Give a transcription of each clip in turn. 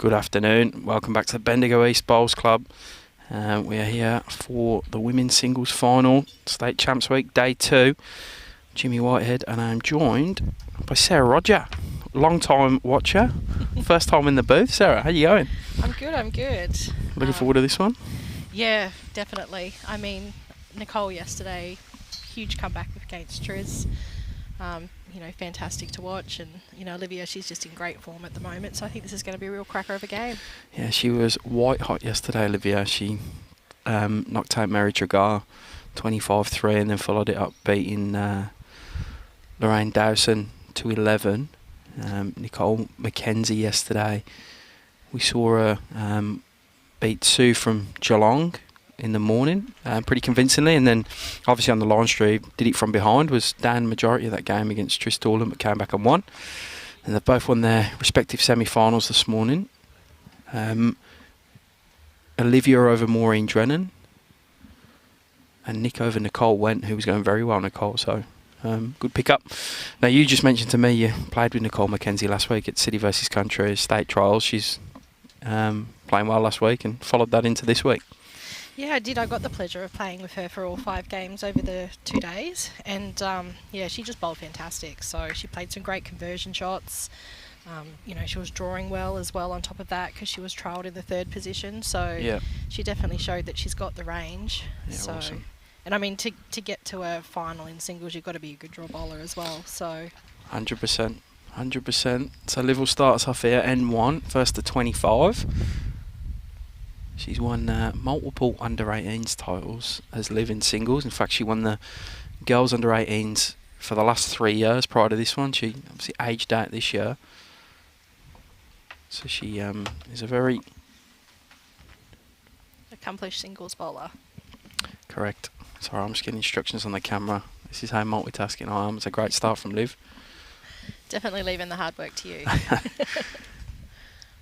Good afternoon. Welcome back to the Bendigo East Bowls Club. We are here for the women's singles final, State Champs Week, Day 2. Jimmy Whitehead, and I'm joined by Sarah Roger, long-time watcher, first time in the booth. Sarah, how you going? I'm good. Looking forward to this one? Yeah, definitely. I mean, Nicole yesterday, huge comeback against Triz. Fantastic to watch, and Olivia, she's just in great form at the moment, so I think this is going to be a real cracker of a game. Yeah, she was white hot yesterday, Olivia. She knocked out Mary Tregar 25-3 and then followed it up beating Lorraine Dowson to 11. Nicole McKenzie yesterday, we saw her beat Sue from Geelong in the morning pretty convincingly, and then obviously on the line stream did it from behind, was down majority of that game against Tris Thornton, but came back and won, and they've both won their respective semi-finals this morning. Olivia over Maureen Drennan and Nick over Nicole Went, who was going very well, Nicole, so good pick up. Now, you just mentioned to me you played with Nicole McKenzie last week at City versus Country state trials. She's playing well last week and followed that into this week. Yeah, I did. I got the pleasure of playing with her for all 5 games over the 2 days, and she just bowled fantastic. So she played some great conversion shots. She was drawing well as well on top of that, because she was trialled in the 3rd position. So she definitely showed that she's got the range. Yeah, so awesome. And I mean, to get to a final in singles, you've got to be a good draw bowler as well. So 100%. So Liv will start us off here, N1, first to 25. She's won multiple under-18s titles as Liv in singles. In fact, she won the girls under-18s for the last 3 years prior to this one. She obviously aged out this year. So she is a very accomplished singles bowler. Correct. Sorry, I'm just getting instructions on the camera. This is how multitasking I am. It's a great start from Liv. Definitely leaving the hard work to you.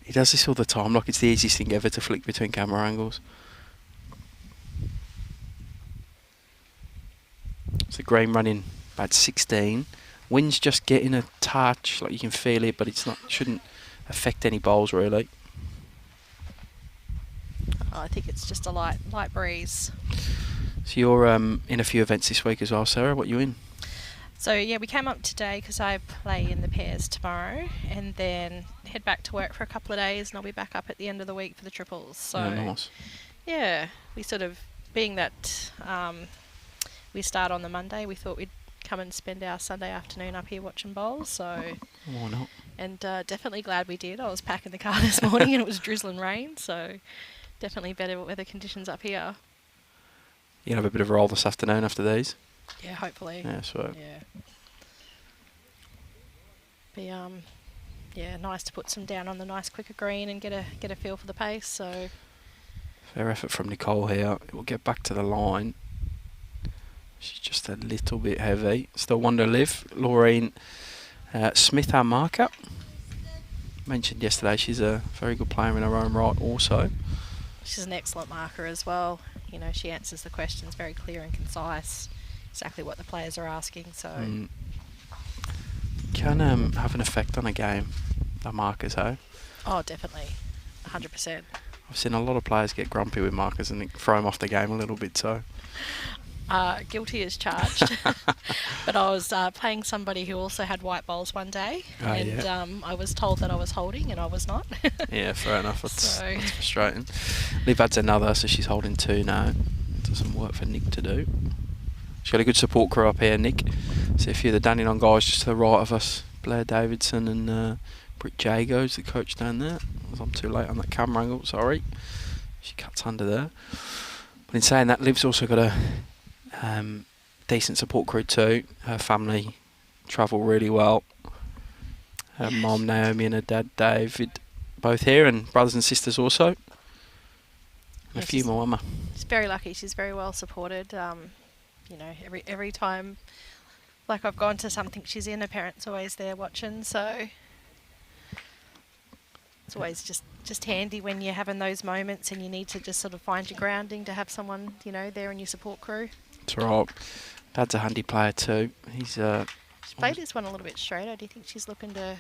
He does this all the time, like it's the easiest thing ever to flick between camera angles. So Graham running about 16. Wind's just getting a touch, like you can feel it, but it's not. Shouldn't affect any bowls really. I think it's just a light breeze. So you're in a few events this week as well, Sarah. What are you in? So we came up today because I play in the pairs tomorrow, and then head back to work for a couple of days, and I'll be back up at the end of the week for the triples. So nice. Yeah, we sort of, being that we start on the Monday, we thought we'd come and spend our Sunday afternoon up here watching bowls. So why not? And definitely glad we did. I was packing the car this morning and it was drizzling rain, so definitely better weather conditions up here. You have a bit of a roll this afternoon after these? Yeah, hopefully. Yeah, sweet. Yeah. Be nice to put some down on the nice quicker green and get a feel for the pace. So fair effort from Nicole here. We'll get back to the line. She's just a little bit heavy. Still one to live. Laureen Smith, our marker. Mentioned yesterday, she's a very good player in her own right also. She's an excellent marker as well. She answers the questions very clear and concise. Exactly what the players are asking. So can have an effect on a game, the markers, eh? Oh, definitely, 100%. I've seen a lot of players get grumpy with markers and throw them off the game a little bit. So guilty as charged. But I was playing somebody who also had white bowls one day, I was told that I was holding and I was not. Yeah, fair enough. That's frustrating. Liv adds another, so she's holding 2 now. Doesn't work for Nick to do. She's got a good support crew up here, Nick. See a few of the Dandenong guys just to the right of us. Blair Davidson and Britt Jago's the coach down there. I'm too late on that camera angle, sorry. She cuts under there. But in saying that, Liv's also got a decent support crew too. Her family travel really well. Her mum Naomi and her dad David both here, and brothers and sisters also. And a few more, Emma. She's very lucky. She's very well supported. Every time, like I've gone to something she's in, her parents always there watching. So it's always just handy when you're having those moments and you need to just sort of find your grounding to have someone there in your support crew. That's right. Dad's a handy player too. He's She's played this one a little bit straighter. Do you think she's looking to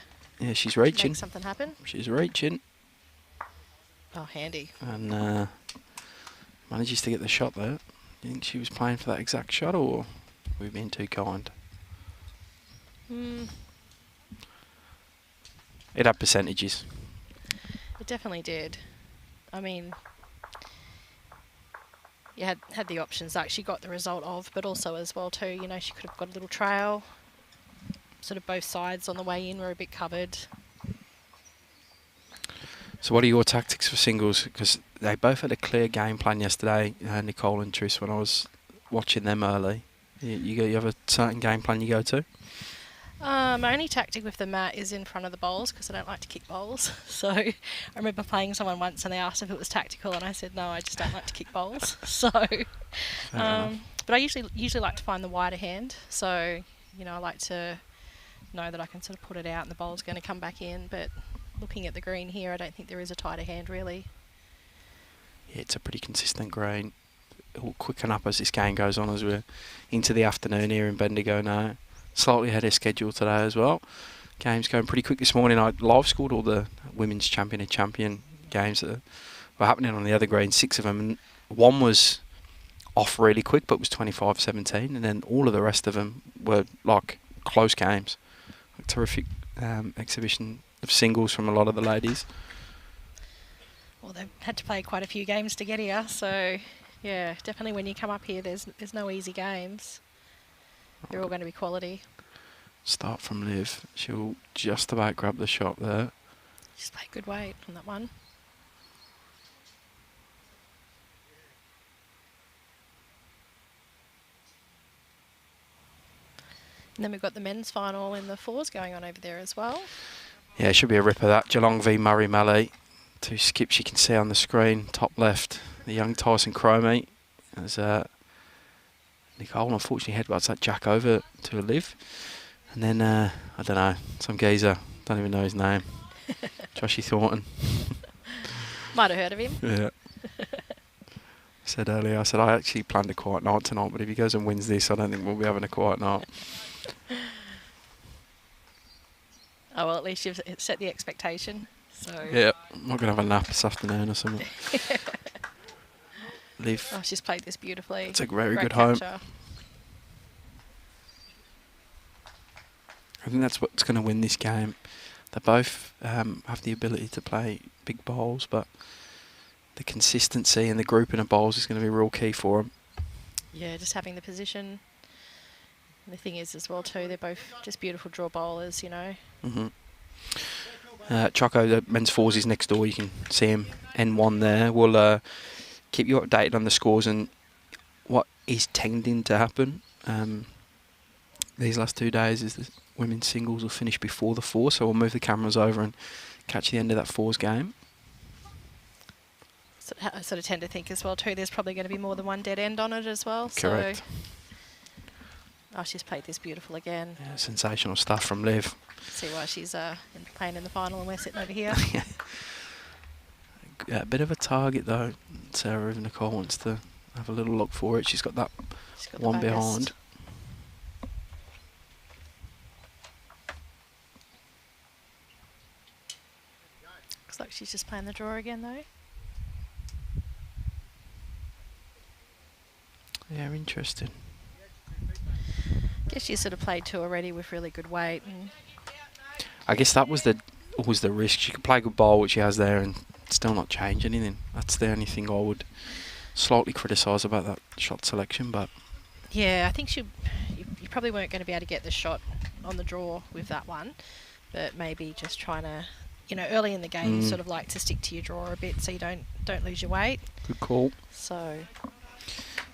she's reaching. make something happen? She's reaching. Oh, handy. And manages to get the shot there. You think she was playing for that exact shot, or we've been too kind? It had percentages. It definitely did. I mean, you had the options that she got the result of, but also as well too, you know, she could have got a little trail. Sort of both sides on the way in were a bit covered. So what are your tactics for singles? Because they both had a clear game plan yesterday, Nicole and Tris, when I was watching them early. You have a certain game plan you go to? My only tactic with the mat is in front of the bowls because I don't like to kick bowls. So I remember playing someone once and they asked if it was tactical and I said no, I just don't like to kick bowls. So, but I usually like to find the wider hand. So, you know, I like to know that I can sort of put it out and the bowl's going to come back in. But looking at the green here, I don't think there is a tighter hand really. Yeah, it's a pretty consistent green. It will quicken up as this game goes on as we're into the afternoon here in Bendigo now. Slightly ahead of schedule today as well. Game's going pretty quick this morning. I live scored all the women's champion and champion games that were happening on the other green, 6 of them. And one was off really quick, but was 25-17. And then all of the rest of them were like close games. A terrific exhibition of singles from a lot of the ladies. Well, they've had to play quite a few games to get here. So, yeah, definitely when you come up here, there's no easy games. They're all going to be quality. Start from Liv. She'll just about grab the shot there. She's played good weight on that one. And then we've got the men's final in the fours going on over there as well. Yeah, it should be a ripper that. Geelong v Murray Mallee. 2 skips you can see on the screen. Top left, the young Tyson Cromie. As Nicole unfortunately headbutts that jack over to a Liv. And then, I don't know, some geezer, don't even know his name. Joshy Thornton. Might have heard of him. Yeah. Said earlier, I actually planned a quiet night tonight, but if he goes and wins this, I don't think we'll be having a quiet night. Oh, well, at least you've set the expectation. So yeah, I'm not going to have a nap this afternoon or something. Liv. Oh, she's played this beautifully. It's a very Great good home. capture. I think that's what's going to win this game. They both have the ability to play big bowls, but the consistency and the grouping of bowls is going to be real key for them. Yeah, just having the position. And the thing is as well too, they're both just beautiful draw bowlers, you know. Choco, the men's fours is next door. You can see him N1 there. We'll keep you updated on the scores and what is tending to happen. These last 2 days is the women's singles will finish before the four, so we'll move the cameras over and catch the end of that fours game. So I sort of tend to think as well too, there's probably going to be more than one dead end on it as well. Correct. So, oh, she's played this beautiful again. Yeah, sensational stuff from Liv. See why she's playing in the final and we're sitting over here. A bit of a target though. Sarah, if Nicole wants to have a little look for it. She's got that one behind. Looks like she's just playing the draw again though. Yeah, interesting. Guess she sort of played 2 already with really good weight. And I guess that was always the risk. She could play good ball, which she has there, and still not change anything. That's the only thing I would slightly criticise about that shot selection. But yeah, I think you probably weren't going to be able to get the shot on the draw with that one, but maybe just trying to, you know, early in the game, you sort of like to stick to your draw a bit so you don't lose your weight. Good call. So.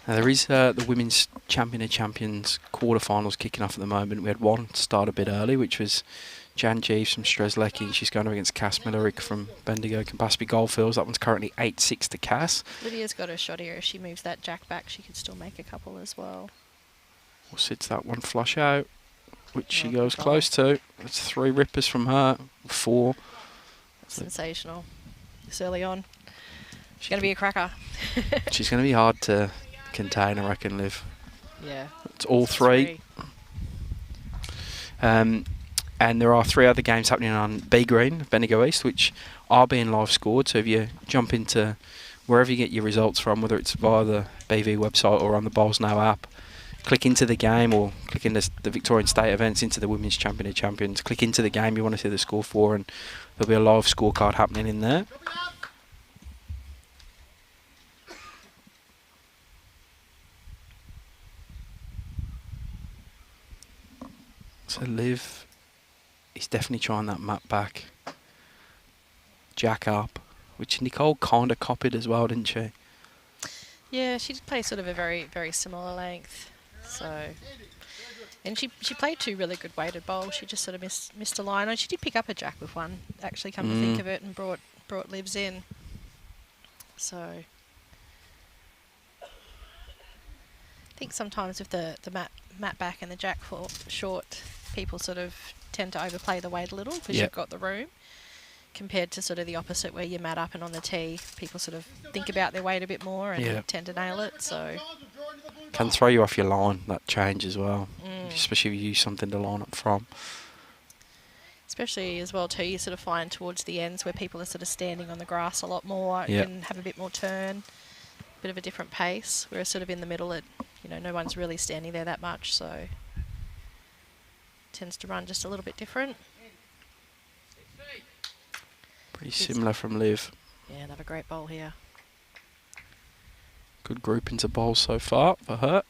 Now there is the Women's Champion of Champions quarterfinals kicking off at the moment. We had one start a bit early, which was Jan Jeeves from Strzelecki. She's going up against Cass Millerick from Bendigo Campaspe Goldfields. That one's currently 8-6 to Cass. Lydia's got a shot here. If she moves that jack back, she could still make a couple as well. Or sits that one flush out, which she goes close to. That's 3 rippers from her. 4. That's sensational. This early on. She's going to be a cracker. She's going to be hard to contain, I reckon, Liv. Yeah. It's all 3. And there are 3 other games happening on B Green, Bendigo East, which are being live scored. So if you jump into wherever you get your results from, whether it's via the BV website or on the Bowls Now app, click into the game or click into the Victorian State events, into the Women's Champion of Champions. Click into the game you want to see the score for, and there'll be a live scorecard happening in there. So Liv is definitely trying that map back. Jack up, which Nicole kind of copied as well, didn't she? Yeah, she did play sort of a very, very similar length. So, and she played 2 really good weighted bowls. She just sort of missed a line. And she did pick up a jack with one, actually, come to think of it, and brought Livs in. So, I think sometimes with the mat back and the jack for short, people sort of tend to overplay the weight a little because you've got the room, compared to sort of the opposite where you mat up and on the tee, people sort of think about their weight a bit more and tend to nail it. So can throw you off your line, that change as well, especially if you use something to line up from. Especially as well too, you sort of find towards the ends where people are sort of standing on the grass a lot more, you can have a bit more turn, a bit of a different pace, whereas sort of in the middle it, you know, no one's really standing there that much, so tends to run just a little bit different. Pretty similar from Liv. Yeah, another great bowl here. Good group into bowls so far for her.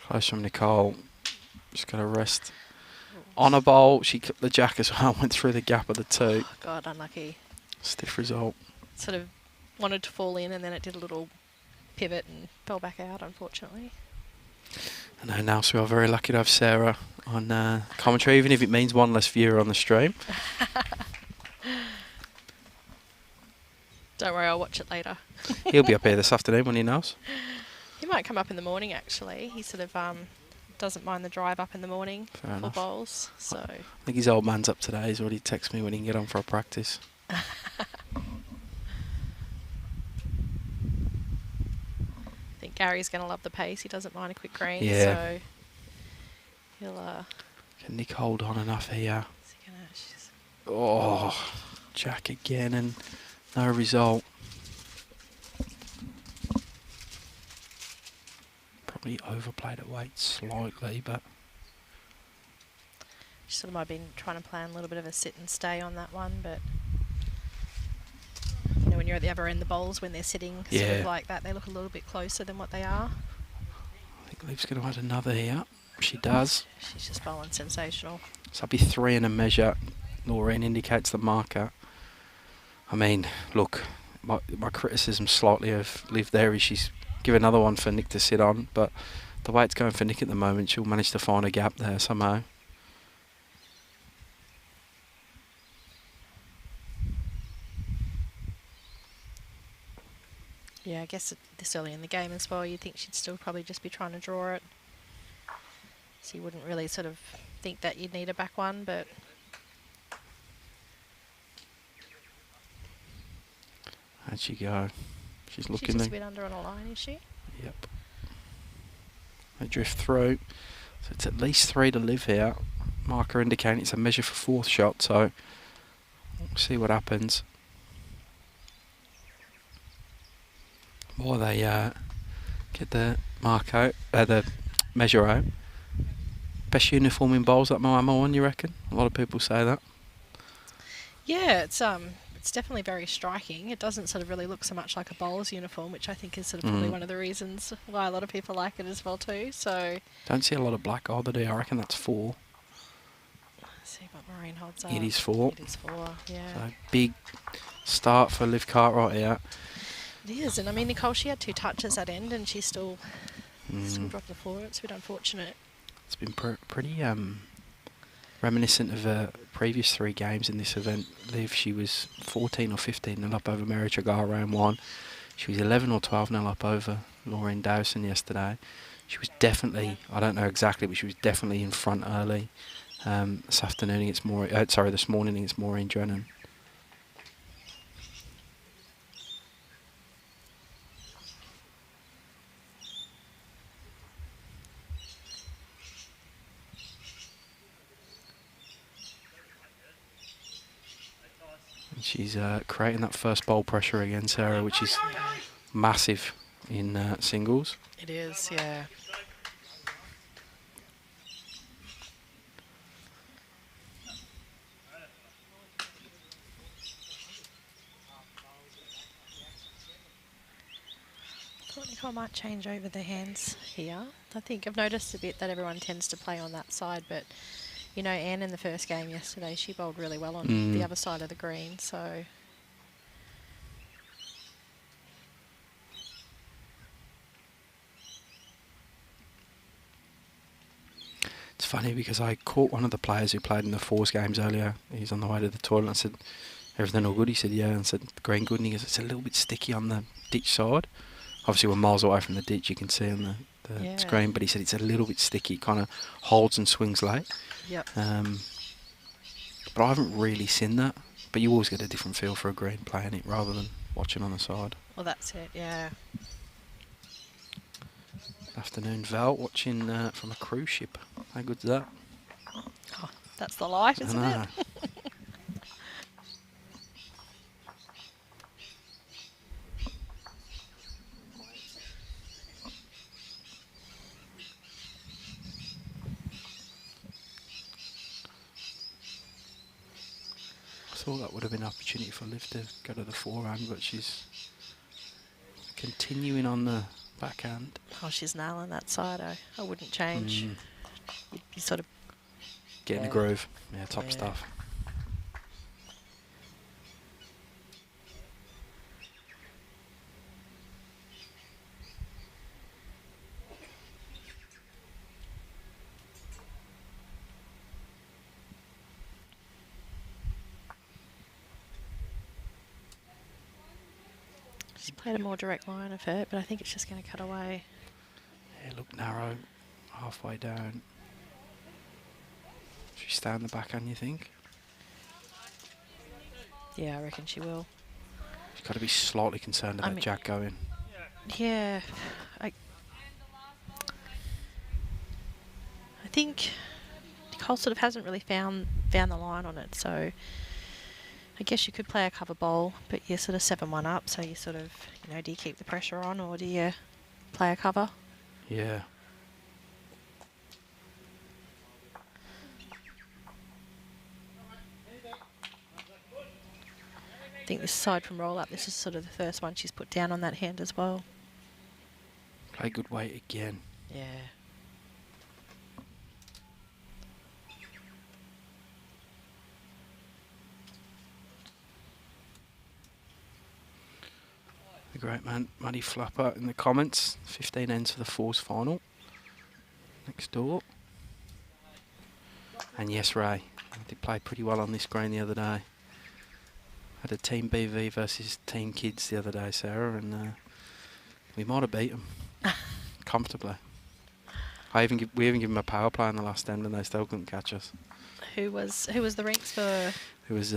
Close from Nicole. Just got to rest. On a bowl, she cut the jack as well, went through the gap of the 2. Oh, God, unlucky. Stiff result. Sort of wanted to fall in and then it did a little pivot and fell back out, unfortunately. I know now, so we are very lucky to have Sarah on commentary, even if it means one less viewer on the stream. Don't worry, I'll watch it later. He'll be up here this afternoon when he knows. He might come up in the morning, actually. He sort of doesn't mind the drive up in the morning for bowls. So I think his old man's up today. He's already texted me when he can get on for a practice. I think Gary's going to love the pace. He doesn't mind a quick green. Yeah. So he'll... Can Nick hold on enough here? She's Oh, jack again and no result. Probably overplayed at weight slightly, but... She sort of might have been trying to plan a little bit of a sit and stay on that one, but... You know, when you're at the other end, the bowls, when they're sitting sort of like that, they look a little bit closer than what they are. I think Liv's going to add another here. She does. She's just bowling sensational. So that'll be 3 and a measure. Noreen indicates the marker. I mean, look, my criticism slightly of Liv there is she's given another one for Nick to sit on, but the way it's going for Nick at the moment, she'll manage to find a gap there somehow. Yeah, I guess this early in the game as well, you'd think she'd still probably just be trying to draw it. So you wouldn't really sort of think that you'd need a back one, but... How'd she go? She's looking She's just a there. bit under on a line, is she? Yep. They drift through. So it's at least 3 to Liv here. Marker indicating it's a measure for 4th shot, so we'll see what happens. More they get the mark out, the measure out. Best uniform in bowls, that Moama one, you reckon? A lot of people say that. Yeah, it's definitely very striking. It doesn't sort of really look so much like a bowler's uniform, which I think is sort of probably one of the reasons why a lot of people like it as well too. So don't see a lot of black either, do you? I reckon that's 4. Let's see what Maureen holds up. It is 4. It is 4, yeah. So big start for Liv Cartwright here. It is, and I mean, Nicole, she had 2 touches at end and she still dropped the floor. It's a bit unfortunate. It's been pretty reminiscent of the previous 3 games in this event. Liv, she was 14 or 15 nil up over Mary Tragar round 1. She was 11 or 12 nil up over Lauren Dowson yesterday. She was definitely, I don't know exactly, but she was definitely in front early. This afternoon it's more, this morning it's Maureen Drennan. And she's creating that first bowl pressure again, Sarah, which is massive in singles. It is, yeah. I thought Nicole might change over the hands here. I think I've noticed a bit that everyone tends to play on that side, but you know, Anne in the first game yesterday, she bowled really well on the other side of the green, so. It's funny because I caught one of the players who played in the fours games earlier. He's on the way to the toilet. I said, everything all good? He said, yeah. And I said, green good. And he goes, it's a little bit sticky on the ditch side. Obviously, we're miles away from the ditch, you can see on the screen. But he said it's a little bit sticky. It kind of holds and swings late. Yep. But I haven't really seen that. But you always get a different feel for a green playing it rather than watching on the side. Well, that's it, yeah. Afternoon, Val, watching from a cruise ship. How good's that? Oh, that's the life, isn't it? I thought that would have been an opportunity for Liv to go to the forehand, but she's continuing on the backhand. Oh, she's nailing that side. I wouldn't change. You sort of get in the groove. Yeah, top stuff. She's played a more direct line of it, but I think it's just going to cut away. Yeah, look narrow, halfway down. Should she stay on the backhand, you think? Yeah, I reckon she will. She's got to be slightly concerned about Jack going. Yeah, I think Nicole sort of hasn't really found the line on it, so I guess you could play a cover bowl, but you're sort of 7-1 up, so you sort of, you know, do you keep the pressure on or do you play a cover? Yeah. I think this side from roll up, this is sort of the first one she's put down on that hand as well. Play good weight again. Yeah. The great man, Muddy Flapper in the comments. 15 ends for the fours final. Next door. And yes, Ray, I did play pretty well on this green the other day. Had a Team BV versus Team Kids the other day, Sarah, and we might have beat them comfortably. We even give them a power play in the last end, and they still couldn't catch us. Who was the rinks for? It was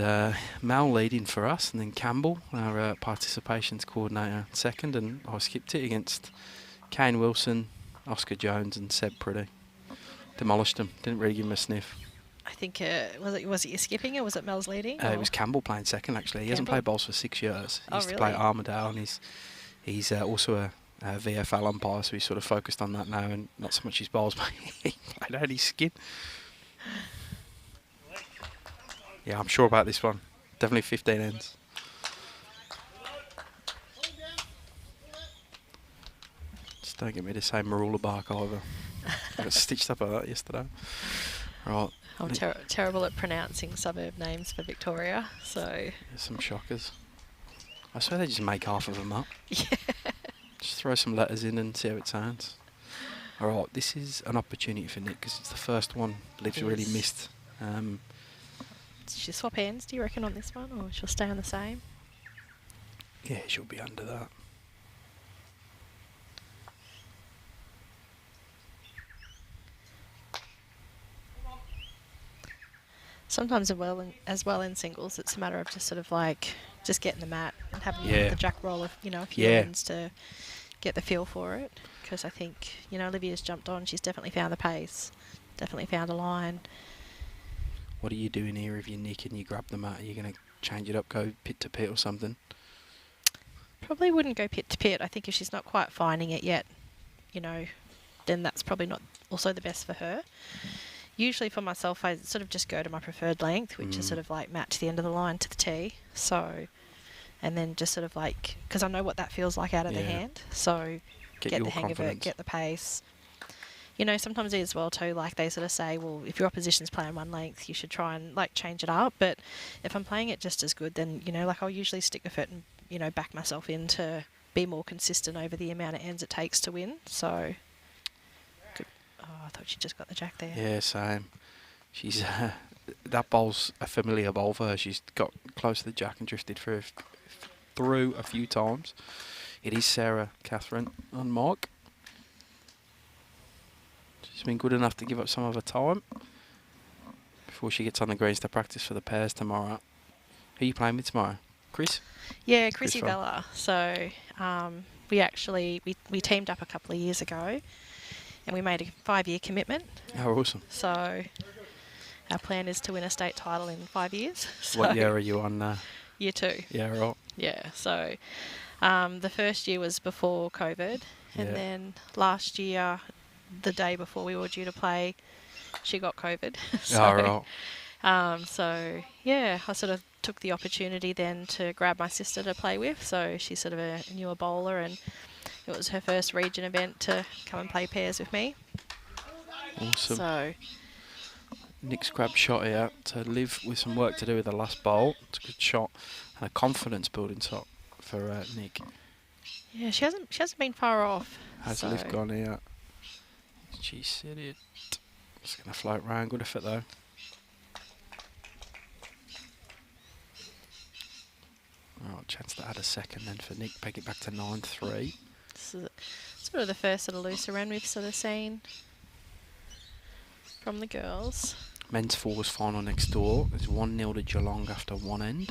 Mal leading for us, and then Campbell, our participations coordinator, second, and I skipped it against Kane Wilson, Oscar Jones, and Seb Pretty. Demolished them. Didn't really give him a sniff. I think was it you skipping or was it Mel's leading? It was Campbell playing second, actually. He hasn't played bowls for 6 years. He used to play Armadale, and he's also a VFL umpire, so he's sort of focused on that now, and not so much his bowls, but he played out his skin. Yeah, I'm sure about this one. Definitely 15 ends. Just don't get me to say Marula Bark either. I got stitched up like that yesterday. Right. I'm terrible at pronouncing suburb names for Victoria, so... There's some shockers. I swear they just make half of them up. Yeah. Just throw some letters in and see how it sounds. All right, this is an opportunity for Nick because it's the first one Liv's really missed. Should she swap hands, do you reckon, on this one, or she'll stay on the same? Yeah, she'll be under that. Sometimes as well in singles, it's a matter of just sort of like just getting the mat and having Yeah. the jack roll of, a few ends to get the feel for it. Because I think, Olivia's jumped on. She's definitely found the pace, definitely found a line. What are you doing here if you nick and you grab the mat? Are you going to change it up, go pit to pit or something? Probably wouldn't go pit to pit. I think if she's not quite finding it yet, then that's probably not also the best for her. Usually for myself, I sort of just go to my preferred length, which is sort of like mat to the end of the line to the tee. So, and then just sort of like, because I know what that feels like out of the hand. So get the hang of it, get the pace. Sometimes as well too, like they sort of say, well, if your opposition's playing one length, you should try and like change it up. But if I'm playing it just as good, then, like I'll usually stick with it and, back myself in to be more consistent over the amount of ends it takes to win. So, good. Oh, I thought she just got the jack there. Yeah, same. She's that bowl's a familiar bowl for her. She's got close to the jack and drifted through a few times. It is Sarah Catherine on mark. She's been good enough to give up some of her time before she gets on the greens to practice for the pairs tomorrow. Who are you playing with tomorrow? Chris? Yeah, Chrissy Bella. So we teamed up a couple of years ago and we made a 5-year commitment. Oh, awesome. So our plan is to win a state title in 5 years. So What year are you on? Year 2. Yeah, right. Yeah, so the first year was before COVID and then last year, the day before we were due to play, she got COVID. So yeah, I sort of took the opportunity then to grab my sister to play with. So she's sort of a newer bowler and it was her first region event to come and play pairs with me. Awesome. So Nick's grabbed shot here to live with some work to do with the last bowl. It's a good shot and a confidence building shot for Nick. Yeah, she hasn't been far off. Has Liv gone here? She said it. It's going to float round. Good effort though. Oh, chance to add a second then for Nick. Peg it back to 9-3. This is sort of the first sort of looser run we've sort of seen from the girls. Men's fours final next door. There's 1-0 to Geelong after one end.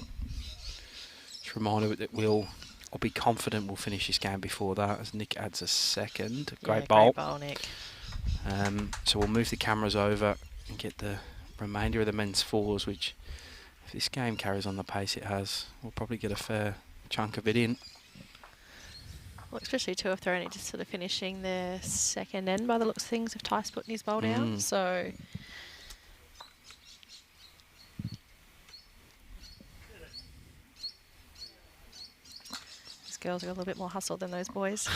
Just a reminder that I'll be confident we'll finish this game before that as Nick adds a second. Great bowl. Great bowl, Nick. So we'll move the cameras over and get the remainder of the men's fours, which if this game carries on the pace it has, we'll probably get a fair chunk of it in. Well, especially too if they're only just sort of finishing their second end by the looks of things, if Ty's putting his bowl down. So these girls are a little bit more hustle than those boys.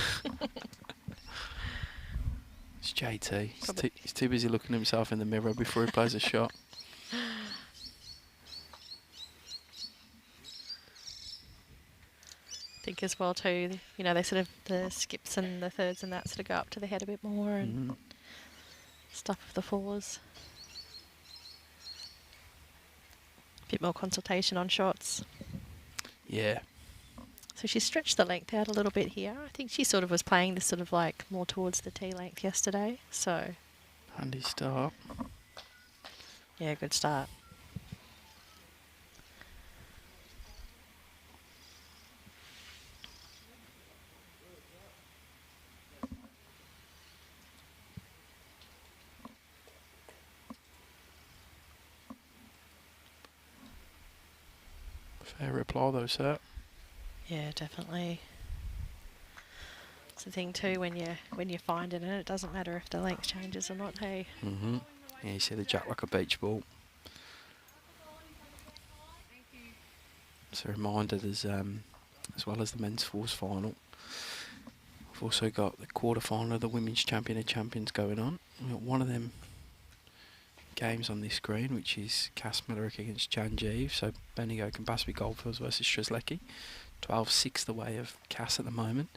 It's JT. He's too busy looking at himself in the mirror before he plays a shot. I think as well too, they sort of, the skips and the thirds and that sort of go up to the head a bit more and stuff with the fours. A bit more consultation on shots. Yeah. So she stretched the length out a little bit here. I think she sort of was playing this sort of like more towards the tee length yesterday. So Handy start. Yeah, good start. Fair reply though, sir. Yeah, definitely. It's the thing too when you're finding it. It doesn't matter if the length changes or not. Hey. Yeah, you see the jack like a beach ball. It's a reminder there's as well as the men's fours final. We've also got the quarter final of the women's champion of champions going on. We've got one of them games on this screen, which is Cass Millerick against Jan Jeeves. So Bendigo can possibly Goldfields versus Strzelecki. 12-6 the way of Cass at the moment.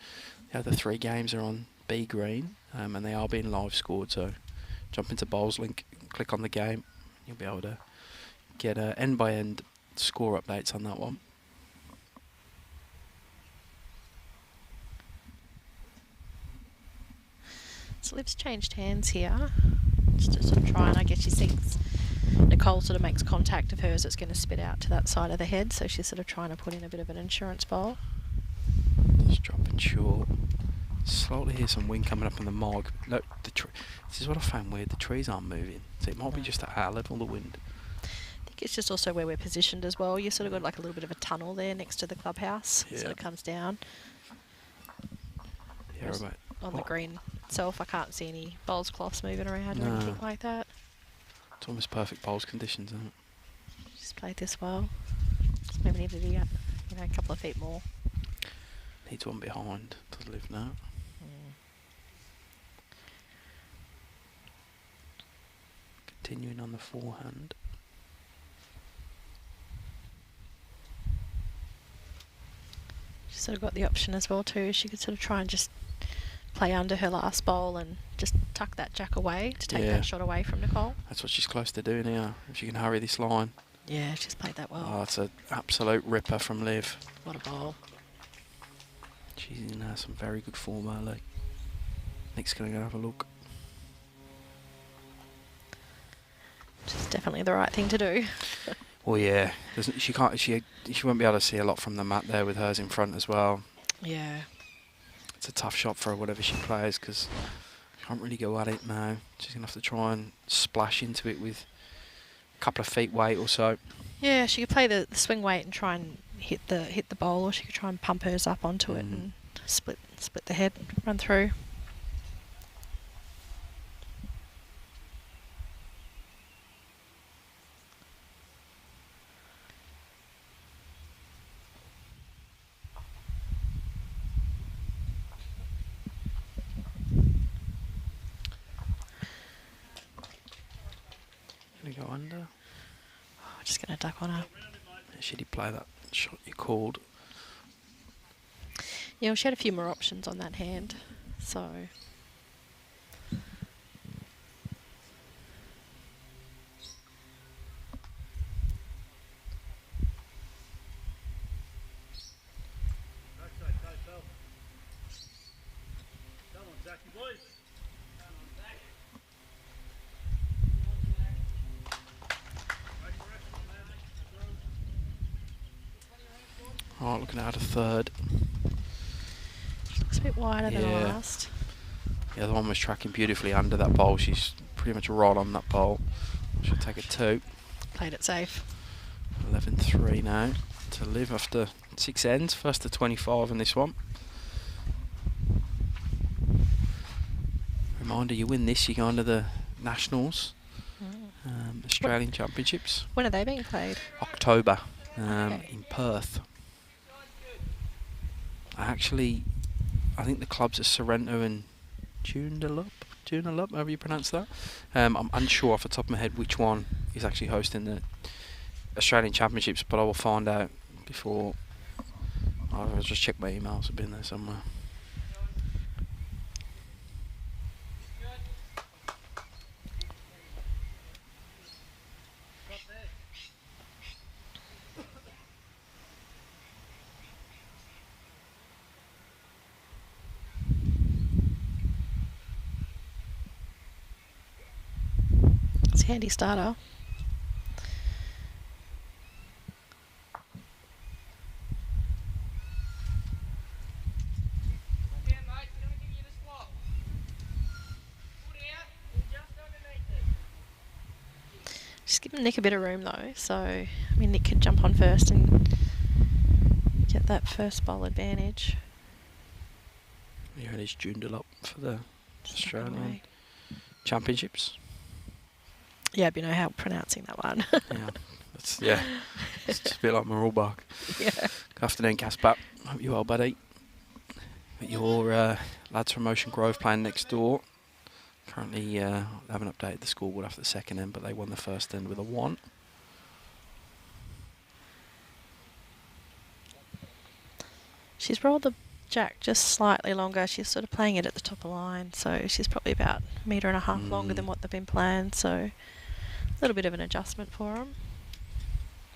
The other 3 games are on B Green, and they are being live scored. So jump into Bowls link, click on the game, you'll be able to get end by end score updates on that one. So Liv's changed hands here. Just to sort of try and I guess she thinks Nicole sort of makes contact of hers, it's going to spit out to that side of the head, so she's sort of trying to put in a bit of an insurance bowl. Just dropping short. Slowly hear some wind coming up on the mog. Look, this is what I found weird. The trees aren't moving, so it might be just at our level, the wind. I think it's just also where we're positioned as well. You sort of got like a little bit of a tunnel there next to the clubhouse, so it comes down. Yeah, right. On the green itself, I can't see any bowls cloths moving around or anything like that. It's almost perfect bowls conditions, isn't it? Just played this well. Just maybe needed to get, a couple of feet more. Needs one behind to live now. Continuing on the forehand. She's sort of got the option as well too. She could sort of try and just play under her last bowl and just tuck that jack away to take that shot away from Nicole. That's what she's close to doing here. If she can hurry this line. Yeah, she's played that well. Oh, it's an absolute ripper from Liv. What a bowl. She's in some very good form early. Nick's going to go have a look. Which is definitely the right thing to do. Well, yeah. She won't be able to see a lot from the mat there with hers in front as well. Yeah. It's a tough shot for her, whatever she plays, because she can't really go at it now. She's going to have to try and splash into it with a couple of feet weight or so. Yeah, she could play the swing weight and try and hit the bowl, or she could try and pump hers up onto it and split the head, run through. Gonna go under. Oh, just gonna duck on her. Should he play that shot you called? Yeah, well, she had a few more options on that hand, so. Right, looking at a third. Looks a bit wider than the last. The other one was tracking beautifully under that bowl. She's pretty much right on that bowl. She'll take a 2. Played it safe. 11-3 now to Liv after 6 ends. First to 25 in this one. Reminder, you win this, you go into the Nationals, Australian Championships. When are they being played? October in Perth. I think the clubs are Sorrento and Joondalup, however you pronounce that. I'm unsure off the top of my head which one is actually hosting the Australian Championships, but I will find out before. I'll just check my emails, I've been there somewhere. It's a handy starter. Just giving Nick a bit of room though, so I mean Nick could jump on first and get that first bowl advantage. Yeah, it is Joondalup for the Australian Championships. Yeah, but you know how pronouncing that one. It's just a bit like Marulbach. Yeah. Good afternoon, Casper. Hope you're well, buddy. Got your lads from Ocean Grove playing next door. Currently, they haven't updated the scoreboard after the second end, but they won the first end with a 1. She's rolled the jack just slightly longer. She's sort of playing it at the top of the line, so she's probably about 1.5 meters longer than what they've been playing, so a little bit of an adjustment for them.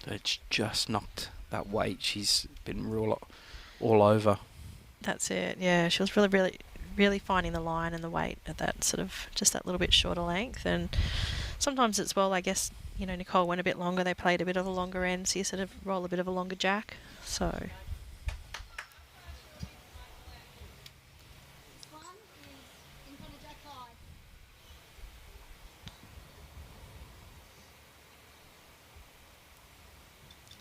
It's just knocked that weight. She's been all over. That's it, yeah. She was really finding the line and the weight at that sort of, just that little bit shorter length, and sometimes as well, I guess, you know, Nicole went a bit longer. They played a bit of a longer end, so you sort of roll a bit of a longer jack. So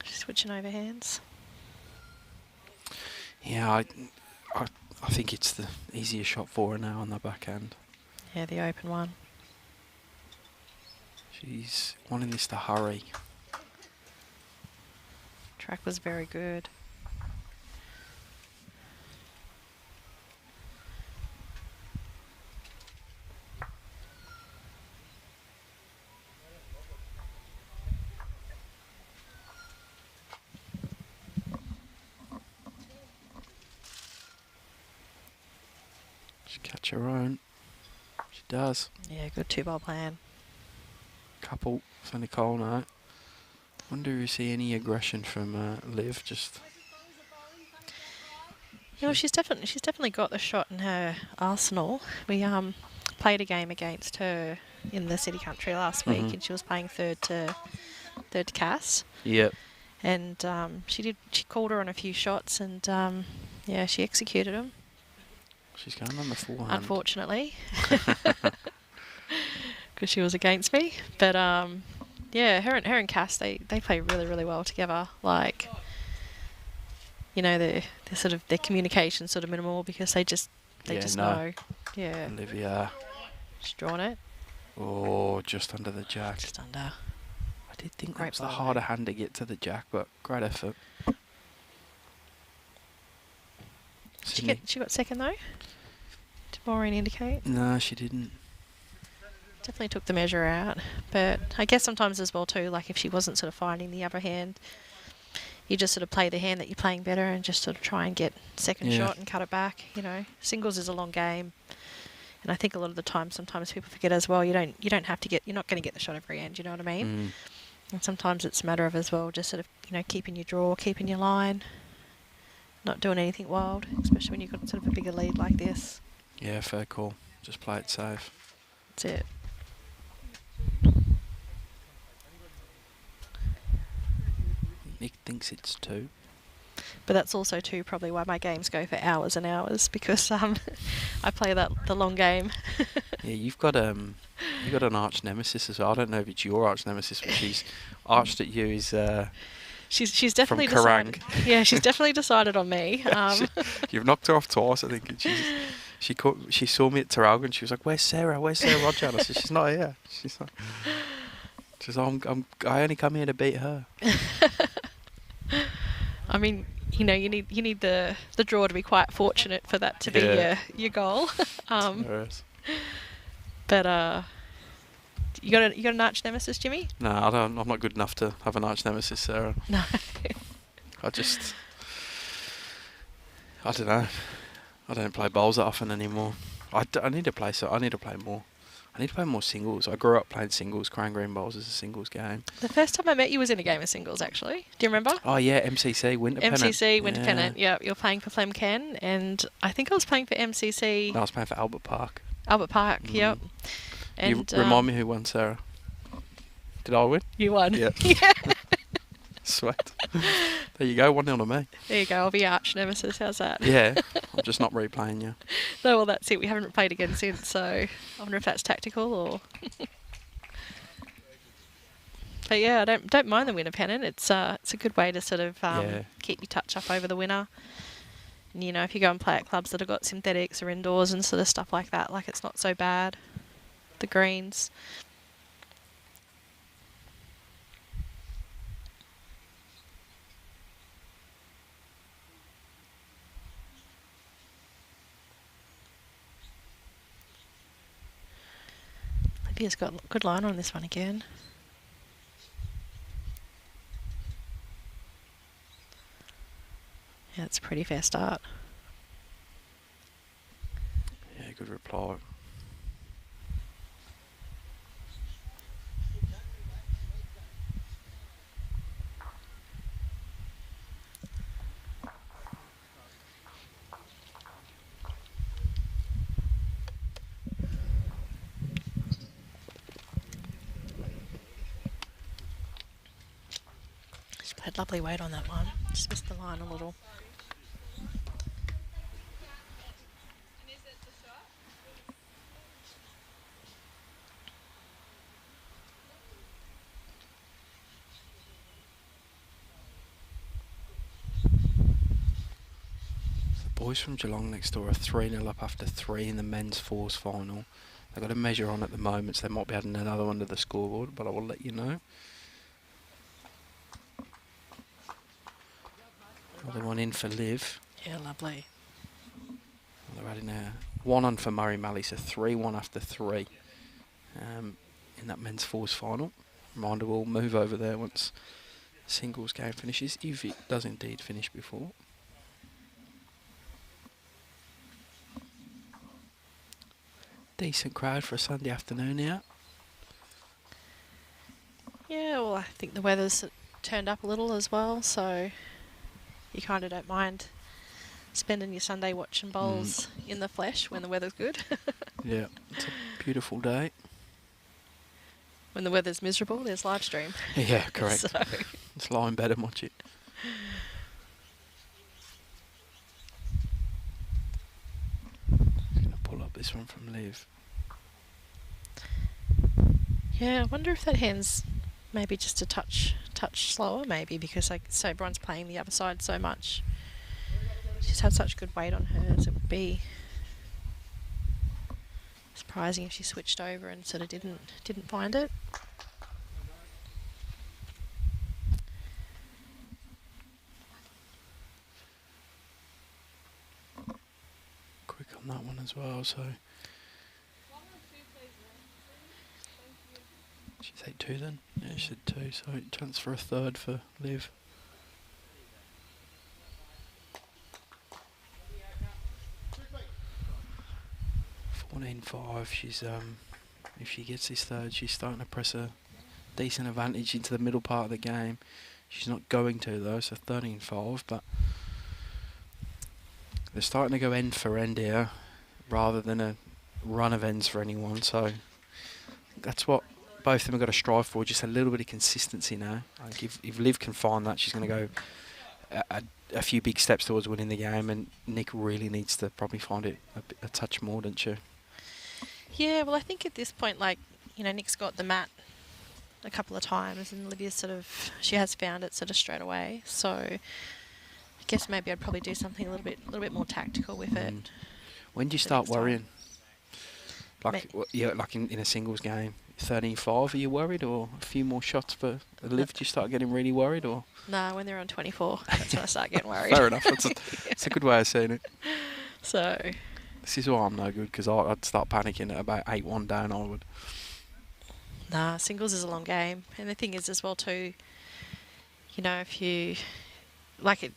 switching over hands. Yeah, I think it's the easier shot for her now on the backhand. Yeah, the open one. She's wanting this to hurry. Track was very good. She catch her own. She does. Yeah, good 2-ball plan. Couple for Nicole now. Wonder if you see any aggression from Liv. Just. Yeah, well, she's definitely got the shot in her arsenal. We played a game against her in the City Country last week, and she was playing third to Cass. Yep. And she called her on a few shots, and yeah, she executed them. She's going on the forehand. Unfortunately, because she was against me. But yeah, her and Cass, they play really, really well together. Like, you know, they're sort of, their communication's sort of minimal because they just know. Yeah. Olivia. She's drawn it. Oh, just under the jack. Just under. I did think Great that was the ball, harder though. hand to get to the jack, but great effort. She got second though? Did Maureen indicate? No, she didn't. Definitely took the measure out. But I guess sometimes as well too, like if she wasn't sort of finding the other hand, you just sort of play the hand that you're playing better and just sort of try and get second shot and cut it back. You know, singles is a long game. And I think a lot of the time, sometimes people forget as well, you don't have to you're not going to get the shot every end, you know what I mean? And sometimes it's a matter of as well, just sort of, you know, keeping your draw, keeping your line, not doing anything wild, especially when you've got sort of a bigger lead like this. Yeah, fair call. Just play it safe. That's it. Nick thinks it's 2. But that's also too probably why my games go for hours and hours, because I play the long game. Yeah, you've got an arch nemesis as well. I don't know if it's your arch nemesis, but she's arched at you. Is she's definitely from Kerrang. decided. Yeah, she's definitely decided on me. You've knocked her off twice, I think. And she saw me at Trafalgar and she was like, "Where's Sarah? Where's Sarah Roger?" And I said, "She's not here." She's like, I only come here to beat her. I mean, you know, you need the draw to be quite fortunate for that to be your goal. But you got an arch nemesis, Jimmy? No, I'm not good enough to have an arch nemesis, Sarah. No. I don't know. I don't play bowls that often anymore. I need to play more. I need to play more singles. I grew up playing singles. Crying Green Bowls is a singles game. The first time I met you was in a game of singles, actually. Do you remember? Oh, yeah, MCC, Winter Pennant. MCC, Winter Pennant, yeah. You're playing for Flemken, and I think I was playing for MCC. No, I was playing for Albert Park. Albert Park, yep. And you remind me who won, Sarah. Did I win? You won. Yeah. Yeah. Sweet. There you go, 1-0 to me. There you go, I'll be arch nemesis, how's that? Yeah, I'm just not replaying you. No, well, that's it. We haven't played again since, so I wonder if that's tactical or... But yeah, I don't mind the winner pennant. It's a good way to sort of keep your touch up over the winner. And, you know, if you go and play at clubs that have got synthetics or indoors and sort of stuff like that, like it's not so bad. The greens. Olivia's got a good line on this one again. Yeah, it's a pretty fair start. Yeah, good reply. Had lovely weight on that one. Just missed the line a little. Boys from Geelong next door are 3-0 up after 3 in the men's fours final. They've got a measure on at the moment, so they might be adding another one to the scoreboard, but I will let you know. Another one in for Liv. Yeah, lovely. They're adding a 1 on for Murray Malley, so 3-1 after 3 in that men's fours final. Reminder, we'll move over there once the singles game finishes, if it does indeed finish before. Decent crowd for a Sunday afternoon here. Yeah, well, I think the weather's turned up a little as well, so you kind of don't mind spending your Sunday watching bowls in the flesh when the weather's good. Yeah, it's a beautiful day. When the weather's miserable, there's live stream. Yeah, correct. So. Just lie in bed and watch it. Just gonna pull up this one from Liv. Yeah, I wonder if that hand's maybe just a touch slower, maybe because so everyone's playing the other side so much. She's had such good weight on hers. It would be surprising if she switched over and sort of didn't find it. Quick on that one as well, so she said 2 then? Yeah, she said 2, so chance for a third for Liv. (14-5). She's if she gets this third, she's starting to press a decent advantage into the middle part of the game. She's not going to though, so 13-5, but they're starting to go end for end here rather than a run of ends for anyone, so that's what both of them have got to strive for, just a little bit of consistency now. Like if Liv can find that, she's going to go a few big steps towards winning the game, and Nick really needs to probably find it a touch more, don't you? Yeah, well, I think at this point, like, you know, Nick's got the mat a couple of times, and Olivia's she has found it sort of straight away. So I guess maybe I'd probably do something a little bit more tactical with it. When do you start worrying? Like, like in a singles game, 13-5, are you worried, or a few more shots for Liv? Do you start getting really worried, or? No, when they're on 24, that's when I start getting worried. Fair enough. That's a good way of saying it. So. This is why I'm no good, because I'd start panicking at about 8-1 down. I would. Nah, singles is a long game, and the thing is as well too. You know, if you like it.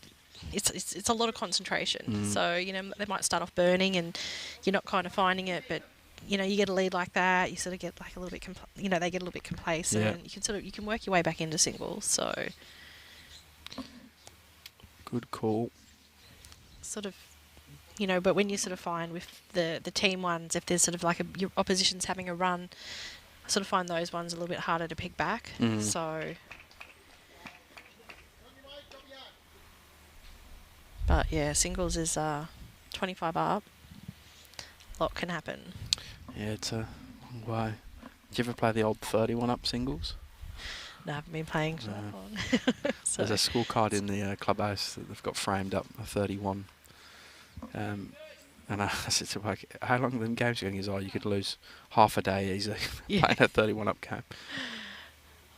It's a lot of concentration. So, you know, they might start off burning and you're not kind of finding it, but, you know, you get a lead like that, you sort of get like a little bit, they get a little bit complacent. Yeah. You can work your way back into singles. So, good call. Sort of, you know, but when you sort of find with the team ones, if there's sort of like your opposition's having a run, I sort of find those ones a little bit harder to pick back. So. But yeah, singles is 25 up. A lot can happen. Yeah, it's a long way. Did you ever play the old 31 up singles? No, I haven't been playing for that long. So. There's a scorecard in the clubhouse that they've got framed up, a 31. And I said to Mike, how long are them games going? He's like, you could lose half a day easily playing a 31 up game.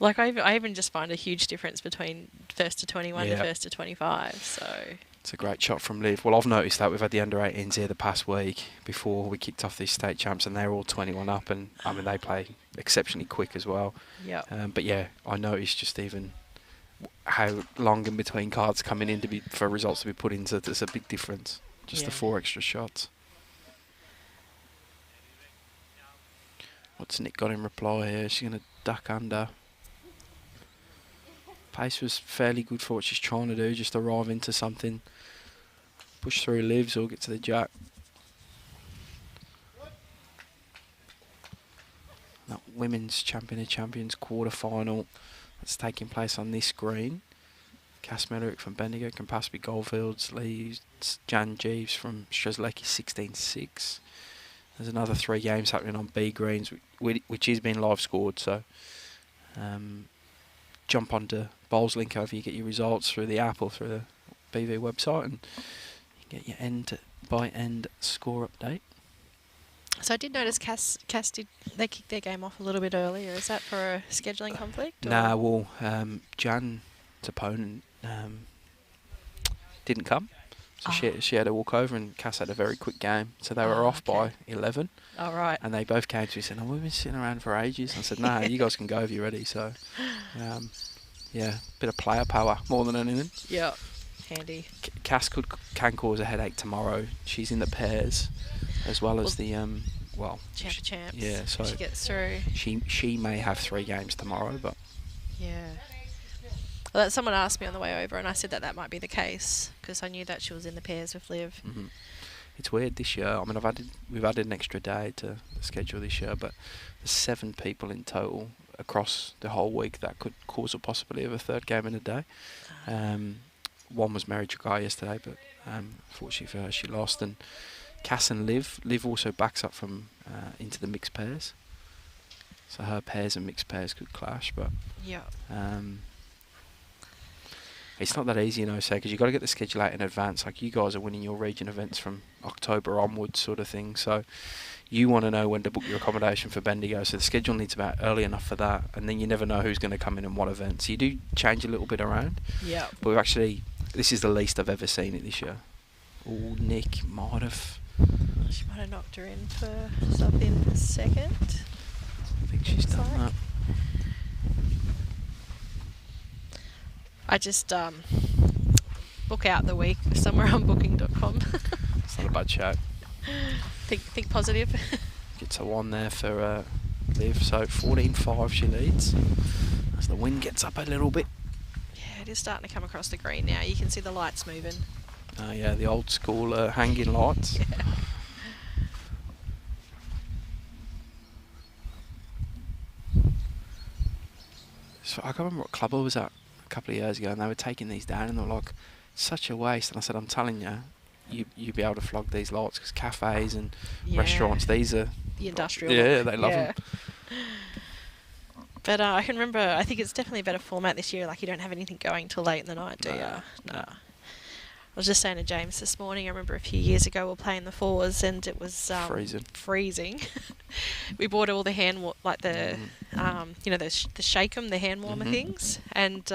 Like, I even just find a huge difference between first to 21 and first to 25, so. It's a great shot from Liv. Well, I've noticed that we've had the under-18s here the past week before we kicked off these state champs, and they're all 21 up, and I mean they play exceptionally quick as well. Yeah. But yeah, I noticed just even how long in between cards coming in for results to be put in. So there's a big difference. Just the 4 extra shots. What's Nick got in reply here? She's going to duck under. Pace was fairly good for what she's trying to do, just arrive into something. Push through Livs or get to the jack. That Women's Champion of Champions quarter final that's taking place on this screen. Cass Mellerick from Bendigo can possibly Goldfields leads Jan Jeeves from Strzelecki 16-6. There's another 3 games happening on B Greens, which is being live scored. So jump onto Bowls Link over. You get your results through the app or through the BV website, and you get your end by end score update. So I did notice Cass did, they kicked their game off a little bit earlier. Is that for a scheduling conflict? Nah, well, Jan's opponent didn't come. So she had to walk over, and Cass had a very quick game. So they were off by 11. Oh, right. And they both came to me and said, "Oh, we've been sitting around for ages." I said, "Nah, you guys can go if you're ready." So, yeah, bit of player power more than anything. Yeah, handy. Cass can cause a headache tomorrow. She's in the pairs, as well as the Champ of Champs. Yeah, so she gets through. She may have 3 games tomorrow, but yeah. Well, someone asked me on the way over, and I said that might be the case because I knew that she was in the pairs with Liv. Mm-hmm. It's weird this year. I mean, we've added an extra day to the schedule this year, but there's 7 people in total across the whole week that could cause a possibility of a 3rd game in a day. One was Mary Dragar yesterday, but fortunately for her, she lost. And Cass and Liv also backs up from into the mixed pairs, so her pairs and mixed pairs could clash. But yeah. It's not that easy, say, because you've got to get the schedule out in advance. Like, you guys are winning your region events from October onwards sort of thing. So you want to know when to book your accommodation for Bendigo. So the schedule needs to be out early enough for that. And then you never know who's going to come in and what events. So you do change a little bit around. Yeah. But this is the least I've ever seen it this year. Oh, Nick might have... She might have knocked her in for something for 2nd. I think she's done that. I just book out the week somewhere on booking.com. It's not a bad show. Think positive. Gets a 1 there for Liv. So 14-5 she leads. As the wind gets up a little bit. Yeah, it is starting to come across the green now. You can see the lights moving. Oh yeah, the old school hanging lights. Yeah. So I can't remember what club I was at a couple of years ago, and they were taking these down, and they were like, such a waste. And I said, I'm telling you, you'd be able to flog these lights, because cafes and restaurants, these are... The industrial. Yeah, they love them. But I can remember, I think it's definitely a better format this year. Like, you don't have anything going till late in the night, do you? No. I was just saying to James this morning, I remember a few years ago we were playing the 4s and it was freezing. We bought all the hand the shake 'em, the hand warmer things, and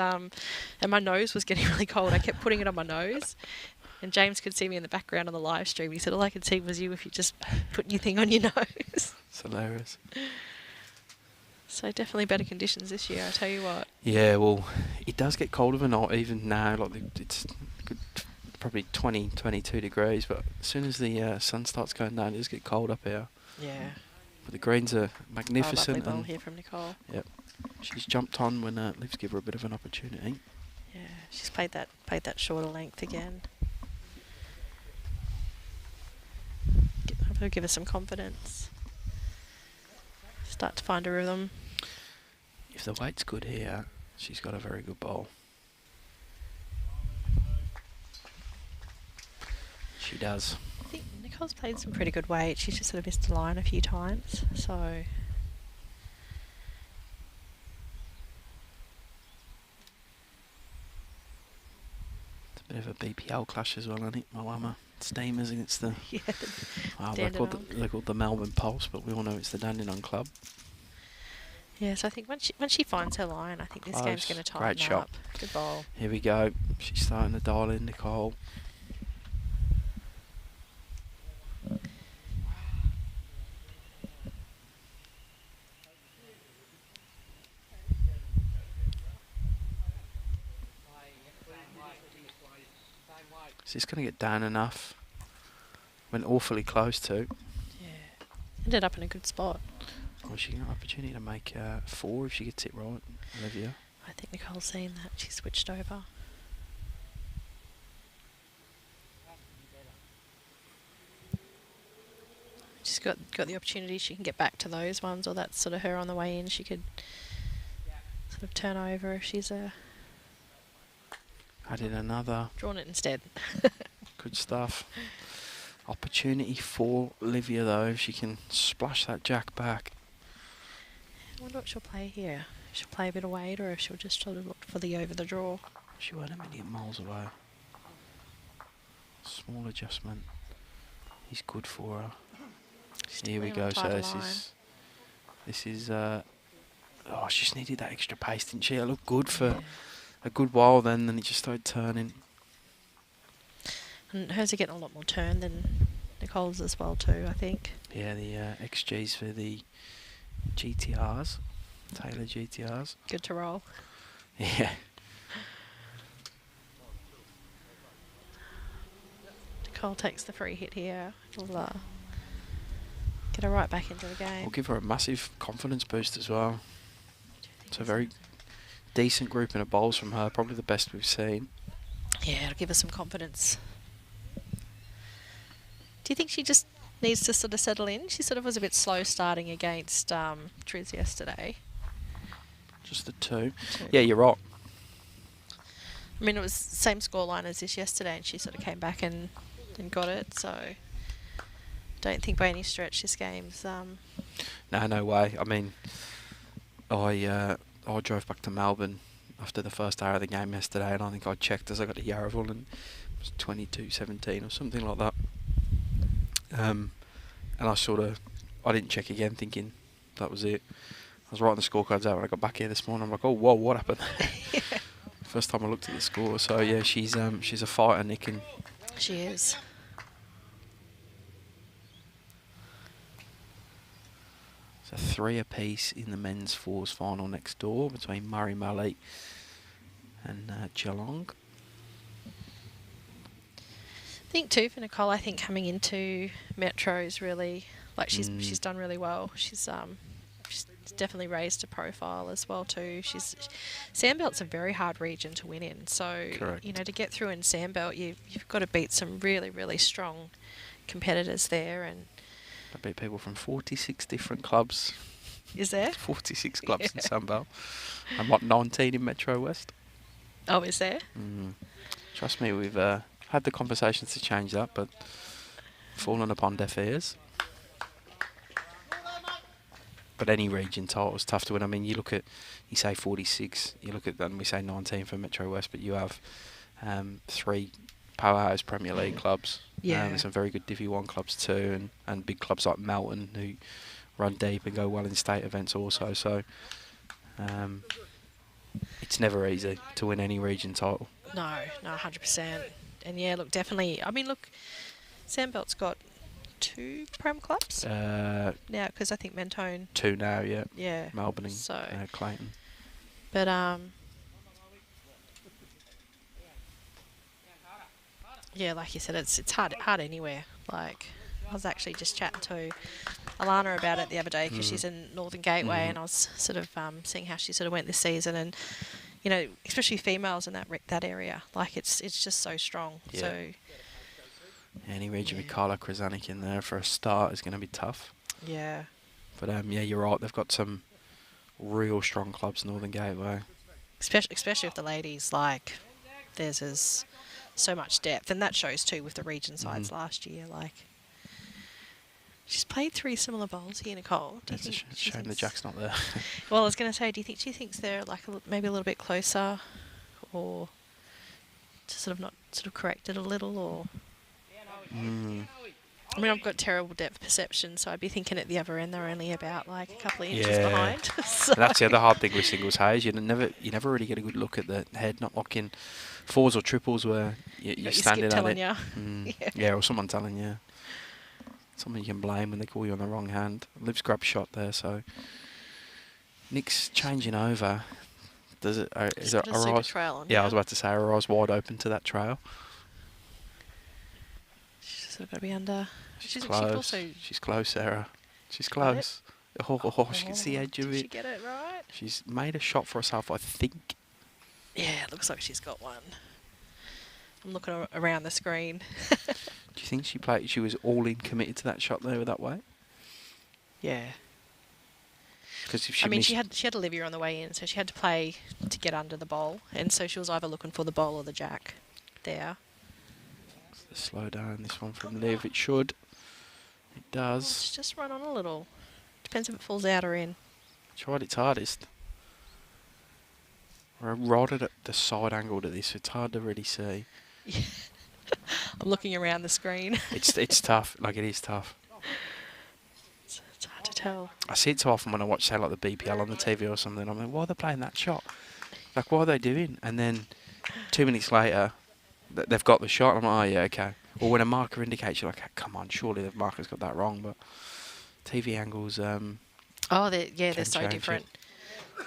my nose was getting really cold. I kept putting it on my nose, and James could see me in the background on the live stream. He said, all I could see was you if you just put anything on your nose. It's hilarious. So definitely better conditions this year, I tell you what. Yeah, well, it does get cold overnight even now. Like, it's good, probably 20, 22 degrees, but as soon as the sun starts going down, it does get cold up here. Yeah. But the greens are magnificent. Lovely ball here from Nicole. Yep. She's jumped on when Liv's give her a bit of an opportunity. Yeah, she's played that shorter length again. Give her some confidence. Start to find a rhythm. If the weight's good here, she's got a very good ball. She does. I think Nicole's played some pretty good weight. She's just sort of missed the line a few times, so... It's a bit of a BPL clash as well, isn't it? Moama Steamers against the... Yeah, they're called the Melbourne Pulse, but we all know it's the Dandenong Club. Yeah, so I think once she finds her line, I think this game's going to tighten Great shot. up. Good ball. Here we go. She's starting to dial in, Nicole. Is this going to get down enough? Went awfully close to. Yeah. Ended up in a good spot. Well, she got an opportunity to make 4 if she gets it right, Olivia. I think Nicole's seen that. She switched over. She's got the opportunity. She can get back to those ones, or that's sort of her on the way in. She could sort of turn over if she's a... Added another. Drawn it instead. Good stuff. Opportunity for Olivia, though, if she can splash that jack back. I wonder what she'll play here. If she'll play a bit of weight, or if she'll just sort of look for the over the draw. She went a million miles away. Small adjustment. He's good for her. Here we go. So this is. Oh, she just needed that extra pace, didn't she? It looked good for a good while. Then it just started turning. And hers are getting a lot more turn than Nicole's as well too, I think. Yeah, the XGs for the GTRs, Taylor GTRs. Good to roll. Yeah. Nicole takes the free hit here. It'll get her right back into the game. We'll give her a massive confidence boost as well. It's a very decent grouping of bowls from her, probably the best we've seen. Yeah, it'll give her some confidence. Do you think she just needs to sort of settle in? She sort of was a bit slow starting against Triz yesterday. Just the two. Yeah, you're right. I mean, it was the same scoreline as this yesterday, and she sort of came back and got it. So, don't think by any stretch this game's. No way. I mean, I drove back to Melbourne after the first hour of the game yesterday, and I think I checked as I got to Yarraville, and it was 22-17 or something like that. And I didn't check again, thinking that was it. I was writing the scorecards out when I got back here this morning. I'm like, oh, whoa, what happened? First time I looked at the score. So yeah, she's a fighter, Nick, and she is. It's a 3 apiece in the men's fours final next door between Murray Mallee and Geelong. I think too for Nicole, I think coming into Metro is really she's done really well. She's definitely raised her profile as well too. Sandbelt's a very hard region to win in, so Correct. You know, to get through in Sandbelt, you've got to beat some really, really strong competitors there. And I beat people from 46 different clubs. Is there 46 clubs in Sandbelt, and what 19 in Metro West? Oh, is there? Trust me, we've had the conversations to change that, but fallen upon deaf ears. But any region title is tough to win. I mean, you say 46, you look at that and we say 19 for Metro West, but you have 3 powerhouse Premier League clubs. Yeah. There's some very good Divi 1 clubs too, and big clubs like Melton who run deep and go well in state events also. So it's never easy to win any region title. No, 100%. And yeah, look, definitely. I mean, look, Sandbelt's got 2 Prem clubs now, because I think Mentone 2 now, yeah. Yeah. Melbourne and Clayton. But yeah, like you said, it's hard anywhere. Like, I was actually just chatting to Alana about it the other day because she's in Northern Gateway, and I was sort of seeing how she sort of went this season, and you know, especially females in that area, like it's just so strong. Yeah. So any region with Carla Krasanik in there for a start is going to be tough. Yeah. But yeah, you're right. They've got some real strong clubs, Northern Gateway. Especially with the ladies, like there's so much depth, and that shows too with the region sides last year. Like, she's played 3 similar bowls here, Nicole. It's a shame the Jack's not there. Well, I was going to say, do you think she thinks they're like maybe a little bit closer, or to sort of not sort of correct it a little, or? I mean, I've got terrible depth perception, so I'd be thinking at the other end they're only about like a couple of inches behind. So. And that's the other hard thing with singles, Hayes. You never really get a good look at the head, not like in 4s or triples where you're standing at it. Yeah, or someone telling you. Someone you can blame when they call you on the wrong hand. Liv's grabbed shot there, so Nick's changing over. Does it? Is it a trail on? Yeah, I was about to say, are her eyes wide open to that trail? She's sort of got to be under. She's close. She's close, Sarah. She's close. Oh, she can see the edge of it. Did she get it right? She's made a shot for herself, I think. Yeah, it looks like she's got one. I'm looking around the screen. Do you think she was all in committed to that shot there that way? Yeah. Because if she I mean, missed, she had Olivia on the way in, so she had to play to get under the bowl, and so she was either looking for the bowl or the jack there. slow down this one from Liv. It should. It does. It's just run on a little. Depends if it falls out or in. Tried its hardest. We're right at the side angle to this. It's hard to really see. Yeah. I'm looking around the screen. It's tough. Like, it is tough. It's hard to tell. I see it so often when I watch, say, like the BPL on the TV or something. I'm like, why are they playing that shot? Like, what are they doing? And then 2 minutes later, they've got the shot. I'm like, oh, yeah, okay. Or when a marker indicates, you're like, oh, come on, surely the marker's got that wrong. But TV angles, Oh, they're so different.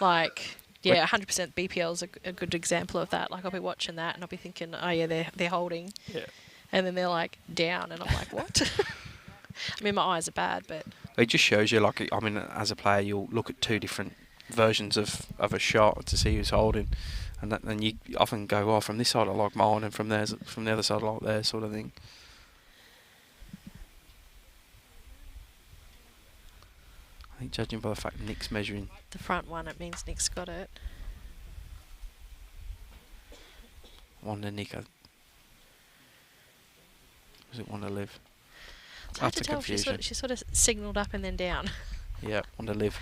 Like, yeah, 100% BPL's a good example of that. Like, I'll be watching that and I'll be thinking, oh, yeah, they're holding. Yeah. And then they're, like, down. And I'm like, what? I mean, my eyes are bad, but... It just shows you, like, I mean, as a player, you'll look at two different versions of a shot to see who's holding. And then you often go, oh, from this side I like mine, and from the other side I like theirs, sort of thing. I think judging by the fact Nick's measuring... The front one, it means Nick's got it. One to Nick. Was it one to Liv? It's hard to tell. She sort of signalled up and then down. Yeah, one to Liv.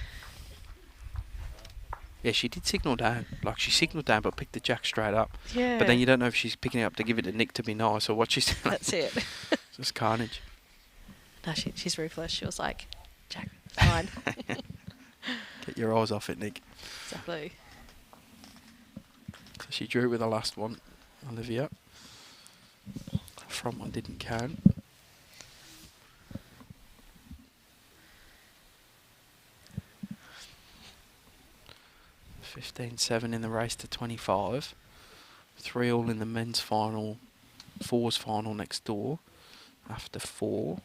Yeah, she did signal down. Like, she signalled down but picked the jack straight up. Yeah. But then you don't know if she's picking it up to give it to Nick to be nice or what she's doing. That's it. It's just carnage. No, she's ruthless. She was like, Jack, fine. Get your eyes off it, Nick. Exactly. So she drew with the last one, Olivia. The front one didn't count. (15-7) in the race to 25. 3-all in the men's final, fours final next door after 4,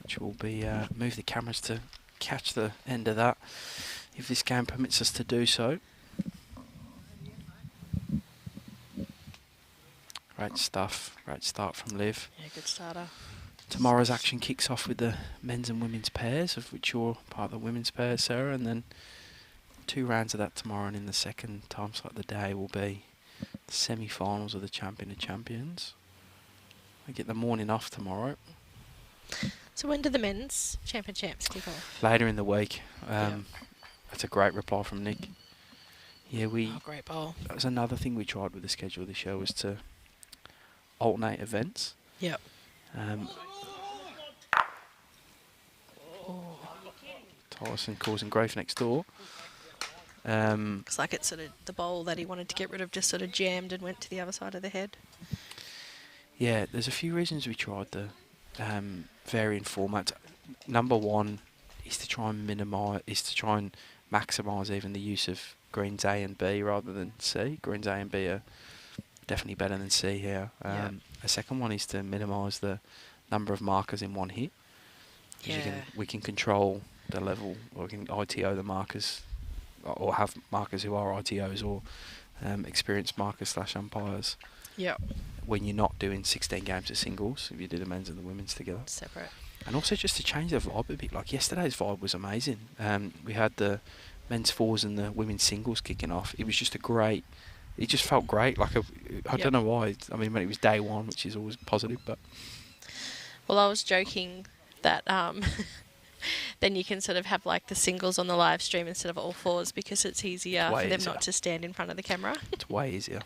which will be move the cameras to catch the end of that if this game permits us to do so. Great stuff. Great start from Liv. Yeah, good starter. Tomorrow's action kicks off with the men's and women's pairs, of which you're part of the women's pair, Sarah, and then 2 rounds of that tomorrow, and in the second time slot of the day will be the semi-finals of the Champion of Champions. I get the morning off tomorrow. So when do the men's championships kick off? Later in the week. That's a great reply from Nick. Yeah, Oh, great bowl. that was another thing we tried with the schedule this year, was to alternate events. Yep. Tyson causing growth next door. Looks like it's sort of the bowl that he wanted to get rid of just sort of jammed and went to the other side of the head. Yeah, there's a few reasons we tried the varying formats. Number one is to try and maximise even the use of greens A and B rather than C. Greens A and B are definitely better than C here. A second one is to minimise the number of markers in one hit. Yeah. We can control the level, or we can ITO the markers, or have markers who are ITOs or experienced markers / umpires. Yep. When you're not doing 16 games of singles, if you do the men's and the women's together. Separate. And also just to change the vibe a bit. Like, yesterday's vibe was amazing. We had the men's fours and the women's singles kicking off. It was just it just felt great. Like, I don't know why. I mean, when it was day one, which is always positive, but... Well, I was joking that then you can sort of have like the singles on the live stream instead of all fours, because it's easier for them not to stand in front of the camera. It's way easier.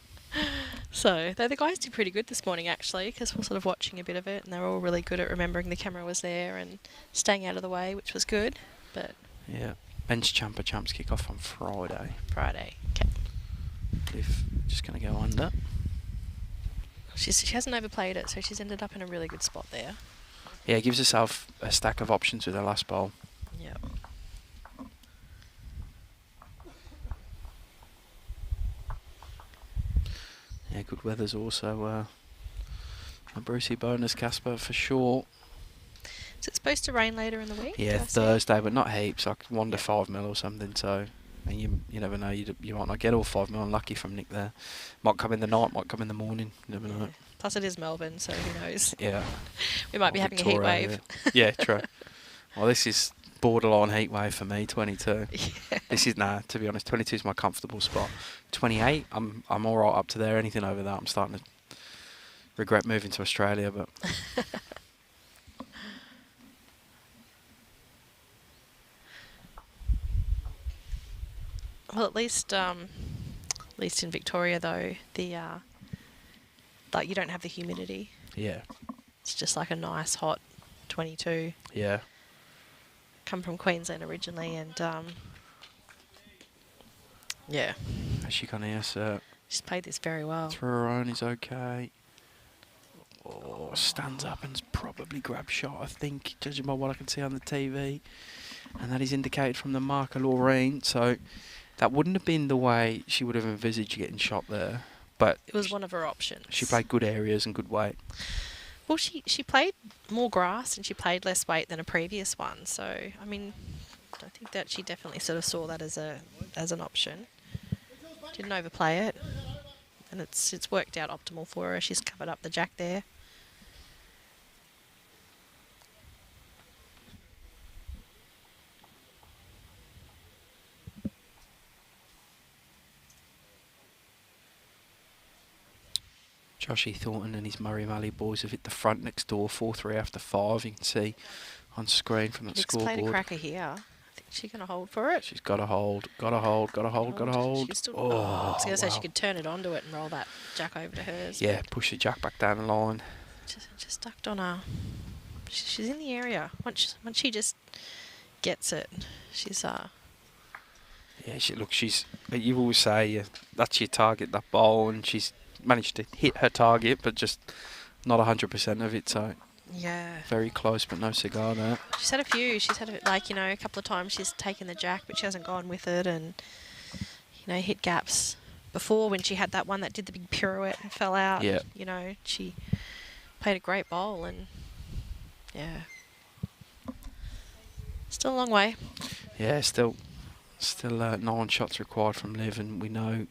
So, though the guys did pretty good this morning actually, because we're sort of watching a bit of it, and they were all really good at remembering the camera was there and staying out of the way, which was good. But yeah, men's champs kick off on Friday. Okay. Liv just going to go under. She hasn't overplayed it, so she's ended up in a really good spot there. Yeah, gives herself a stack of options with her last bowl. Yep. Yeah, good weather's also a Brucey bonus, Casper, for sure. Is it supposed to rain later in the week? Yeah, Thursday, but not heaps, like 1 to 5 mil or something. So, and you never know, you might not get all 5 mil. Unlucky from Nick there. Might come in the night, might come in the morning. You never know. Plus, it is Melbourne, so who knows? Yeah. We might be having a heat wave. Yeah, true. Well, this is borderline heat wave for me, 22. Yeah. This is, to be honest, 22 is my comfortable spot. 28, I'm all right up to there. Anything over that, I'm starting to regret moving to Australia, but... Well, at least in Victoria though, the like you don't have the humidity. Yeah. It's just like a nice hot 22. Yeah. Come from Queensland originally, and yeah. She can't hear, so... She's played this very well. Through her own is okay. Oh, stands up and's probably grab shot, I think, judging by what I can see on the TV. And that is indicated from the marker, Laureen. So that wouldn't have been the way she would have envisaged getting shot there. But it was one of her options. She played good areas and good weight. Well, she played more grass and she played less weight than a previous one. So, I mean, I think that she definitely sort of saw that as an option. Didn't overplay it. And it's worked out optimal for her. She's covered up the jack there. Joshy Thornton and his Murray Valley boys have hit the front next door, 4-3 after 5. You can see on screen from the scoreboard. Nick's played a cracker here. I think she's going to hold for it. She's got to hold, got to hold, got to hold, got to hold. I was going to say she could turn it onto it and roll that jack over to hers. Yeah, push the jack back down the line. Just ducked on her. She's in the area. Once she just gets it, she's... Yeah, you always say that's your target, that ball, and she's managed to hit her target, but just not 100% of it, so... Yeah. Very close, but no cigar there. She's had a few. She's had, a couple of times she's taken the jack, but she hasn't gone with it, and, hit gaps. Before, when she had that one that did the big pirouette and fell out, yeah. She played a great bowl, and, yeah. Still a long way. Yeah, still 9 shots required from Liv, and we know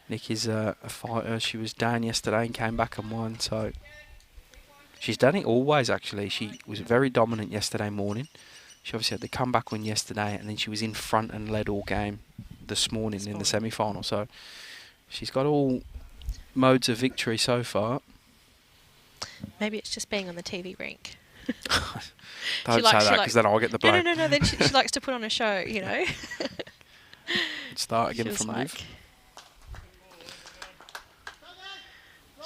Nick is a fighter. She was down yesterday and came back and won, so she's done it always, actually. She was very dominant yesterday morning. She obviously had the comeback win yesterday, and then she was in front and led all game this morning in the semi-final, so she's got all modes of victory so far. Maybe it's just being on the TV rink. Don't say that, because then I'll get the blame. No. Then she likes to put on a show, Start again from Liv.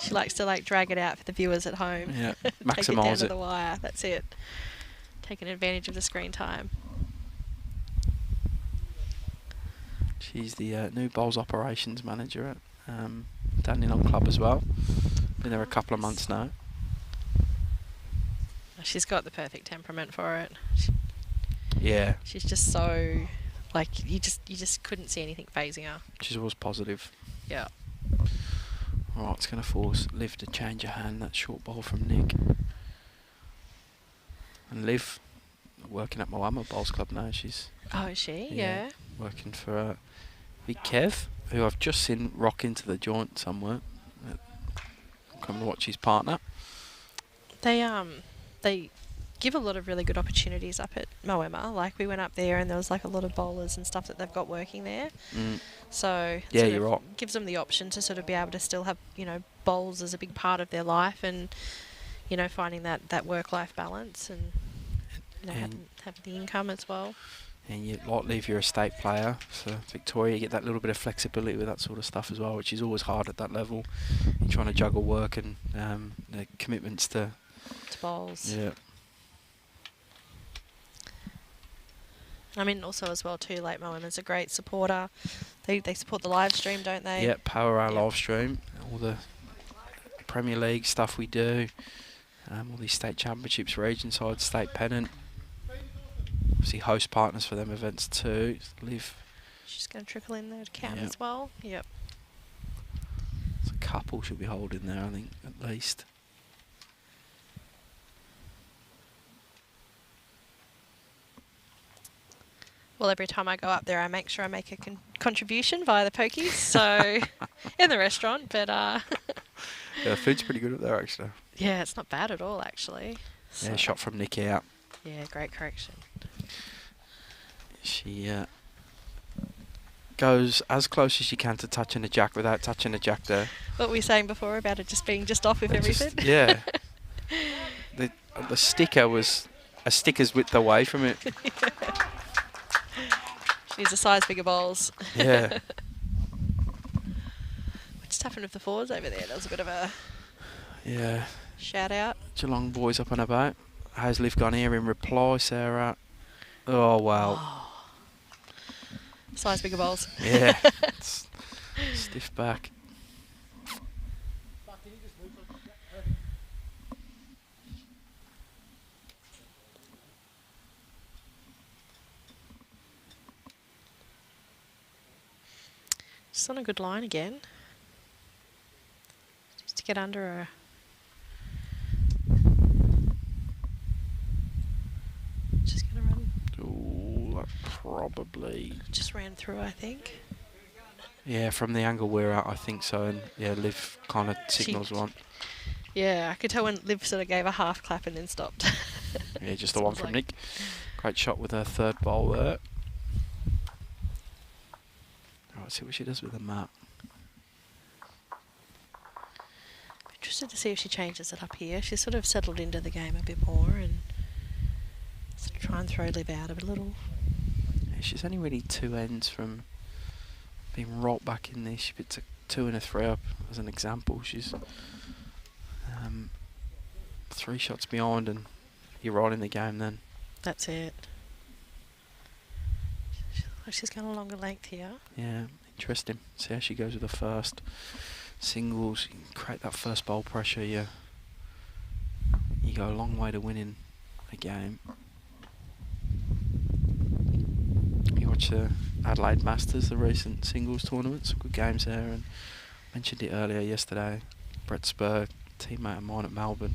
She likes to drag it out for the viewers at home. Yeah, maximise it. Take it down to the wire. That's it. Taking advantage of the screen time. She's the new bowls operations manager at Dandenong Club as well. Been there a couple of months now. She's got the perfect temperament for it. Yeah. She's just so, you just couldn't see anything phasing her. She's always positive. Yeah. Alright, it's going to force Liv to change her hand. That short ball from Nick. And Liv, working at Moama Bowls Club now. She's... Oh, is she? Yeah. Working for Big Kev, who I've just seen rock into the joint somewhere. Come to watch his partner. They give a lot of really good opportunities up at Moama. We went up there and there was a lot of bowlers and stuff that they've got working there. So yeah, you're right. Gives them the option to sort of be able to still have, bowls as a big part of their life, and, finding that work-life balance and, having the income as well. And you leave your estate player. So Victoria, you get that little bit of flexibility with that sort of stuff as well, which is always hard at that level. You're trying to juggle work and the commitments to bowls. Yeah. I mean, also as well too, Moama's a great supporter. They support the live stream, don't they? Yeah, power our live stream. All the Premier League stuff we do. All these state championships, region side, state pennant. Obviously host partners for them events too. Liv. She's going to trickle in there to count as well. Yep. So a couple should be holding there, I think, at least. Well, every time I go up there, I make sure I make a contribution via the pokies. So, in the restaurant, but... yeah, the food's pretty good up there, actually. Yeah, it's not bad at all, actually. Yeah, shot from Nick out. Yeah, great correction. She goes as close as she can to touching the jack without touching the jack there. What were we saying before about it just being just off with everything? Yeah. The sticker was a sticker's width away from it. She needs a size bigger bowls. Yeah. What just happened with the fours over there? That was a bit of a shout out. Geelong boys up and about. How's Liv gone here in reply, Sarah? Oh, wow. Oh. Size bigger bowls. Yeah. Stiff back. Just on a good line again. Just to get under her. Just going to run. Ooh, that probably... Just ran through, I think. Yeah, from the angle we're at, I think so. And yeah, Liv kind of signals one. Yeah, I could tell when Liv sort of gave a half clap and then stopped. Yeah, just the one from Nick. Great shot with her third bowl there. Let's see what she does with the mat. Interested to see if she changes it up here. She's sort of settled into the game a bit more and sort of try and throw Liv out a little. Yeah, she's only really 2 ends from being right back in there. She puts a 2 and a 3 up as an example. She's 3 shots behind and you're right in the game then. That's it. She's got a longer length here. Yeah, interesting. See how she goes with the first singles. You can create that first bowl pressure. You go a long way to winning a game. You watch the Adelaide Masters, the recent singles tournaments. Good games there, and mentioned it earlier yesterday. Brett Spur, teammate of mine at Melbourne,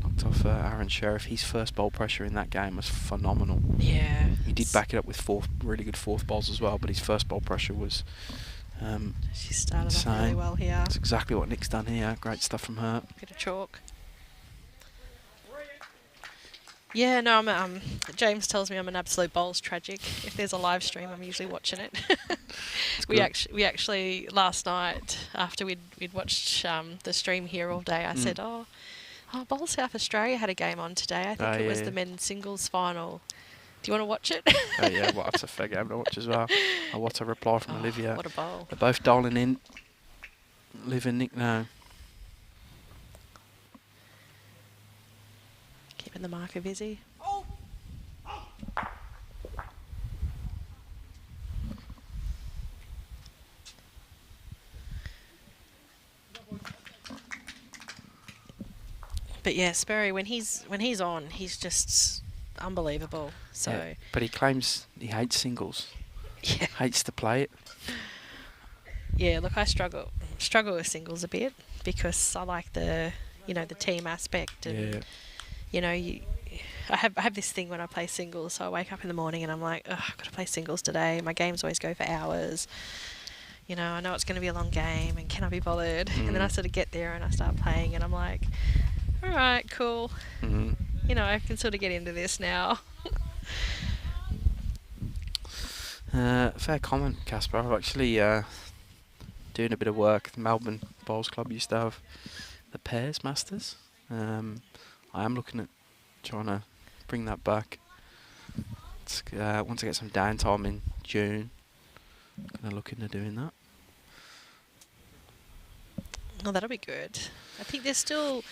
knocked off Aaron Sheriff. His first bowl pressure in that game was phenomenal. Yeah. He did back it up with really good fourth bowls as well, but his first bowl pressure was she started insane. off really well here. That's exactly what Nick's done here. Great stuff from her. Bit of chalk. Yeah, no, James tells me I'm an absolute bowls tragic. If there's a live stream, I'm usually watching it. we actually last night after we'd watched the stream here all day, I said, "Oh, Bowl South Australia had a game on today. I think it was the men's singles final. Do you want to watch it?" Oh yeah, well, that's a fair game to watch as well. I watched a reply from Olivia. What a bowl! They're both dialing in. Liv and Nick now. Keeping the marker busy. But yeah, Sperry, when he's on, he's just unbelievable. So, yeah, but he claims he hates singles. Yeah, hates to play it. Yeah, look, I struggle with singles a bit because I like the team aspect and I have this thing when I play singles. So I wake up in the morning and I'm like, oh, I've got to play singles today. My games always go for hours. I know it's going to be a long game and can I be bothered? And then I sort of get there and I start playing and I'm like, all right, cool. I can sort of get into this now. Fair comment, Casper. I'm actually doing a bit of work. The Melbourne Bowls Club used to have the Pairs Masters. I am looking at trying to bring that back. Once I get some downtime in June, I'm going to look into doing that. Oh, that'll be good. I think there's still...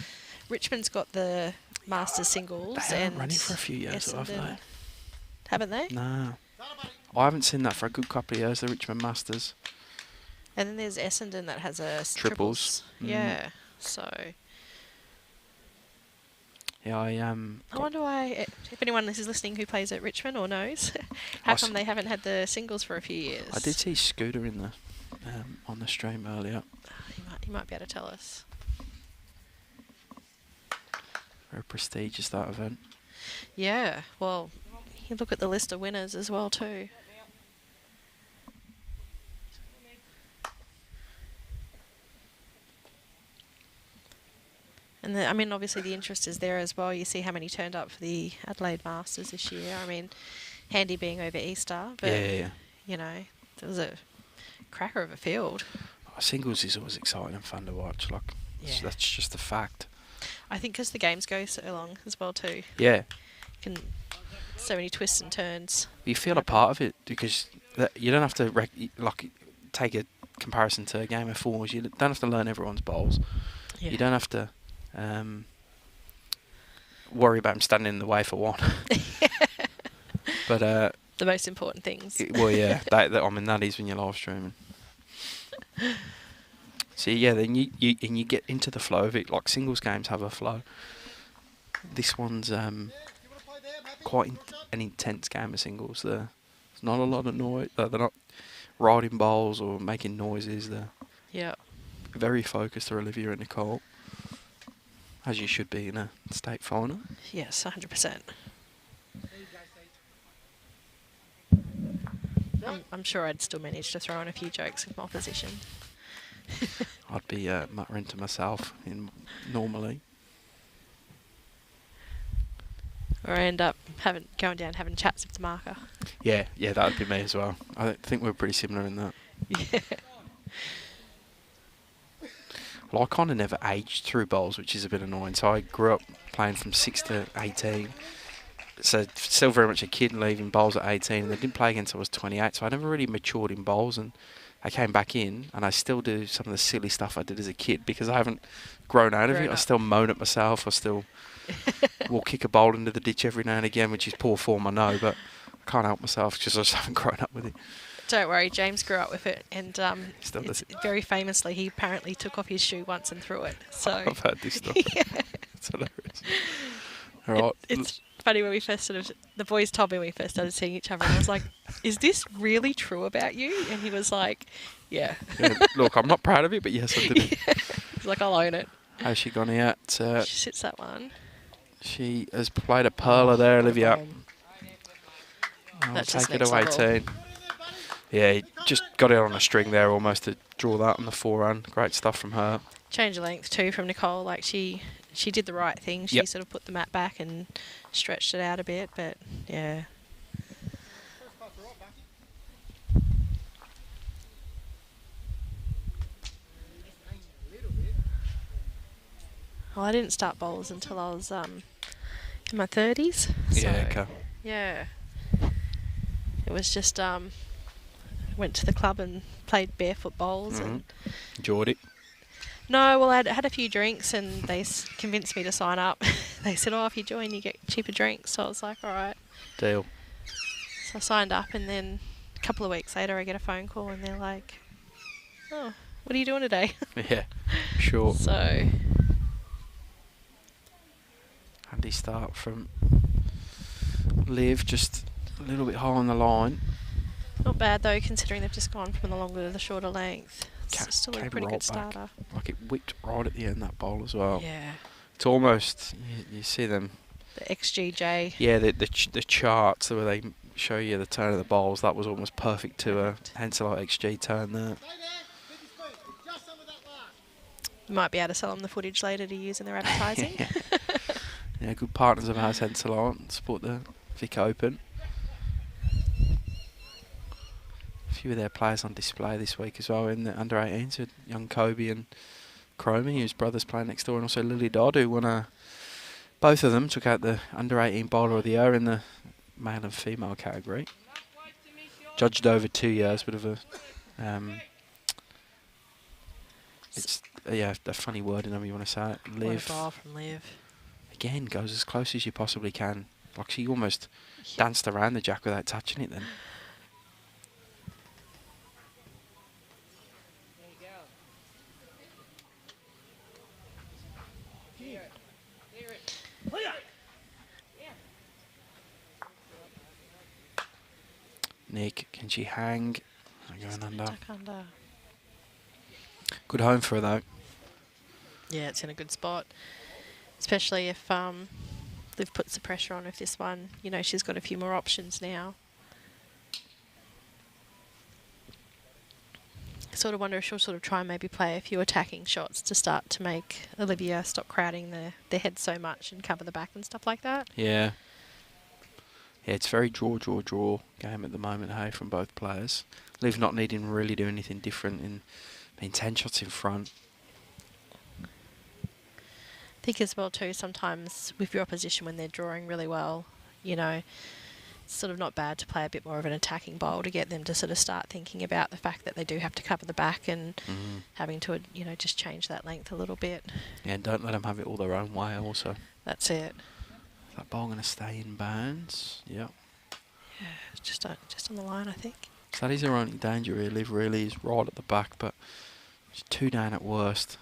Richmond's got the Masters singles. They haven't run it for a few years, haven't they? Haven't they? No. I haven't seen that for a good couple of years, the Richmond Masters. And then there's Essendon that has a triples. Yeah, so... Yeah, I wonder why, if anyone is listening who plays at Richmond or knows, how come they haven't had the singles for a few years? I did see Scooter in the on the stream earlier. He might be able to tell us. Very prestigious, that event. Yeah, well, you look at the list of winners as well too. And obviously the interest is there as well. You see how many turned up for the Adelaide Masters this year. handy being over Easter, but you know, it was a cracker of a field. Singles is always exciting and fun to watch. Like, that's just a fact. I think because the games go so long as well too. Yeah. So many twists and turns. You feel a part of it because you don't have to take a comparison to a game of fours. You don't have to learn everyone's bowls. Yeah. You don't have to worry about them standing in the way for one. But the most important things. Well, yeah, that is when you're live streaming. So yeah, then you get into the flow of it. Like singles games have a flow. This one's quite an intense game of singles. There's not a lot of noise. They're not riding bowls or making noises. They're very focused. Are Olivia and Nicole, as you should be in a state final. Yes, 100%. I'm sure I'd still manage to throw in a few jokes with my opposition. I'd be muttering to myself normally. Or I end up going down having chats with the marker. Yeah, that would be me as well. I think we're pretty similar in that. Yeah. Well, I kind of never aged through bowls, which is a bit annoying. So I grew up playing from 6 to 18. So still very much a kid, leaving bowls at 18. And I didn't play again until I was 28. So I never really matured in bowls. And I came back in and I still do some of the silly stuff I did as a kid because I haven't grown out of it. I still moan at myself. I still will kick a bowl into the ditch every now and again, which is poor form, I know, but I can't help myself because I just haven't grown up with it. Don't worry, James grew up with it, and very famously, he apparently took off his shoe once and threw it. So I've heard this story. It's hilarious. All right. It's funny when we first the boys told me when we first started seeing each other, and I was like, "Is this really true about you?" And he was like, "Yeah." Look, I'm not proud of it, but yes, I did it. He's like, "I'll own it." How's she gone out? She sits that one. She has played a perler there, Olivia. I'll take it away, team. Yeah, he just got it on a string there almost to draw that on the forehand. Great stuff from her. Change of length too from Nicole. Like she did the right thing. She sort of put the mat back and stretched it out a bit, but yeah. Well, I didn't start bowls until I was in my 30s. So, okay. Yeah. It was just went to the club and played barefoot bowls and enjoyed it. No, well, I had a few drinks and they convinced me to sign up. They said, "Oh, if you join, you get cheaper drinks." So I was like, "All right." Deal. So I signed up, and then a couple of weeks later, I get a phone call, and they're like, "Oh, what are you doing today?" Yeah, sure. So. Handy start from Liv, just a little bit high on the line. Not bad though, considering they've just gone from the longer to the shorter length. It's still a pretty good starter. Like it whipped right at the end, that bowl as well. Yeah. It's almost, you see them. The XGJ. Yeah, the charts where they show you the turn of the bowls, that was almost perfect to a Henselite XG turn there. You might be able to sell them the footage later to use in their advertising. Yeah, good partners of ours, Henselite, support the Vic Open. A few of their players on display this week as well in the under-18s with young Kobe and Cromie, whose brother's playing next door, and also Lily Dodd, who won both of them took out the under-18 bowler of the year in the male and female category. Judged over 2 years, bit of a it's a funny word, however you want to say it. Liv. What a ball from Liv. Again, goes as close as you possibly can. Like she almost danced around the jack without touching it then. Nick, can she hang? Going under. Good home for her though. Yeah, it's in a good spot. Especially if Liv puts the pressure on with this one. You know, she's got a few more options now. I sort of wonder if she'll sort of try and maybe play a few attacking shots to start to make Olivia stop crowding their head so much and cover the back and stuff like that. Yeah. Yeah, it's very draw game at the moment, hey, from both players. Liv not needing to really do anything different in being 10 shots in front. I think as well too, sometimes with your opposition when they're drawing really well, you know, it's sort of not bad to play a bit more of an attacking bowl to get them to sort of start thinking about the fact that they do have to cover the back and having to, you know, just change that length a little bit. Yeah, and don't let them have it all their own way also. That's it. Is that ball going to stay in bounds? Yep. Yeah, it's just on the line, I think. So that is their only danger really. Liv really is right at the back, but she's 2 down at worst.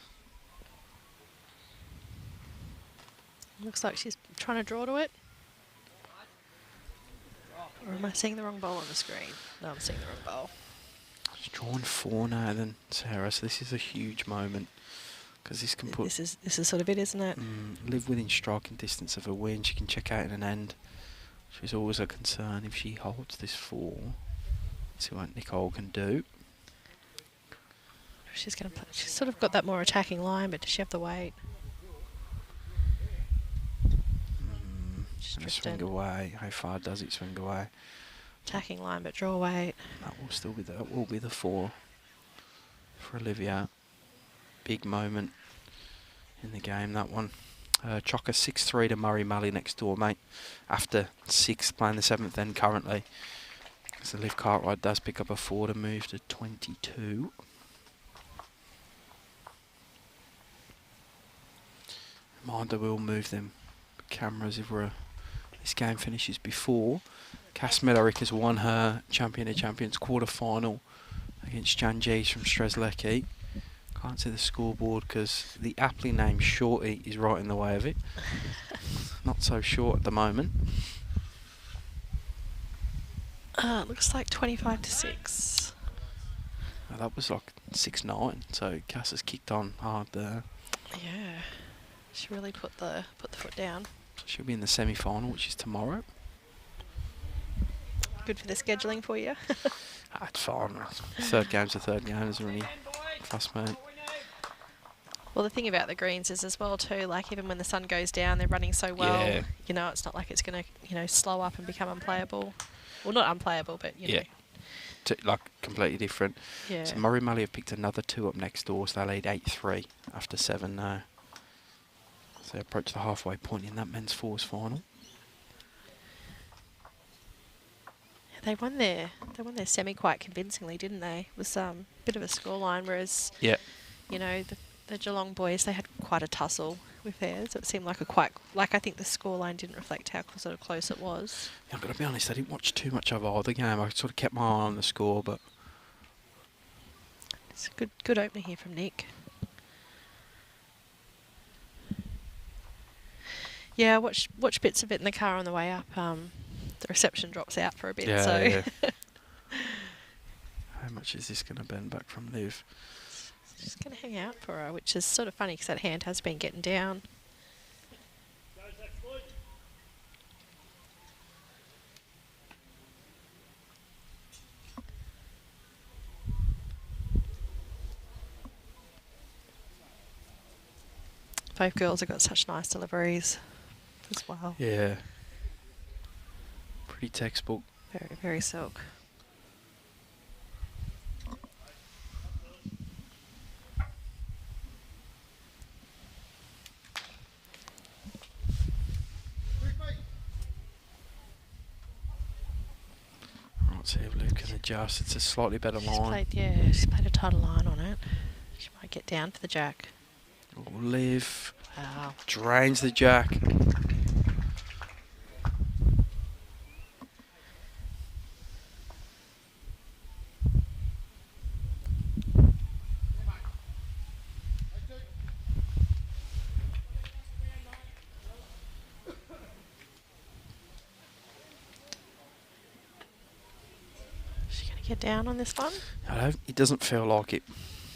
Looks like she's trying to draw to it. Or am I seeing the wrong bowl on the screen? No, I'm seeing the wrong bowl. She's drawing 4 now then, Sarah, so this is a huge moment. Because this can put... This is sort of it, isn't it? Liv within striking distance of a win. She can check out in an end. She's always a concern if she holds this 4. See what Nicole can do. She's going to play. She's sort of got that more attacking line, but does she have the weight? Going to swing away. How far does it swing away? Attacking line, but draw weight. That will still be the 4 for Olivia. Big moment in the game, that one. Chocker 6-3 to Murray Malley next door, mate. After 6, playing the 7th end currently. So Liv Cartwright does pick up a 4 to move to 22. Reminder, we'll move them cameras if this game finishes before. Cass Millerick has won her Champion of Champions quarter-final against Jan Jees from Strzelecki. Can't see the scoreboard because the aptly named Shorty is right in the way of it. Not so short at the moment. It looks like 25-6. Well, that was like 6-9, so Cass has kicked on hard there. Yeah, she really put the foot down. So she'll be in the semi-final, which is tomorrow. Good for the scheduling for you. It's fine. Third game's a third game, isn't really fuss, mate. Well, the thing about the greens is as well too, like even when the sun goes down, they're running so well. Yeah. You know, it's not like it's going to, you know, slow up and become unplayable. Well, not unplayable, but, you know. Like completely different. Yeah. So Murray Malley have picked another 2 up next door, so they lead 8-3 after 7 now. So they approach the halfway point in that men's fours final. They won their semi quite convincingly, didn't they? It was a bit of a scoreline, whereas you know, the Geelong boys, they had quite a tussle with theirs. It seemed like I think the scoreline didn't reflect how sort of close it was. Yeah, I've got to be honest, I didn't watch too much of either game. I sort of kept my eye on the score, but It's a good opening here from Nick. Yeah, watch bits of it in the car on the way up. The reception drops out for a bit. Yeah. How much is this going to bend back from Liv? Just going to hang out for her, which is sort of funny because that hand has been getting down. Both girls have got such nice deliveries as well. Yeah. Pretty textbook. Very, very silk. Right, see if Luke can adjust. It's a slightly better line. She's played a tighter line on it. She might get down for the jack. Liv. Wow. Drains the jack. Is she going to get down on this one? It doesn't feel like it.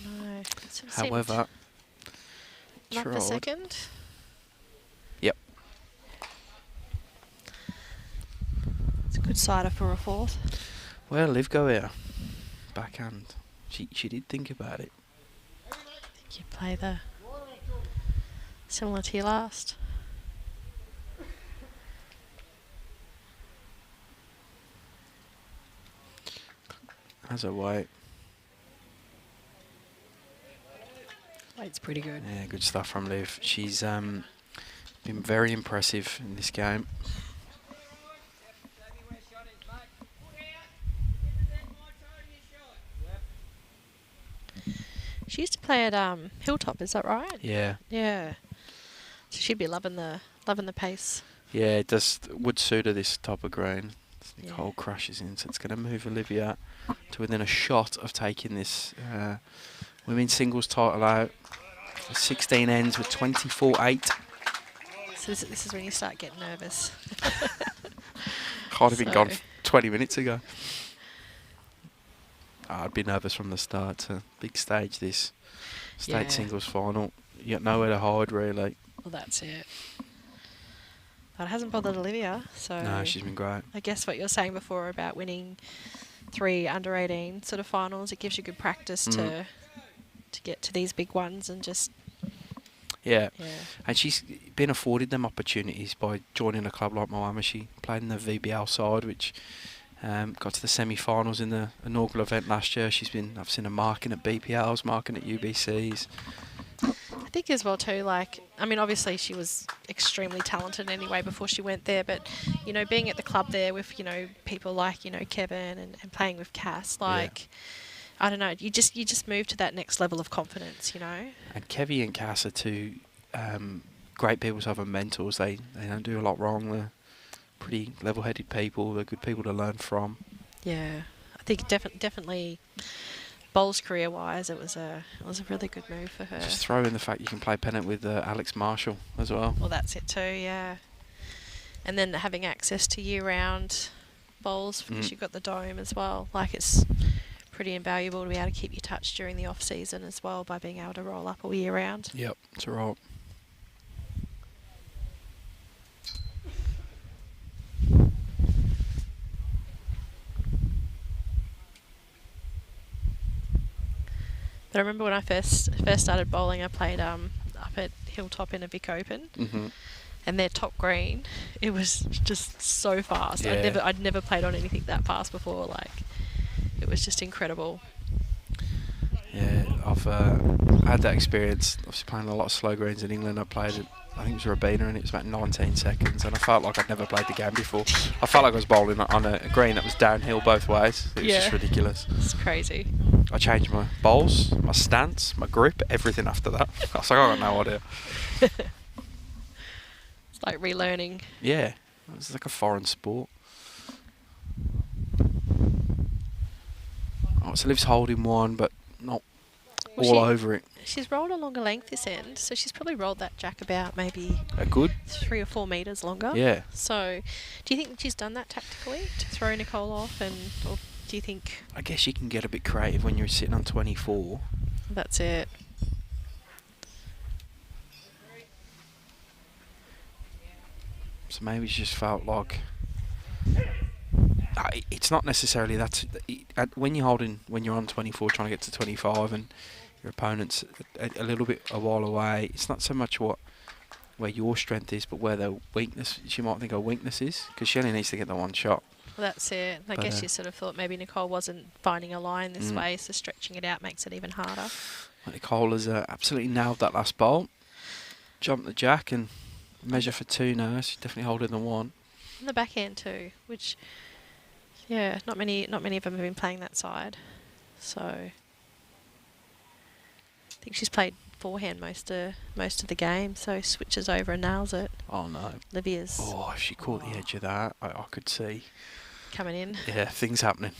No. However, not the second. Yep. It's a good cider for a fourth. Well, Liv go here. Backhand. She did think about it. I think you play the similar to your last. Has her weight. Weight's pretty good. Yeah, good stuff from Liv. She's been very impressive in this game. She used to play at Hilltop, is that right? Yeah. Yeah. So she'd be loving the pace. Yeah, it would suit her, this type of green. Nicole Yeah. crashes in, so it's going to move Olivia to within a shot of taking this women's singles title out. 16 ends with 24-8. So this is when you start getting nervous. Can't have been So- gone 20 minutes ago. I'd be nervous from the start. It's a big stage, this state Yeah. singles final. You got nowhere to hide, really. Well, that's it. But it hasn't bothered Olivia, so... No, she's been great. I guess what you're saying before about winning 3 under-18 sort of finals, it gives you good practice to get to these big ones and just... Yeah. Yeah. And she's been afforded them opportunities by joining a club like Moama. She played in the VBL side, which got to the semi-finals in the inaugural event last year. I've seen her marking at BPLs, marking at UBCs. I think as well too, like, I mean, obviously she was extremely talented anyway before she went there, but, you know, being at the club there with, you know, people like, you know, Kevin and playing with Cass, like, I don't know, you just move to that next level of confidence, you know? And Kevy and Cass are two great people to have as mentors. They don't do a lot wrong. They're pretty level-headed people. They're good people to learn from. Yeah, I think definitely bowls career-wise, it was a really good move for her. Just throw in the fact you can play pennant with Alex Marshall as well. Well, that's it too, yeah. And then having access to year-round bowls because you've got the dome as well. Like, it's pretty invaluable to be able to keep your touch during the off-season as well by being able to roll up all year round. Yep, that's right. But I remember when I first started bowling, I played up at Hilltop in a Vic Open, and their top green, it was just so fast. Yeah. I'd never played on anything that fast before. Like, it was just incredible. Yeah, I've had that experience. Obviously playing a lot of slow greens in England. I played it, I think it was Rabina, and it was about 19 seconds, and I felt like I'd never played the game before. I felt like I was bowling on a green that was downhill both ways. It was just ridiculous. It's crazy. I changed my bowls, my stance, my grip, everything after that. I was like, I got no idea. It's like relearning. Yeah, it was like a foreign sport. Oh, so Liv's holding one, but not all over it. She's rolled a longer length this end, so she's probably rolled that jack about maybe A good? 3 or 4 metres longer. Yeah. So, do you think she's done that tactically to throw Nicole off, or do you think I guess you can get a bit creative when you're sitting on 24. that's it? So maybe she just felt like it's not necessarily that. When you're on 24, trying to get to 25, and your opponent's a little bit a while away, it's not so much where your strength is, but where their weakness. She might think her weakness is, because she only needs to get the one shot. Well, that's it. I guess you sort of thought maybe Nicole wasn't finding a line this way, so stretching it out makes it even harder. Nicole has absolutely nailed that last bolt. Jumped the jack and measure for 2 now. She's definitely holding the 1. On the backhand too, which, yeah, not many of them have been playing that side. So I think she's played forehand most of the game, so switches over and nails it. Oh no. Olivia's Oh, if she caught the edge of that, I could see. coming in. Yeah, things happening.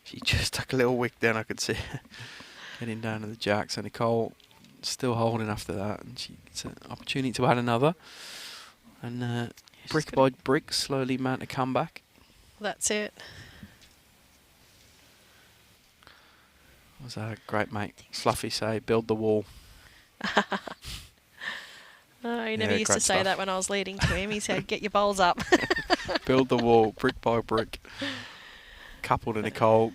She just took a little wick, then I could see her getting down to the jack. So Nicole still holding after that, and she gets an opportunity to add another. And brick by brick, slowly mount a comeback. Well, that's it. Was a great mate Fluffy say, build the wall. Oh, he never used to say that when I was leading to him. He said, get your bowls up. Build the wall, brick by brick. Couple to Nicole.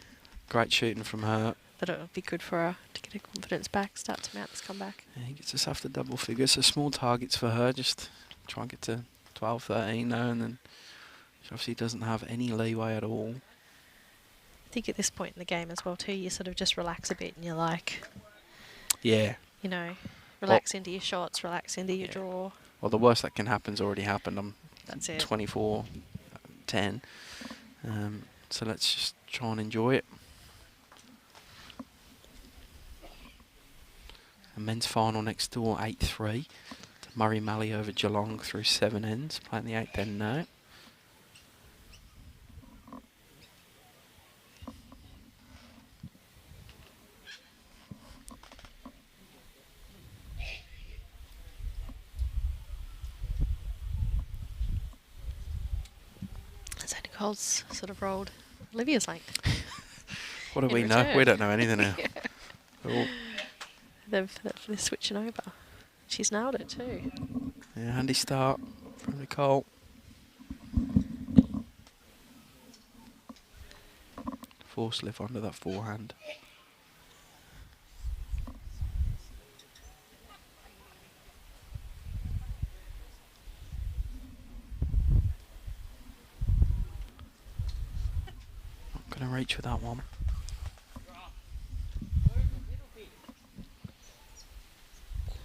Great shooting from her. But it'll be good for her to get her confidence back, start to mount this comeback. Yeah, he gets us after double figures. So small targets for her. Just try and get to 12, 13 now. And then she obviously doesn't have any leeway at all. think at this point in the game as well too, you sort of just relax a bit and you're like, Yeah. you know, relax into your shots, relax into your Yeah. draw. Well, the worst that can happen's already happened. I'm That's it. 24-10. So let's just try and enjoy it. A men's final next door, 8-3. To Murray Malley over Geelong through 7 ends, playing the 8th end now. So Nicole's sort of rolled Olivia's length. What do In we know? return. We don't know anything now. Yeah. Oh, They're switching over. She's nailed it too. yeah, handy start from Nicole. Force lift under that forehand. Not going to reach with that one.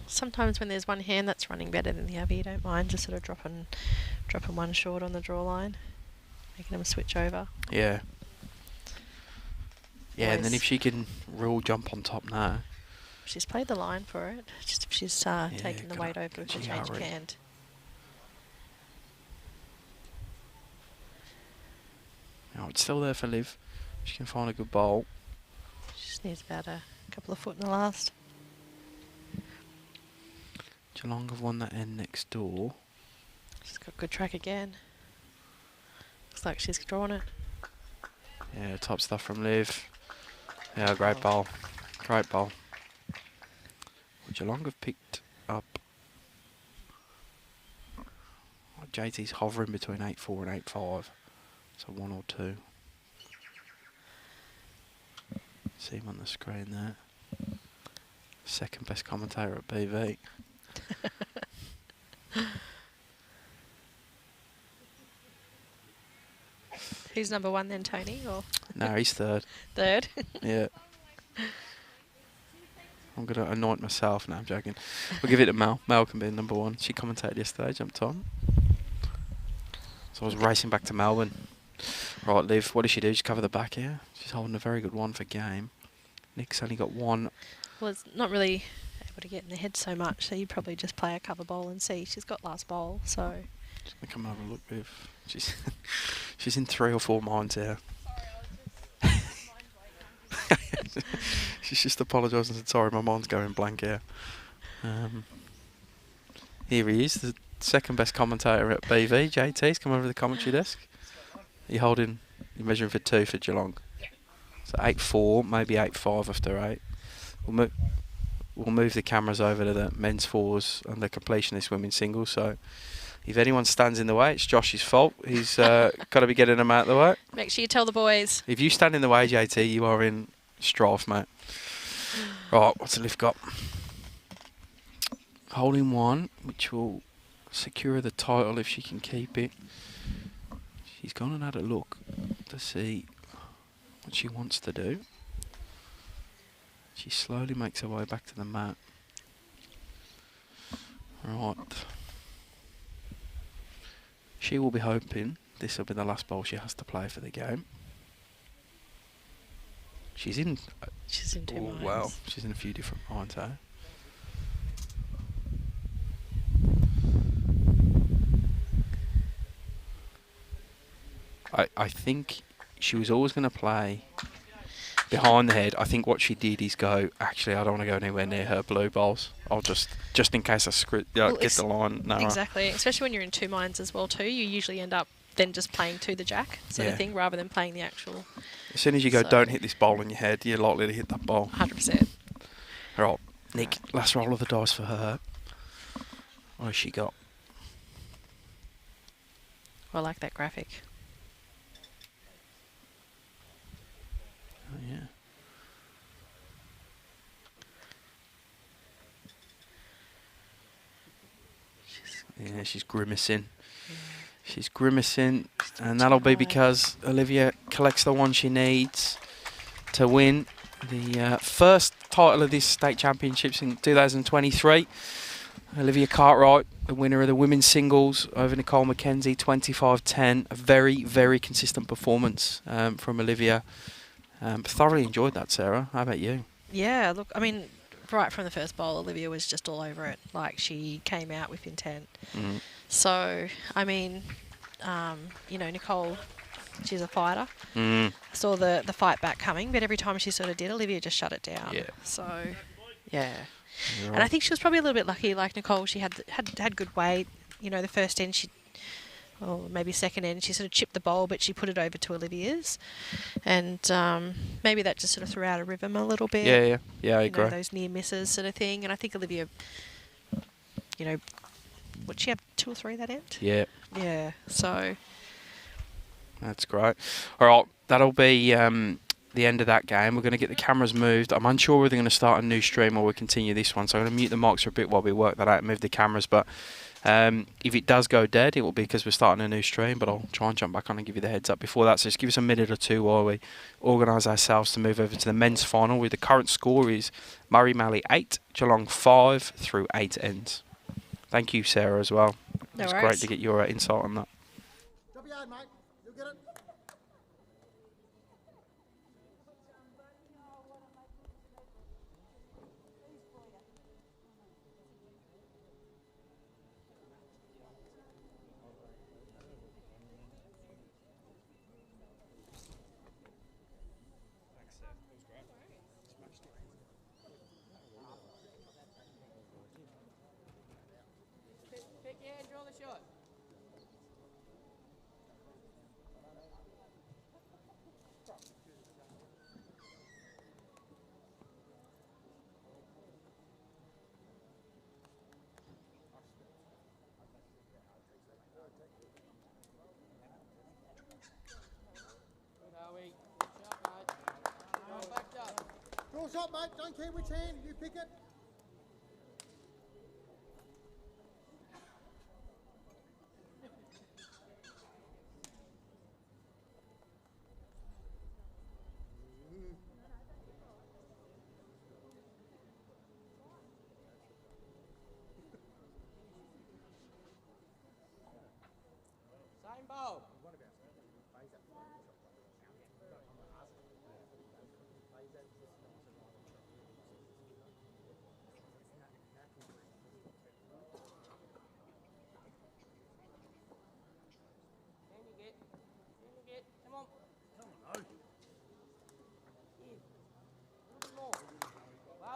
Sometimes when there's one hand that's running better than the other, you don't mind just sort of dropping one short on the draw line, making them switch over. Yeah. Yeah, and then Always. if she can rule jump on top now. She's played the line for it. Just if she's taken the can weight I- over can with the she change of hurry? hand. Oh, it's still there for Liv. She can find a good bowl. She just needs about a couple of foot in the last. Geelong have won that end next door. She's got good track again. Looks like she's drawn it. Yeah, top stuff from Liv. Yeah, great bowl. Great bowl. Well, Geelong have picked up. Well, JT's hovering between 8-4 and 8-5. So 1 or 2. See him on the screen there. Second best commentator at BV. Who's number one then, Tony? Or No, he's third. third? Yeah. I'm going to anoint myself. No, I'm joking. We'll give it to Mel. Mel can be number one. She commentated yesterday, jumped on. So I was racing back to Melbourne. Right, Liv, what did she do? She cover the back here. She's holding a very good one for game. Nick's only got one. Well, it's not really able to get in the head so much, so you probably just play a cover bowl and see. She's got last bowl, so. Just going to come over and look, Liv. She's, she's in 3 or 4 minds here. She's just apologised and said, sorry, my mind's going blank here. Here he is, the second best commentator at BV. JT's come over to the commentary desk. You're measuring for 2 for Geelong. So 8-4, maybe 8-5 after 8. We'll move the cameras over to the men's 4s and the completionist women's singles. So if anyone stands in the way, it's Josh's fault. He's got to be getting them out of the way. Make sure you tell the boys. If you stand in the way, JT, you are in strife, mate. Right, what's the Liv got? Holding one, which will secure the title if she can keep it. She's gone and had a look to see what she wants to do. She slowly makes her way back to the mat. Right. She will be hoping this will be the last bowl she has to play for the game. She's in. She's in 2 minds. Wow, she's in a few different minds, eh? I think she was always going to play behind the head. I think what she did is go, actually, I don't want to go anywhere near her blue bowls. I'll just in case I get the line narrow. Exactly, especially when you're in 2 minds as well too. You usually end up then just playing to the jack sort of thing rather than playing the actual. As soon as you go, don't hit this bowl in your head, you're likely to hit that bowl. 100%. Right, Nick, last roll of the dice for her. What has she got? I like that graphic. Oh, yeah. She's grimacing. She's grimacing. And that'll be because Olivia collects the one she needs to win the first title of this state championships in 2023. Olivia Cartwright, the winner of the women's singles over Nicole McKenzie, 25-10. A very, very consistent performance from Olivia. Thoroughly enjoyed that, Sarah. How about you? Yeah, look, I mean, right from the first bowl, Olivia was just all over it. Like, she came out with intent. Mm. So, I mean, you know, Nicole, she's a fighter. Mm. Saw the fight back coming, but every time she sort of did, Olivia just shut it down. Yeah. So, yeah. You're And I right. think she was probably a little bit lucky. Like Nicole, she had good weight. You know, the first end or maybe second end, she sort of chipped the bowl, but she put it over to Olivia's. And maybe that just sort of threw out a rhythm a little bit. Yeah, I You agree. know, those near misses sort of thing. And I think Olivia, you know, would she have 2 or 3 that end? Yeah, Yeah, so... that's great. All right, that'll be the end of that game. We're going to get the cameras moved. I'm unsure whether they're going to start a new stream or we'll continue this one. So I'm going to mute the mics for a bit while we work that out and move the cameras. But if it does go dead, it will be because we're starting a new stream. But I'll try and jump back on and give you the heads up before that. So just give us a minute or two while we organise ourselves to move over to the men's final, where the current score is Murray Mallee 8, Geelong 5 through 8 ends. Thank you, Sarah, as well. No It's worries. great to get your insight on that. WA, mate. You'll get it. Draw shot, mate. Don't care which hand. You pick it. Same bowl.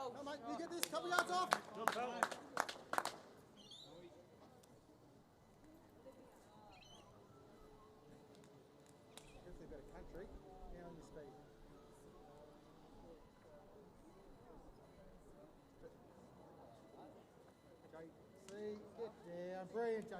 Come on, mate. You get this. Couple yards off. Gives you a bit of country. Now on your speed. JC, get down. Brilliant, JC.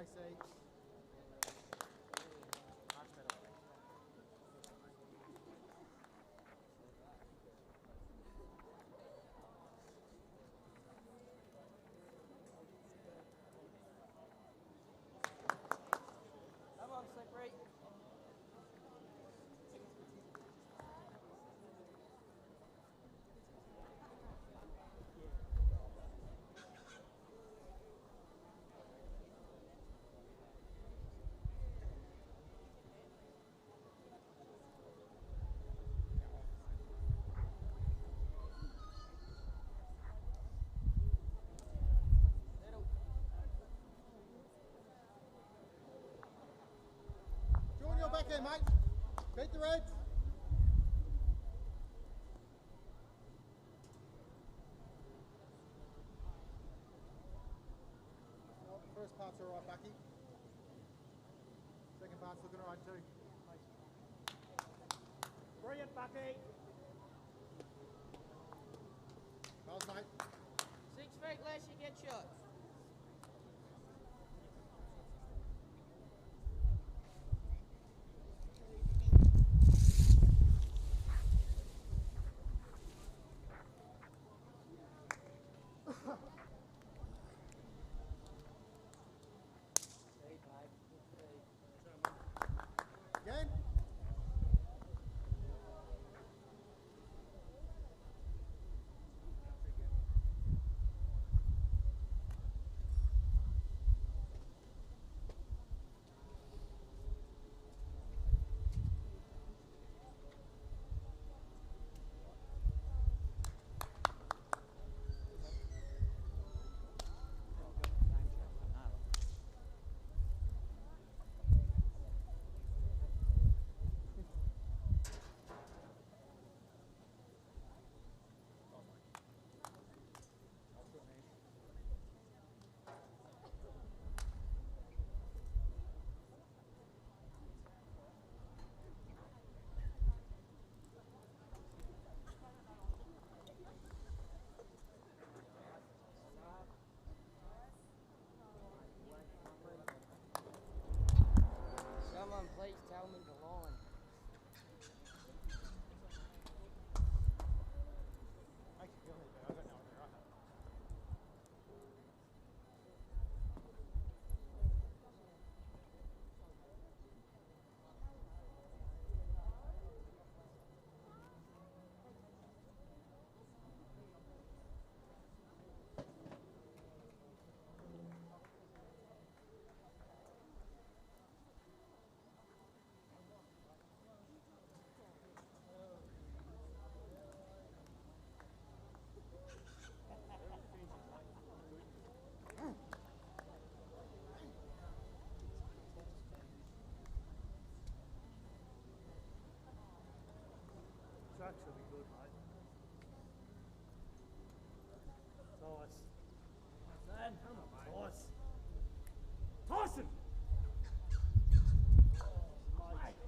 Join your back end, mate. Beat the Reds. Oh, first part's all right, Bucky. Second part's looking all right too. Brilliant, Bucky. Miles, mate. 6 feet less, you get shots. them into line. Should be good, mate. Nice. Tyson! Come on, mate. Nice. Tyson! Mate.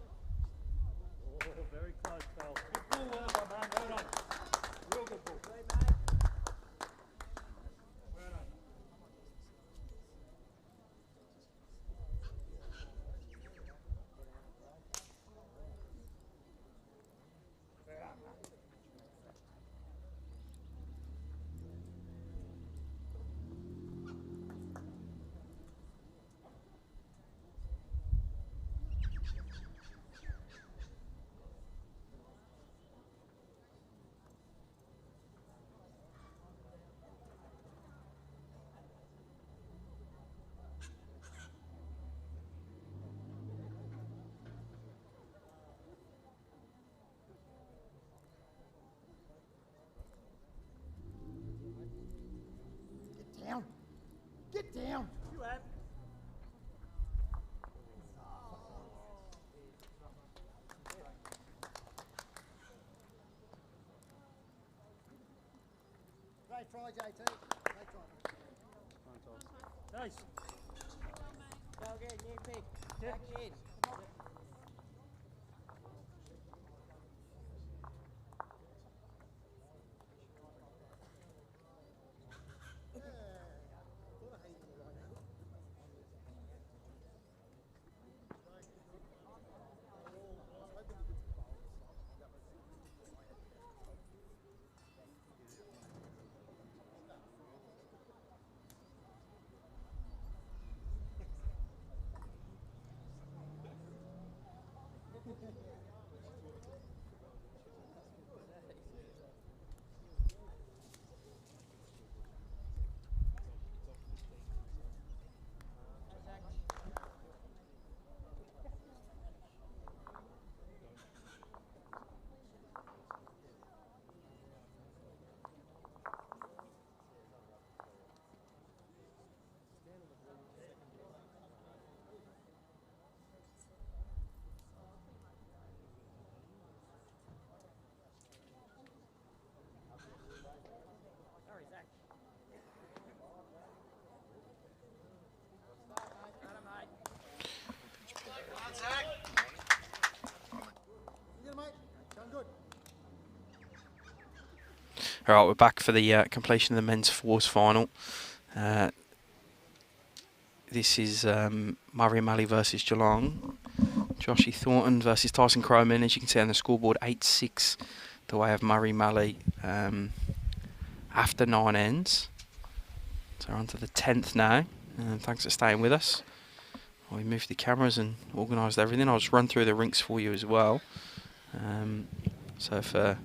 Oh, very close, pal. Good ball, well done, man. Well done. Real good ball. Well done. Down. Get down. You have. Great try, JT. Great try. Nice. Go again, new pick. Yeah. Back in. Sorry, Zach. You good, mate? Going good. All right, we're back for the completion of the men's fours final. This is Murray Malley versus Geelong. Joshy Thornton versus Tyson Cromie. As you can see on the scoreboard, 8-6 the way of Murray Malley after 9 ends. So we're on to the 10th now. Thanks for staying with us. We moved the cameras and organised everything. I'll just run through the rinks for you as well. So for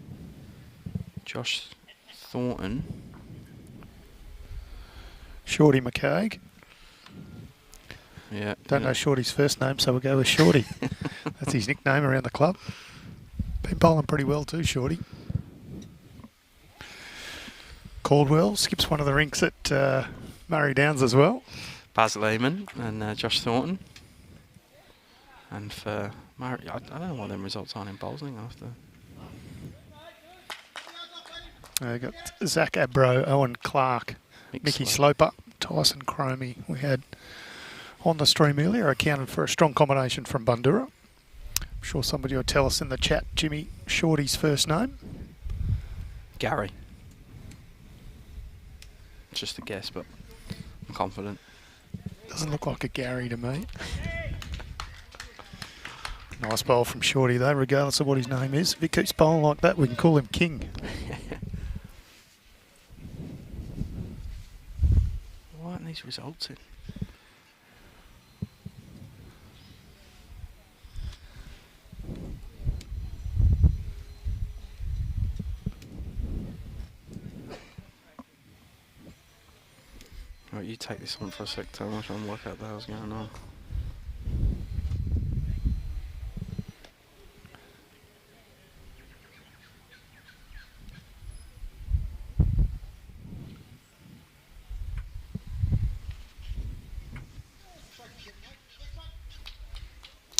Josh Thornton, Shorty McCaig. yeah, Don't know Shorty's first name, so we'll go with Shorty. That's his nickname around the club. Been bowling pretty well too, Shorty. Caldwell skips one of the rinks at Murray Downs as well. Baz Lehmann and Josh Thornton. And for Murray, I don't know why them results aren't in bowls. I think I'll have to. Got Zach Abro, Owen Clark, Mickey Sloper, Tyson Cromie. We had on the stream earlier accounted for a strong combination from Bundoora. I'm sure somebody will tell us in the chat, Jimmy, Shorty's first name. Gary. Just a guess, but I'm confident. Doesn't look like a Gary to me. Nice bowl from Shorty though, regardless of what his name is. If he keeps bowling like that, we can call him King. Why aren't these results in? Right, you take this one for a sec, Tom. I'm trying to work out what the hell's going on.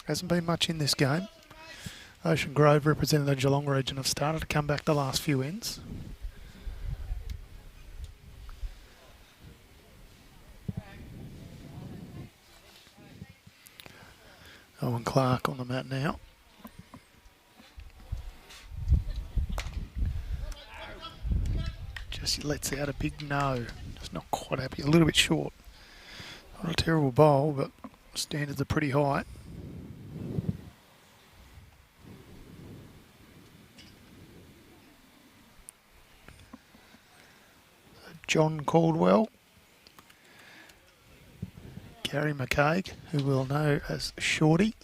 Hasn't been much in this game. Ocean Grove representing the Geelong region have started to come back the last few ends. Owen Clark on the mat now. Just lets out a big no. Just not quite happy. A little bit short. Not a terrible bowl, but standards are pretty high. John Caldwell. Gary McCaig, who we'll know as Shorty.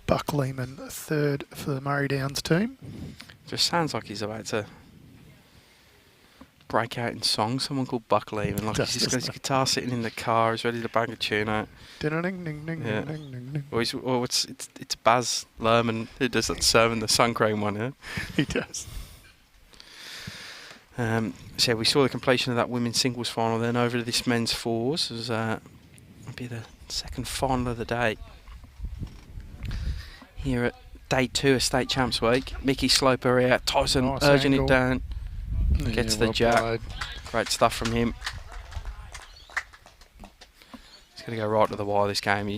Buck Lehmann, third for the Murray Downs team. Just sounds like he's about to break out in song. Someone called Buck Lehmann. Like he's just got his guitar sitting in the car. He's ready to bang a tune out. Yeah. Or it's Baz Lehmann who does that serving the sun cream one, yeah? He does. So we saw the completion of that women's singles final, then over to this men's fours. It was be the second final of the day. Here at day 2 of State Champs Week. Mickey Sloper out, Tyson nice urging angle. it down. Gets the jack. Played. Great stuff from him. He's going to go right to the wire this game.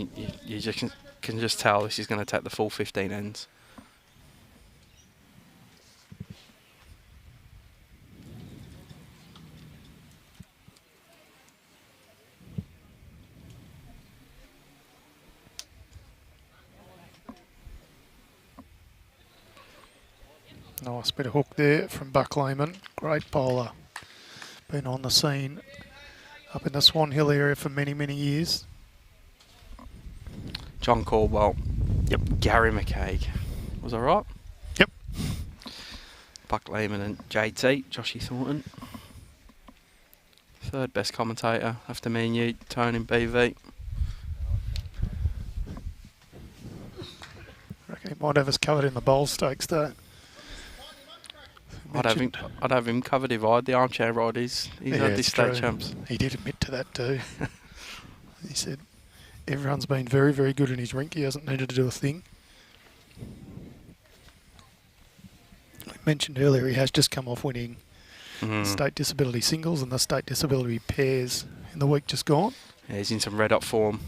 You just can just tell this is going to take the full 15 ends. Nice bit of hook there from Buck Lehmann. Great bowler. Been on the scene up in the Swan Hill area for many, many years. John Caldwell. Yep. Gary McCaig. Was that right? Yep. Buck Lehmann and JT, Joshy Thornton. Third best commentator after me and you, Tony and BV. Reckon he might have us covered in the bowl stakes though. I'd have him covered if I had the armchair ride. He's had this State Champs. He did admit to that too. He said everyone's been very, very good in his rink. He hasn't needed to do a thing. I mentioned earlier he has just come off winning State Disability Singles and the State Disability Pairs in the week just gone. Yeah, he's in some red hot form.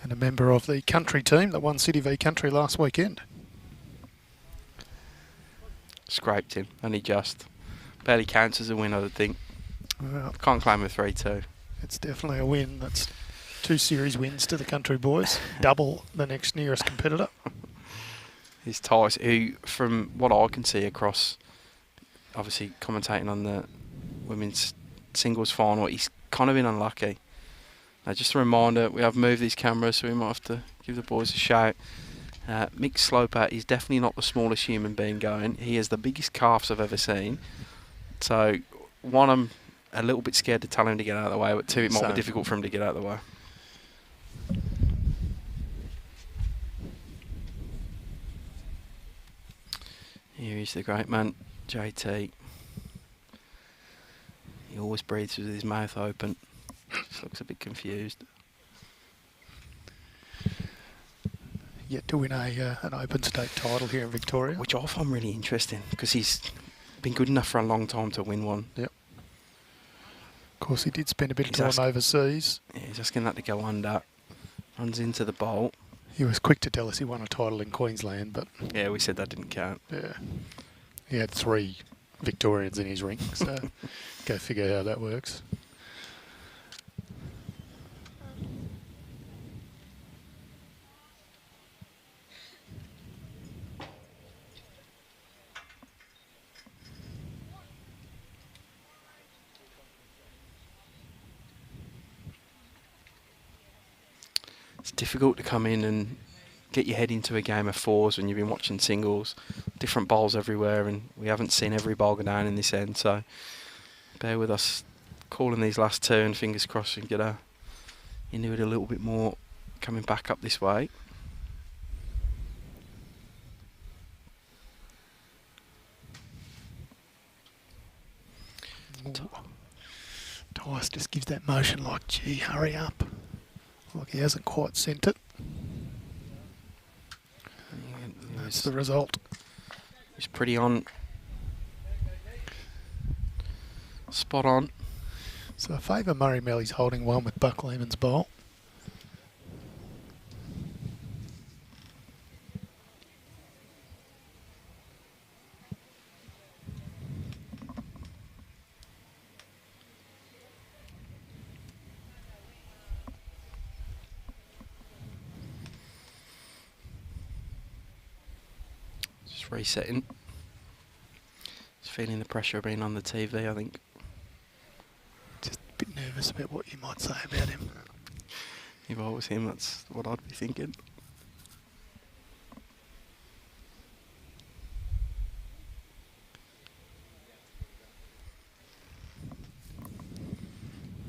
And a member of the country team that won City v Country last weekend. Scraped him, only just. Barely counts as a win, I would think. Well, Can't claim a 3-2. it's definitely a win. That's 2 series wins to the country boys. Double the next nearest competitor. He's Tice, who, from what I can see across, obviously commentating on the women's singles final, he's kind of been unlucky. Now, just a reminder, we have moved these cameras, so we might have to give the boys a shout. Mick Sloper is definitely not the smallest human being going. He has the biggest calves I've ever seen. So, one, I'm a little bit scared to tell him to get out of the way, but 2, it might be difficult for him to get out of the way. Here is the great man, JT. He always breathes with his mouth open. Just looks a bit confused. Yet to win an open state title here in Victoria. Which I find really interesting because he's been good enough for a long time to win one. Yep. Of course, he did spend a bit of time overseas. Yeah, he's asking that to go under. Runs into the bowl. He was quick to tell us he won a title in Queensland, but... Yeah, we said that didn't count. Yeah. He had 3 Victorians in his ring, so go figure how that works. It's difficult to come in and get your head into a game of fours when you've been watching singles. Different bowls everywhere, and we haven't seen every bowl go down in this end, so bear with us calling these last two, and fingers crossed we can get into it a little bit more coming back up this way. Tice just gives that motion like, gee, hurry up. Like he hasn't quite sent it. That's the result. He's pretty on. Spot on. So I favour Murray Melly's holding one with Buck Lehmann's bowl. Resetting. Just feeling the pressure of being on the TV, I think. Just a bit nervous about what you might say about him. If I was him, that's what I'd be thinking.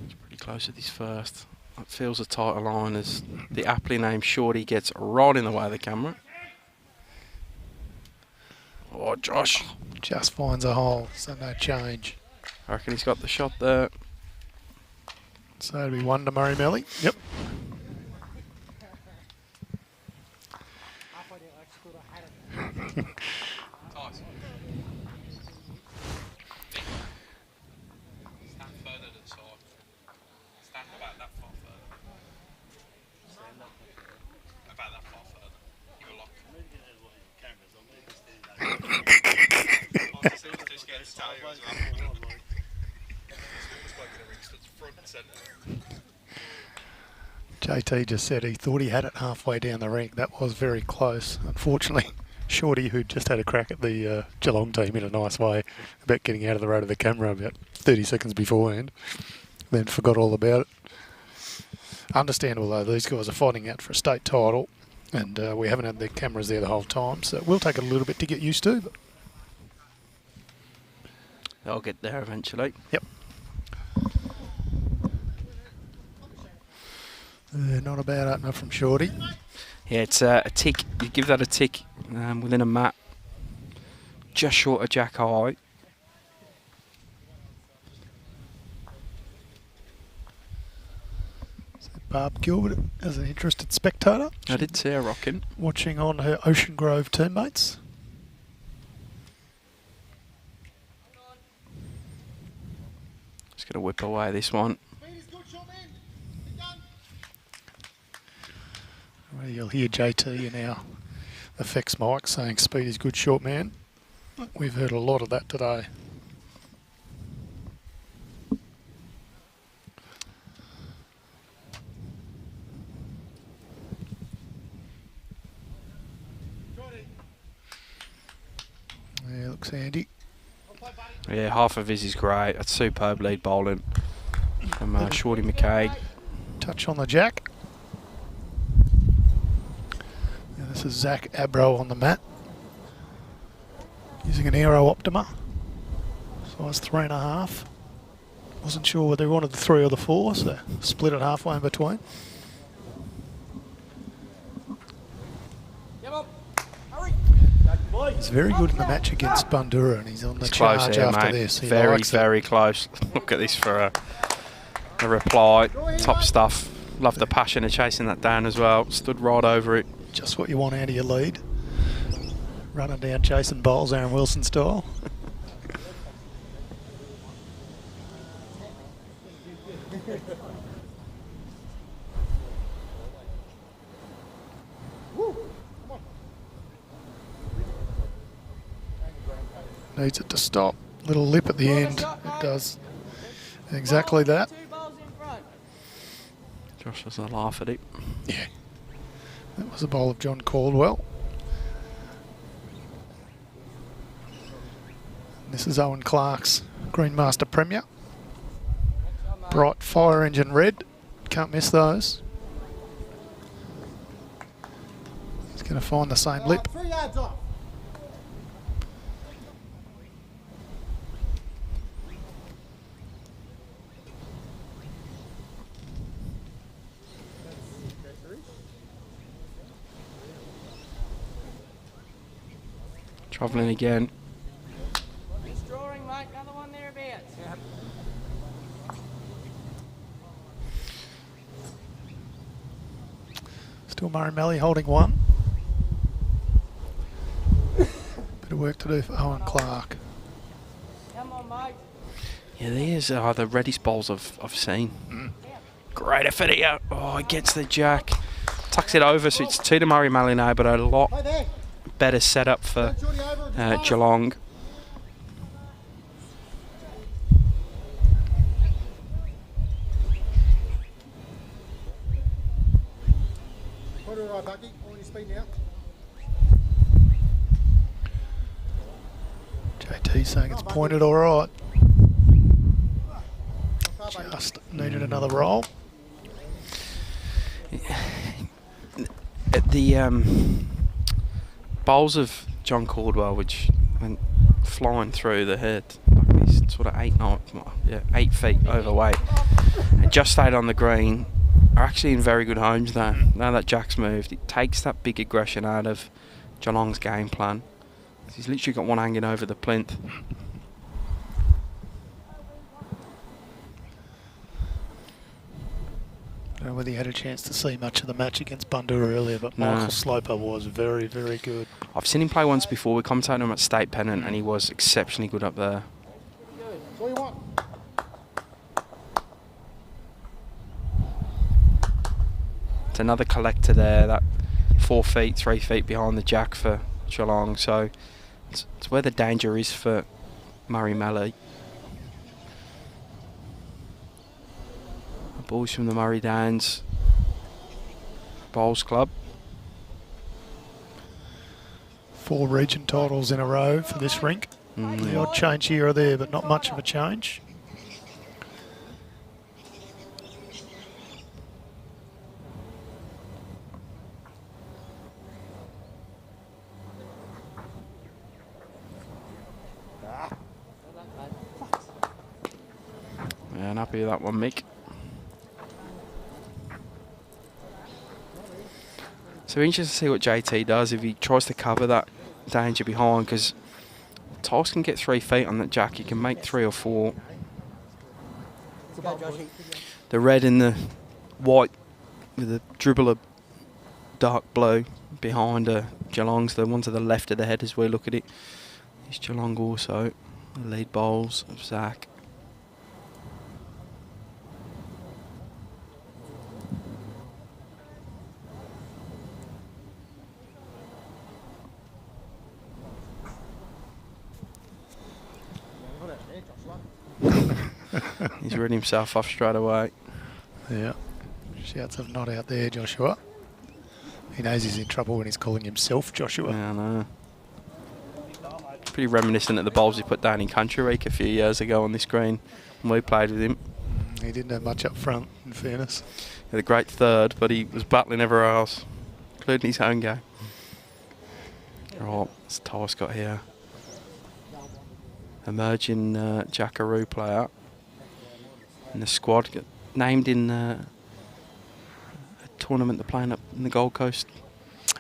He's pretty close with his first. It feels a tighter line as the aptly named Shorty gets right in the way of the camera. Oh, Josh. Just finds a hole, so no change. I reckon he's got the shot there. So it'll be one to Murray Melly. Yep. JT just said he thought he had it halfway down the ring. That was very close. Unfortunately, Shorty, who just had a crack at the Geelong team in a nice way about getting out of the road of the camera about 30 seconds beforehand, then forgot all about it. Understandable though, these guys are fighting out for a state title, and we haven't had the cameras there the whole time, so it will take a little bit to get used to. But they'll get there eventually. Yep. Not a bad opener from Shorty. Yeah, it's a tick. You give that a tick within a mat, just short of Jack High. So Barb Gilbert as an interested spectator. I did see her rocking. Watching on her Ocean Grove teammates. Just going to whip away this one. Well, you'll hear JT in our effects mic saying speed is good, short man. We've heard a lot of that today. Yeah, looks handy. Yeah, half of his is great. That's superb lead bowling from Shorty McCaig. Touch on the jack. Yeah, this is Zach Abro on the mat. Using an Aero Optima. Size 3.5. Wasn't sure whether he wanted the 3 or the 4, so split it halfway in between. He's very good in the match against Bandura, and he's on the charge here, after mate. this. He Very, likes very close. Look at this for a reply. Top stuff. Love the passion of chasing that down as well. Stood right over it. Just what you want out of your lead. Running down chasing bowls, Aaron Wilson style. Needs it to stop. little lip at the end. It does exactly that. 2 balls in front. Josh doesn't laugh at it. Yeah. That was a bowl of John Caldwell. This is Owen Clark's Greenmaster Premier. Bright fire engine red. Can't miss those. He's going to find the same lip. 3 yards off. Travelling again. Just drawing, mate. Another one thereabouts. Yep. Still Murray Melly holding one. Bit of work to do for Owen Clark. Come on, mate. Yeah, these are the reddest bowls I've seen. Great effort here. Oh, he gets the jack. Tucks it over, so it's 2 to Murray Melly now, but a lot Play there. better setup for Jordy over and Geelong. Put it right, Bucky. On your speed now. JT saying it's pointed all right. Just needed another roll. At the bowls of John Caldwell, which went flying through the head, like he's sort of 8 feet overweight, and just stayed on the green, are actually in very good homes now. Now that Jack's moved, it takes that big aggression out of Geelong's game plan. He's literally got one hanging over the plinth. I don't know whether you had a chance to see much of the match against Bundoora earlier, but No. Michael Sloper was very, very good. I've seen him play once before. We commentated him at State Pennant, and he was exceptionally good up there. That's all you want. It's another collector there, that 4 feet, 3 feet behind the jack for Geelong. So it's where the danger is for Murray Melly. The balls from the Murray Downs Bowls Club. 4 region titles in a row for this rink. The odd change here or there, but not much of a change. Yeah, and happy with that one, Mick. So interesting to see what JT does if he tries to cover that danger behind, because Tiles can get 3 feet on that jack. He can make 3 or 4. The red and the white with a dribble of dark blue behind Geelong's the one to the left of the head as we look at it. Is Geelong also the lead bowls of Zach. He's ridden himself off straight away. Yeah. Shouts of not out there, Joshua. He knows he's in trouble when he's calling himself Joshua. Yeah, I know. Pretty reminiscent of the bowls he put down in Country Week a few years ago on this green when we played with him. He didn't have much up front, in fairness. He had a great third, but he was battling everywhere else, including his home game. Right, what's Tice got here? Emerging Jackaroo player in the squad, got named in a tournament they're playing up in the Gold Coast.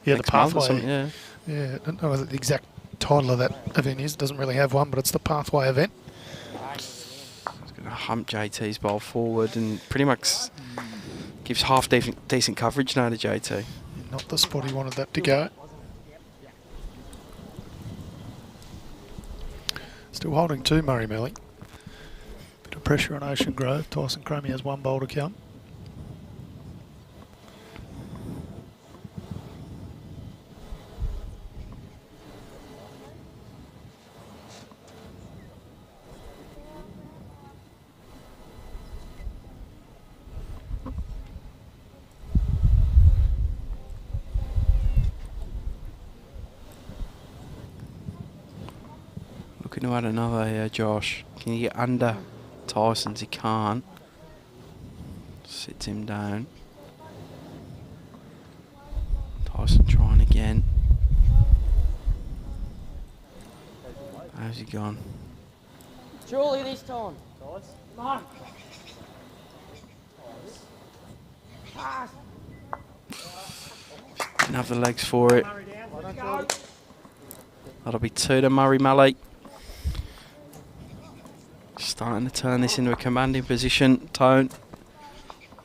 Yeah, the pathway. Yeah. Yeah, I don't know what the exact title of that event is. It doesn't really have one, but it's the pathway event. He's going to hump JT's ball forward and pretty much gives half decent coverage now to JT. Not the spot he wanted that to go. Still holding 2, Murray Melly. Bit of pressure on Ocean Grove. Tyson Cromie has 1 bowl to come. Hoping to add another here, Josh. Can you get under Tyson's? He can't. Sits him down. Tyson trying again. How's he gone? Surely this time. Come on. Pass. Didn't have the legs for it. That'll be 2 to Murray Mallet. Starting to turn this into a commanding position. Tone.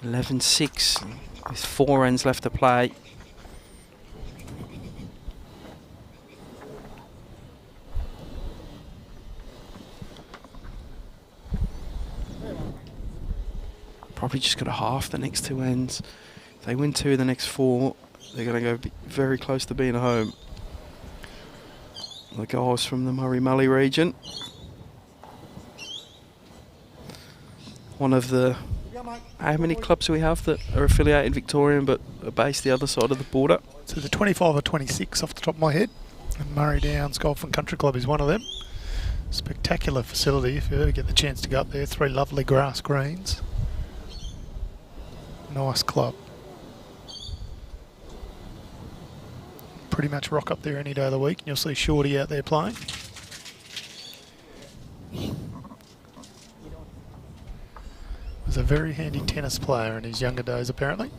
11-6 with 4 ends left to play. Probably just got to half the next 2 ends. If they win 2 of the next 4, they're going to go very close to being home. The guys from the Murray-Mully region. One of the... How many clubs do we have that are affiliated Victorian but are based the other side of the border? So the 25 or 26 off the top of my head. And Murray Downs Golf and Country Club is one of them. Spectacular facility if you ever get the chance to go up there. 3 lovely grass greens. Nice club. Pretty much rock up there any day of the week and you'll see Shorty out there playing. Was a very handy tennis player in his younger days apparently.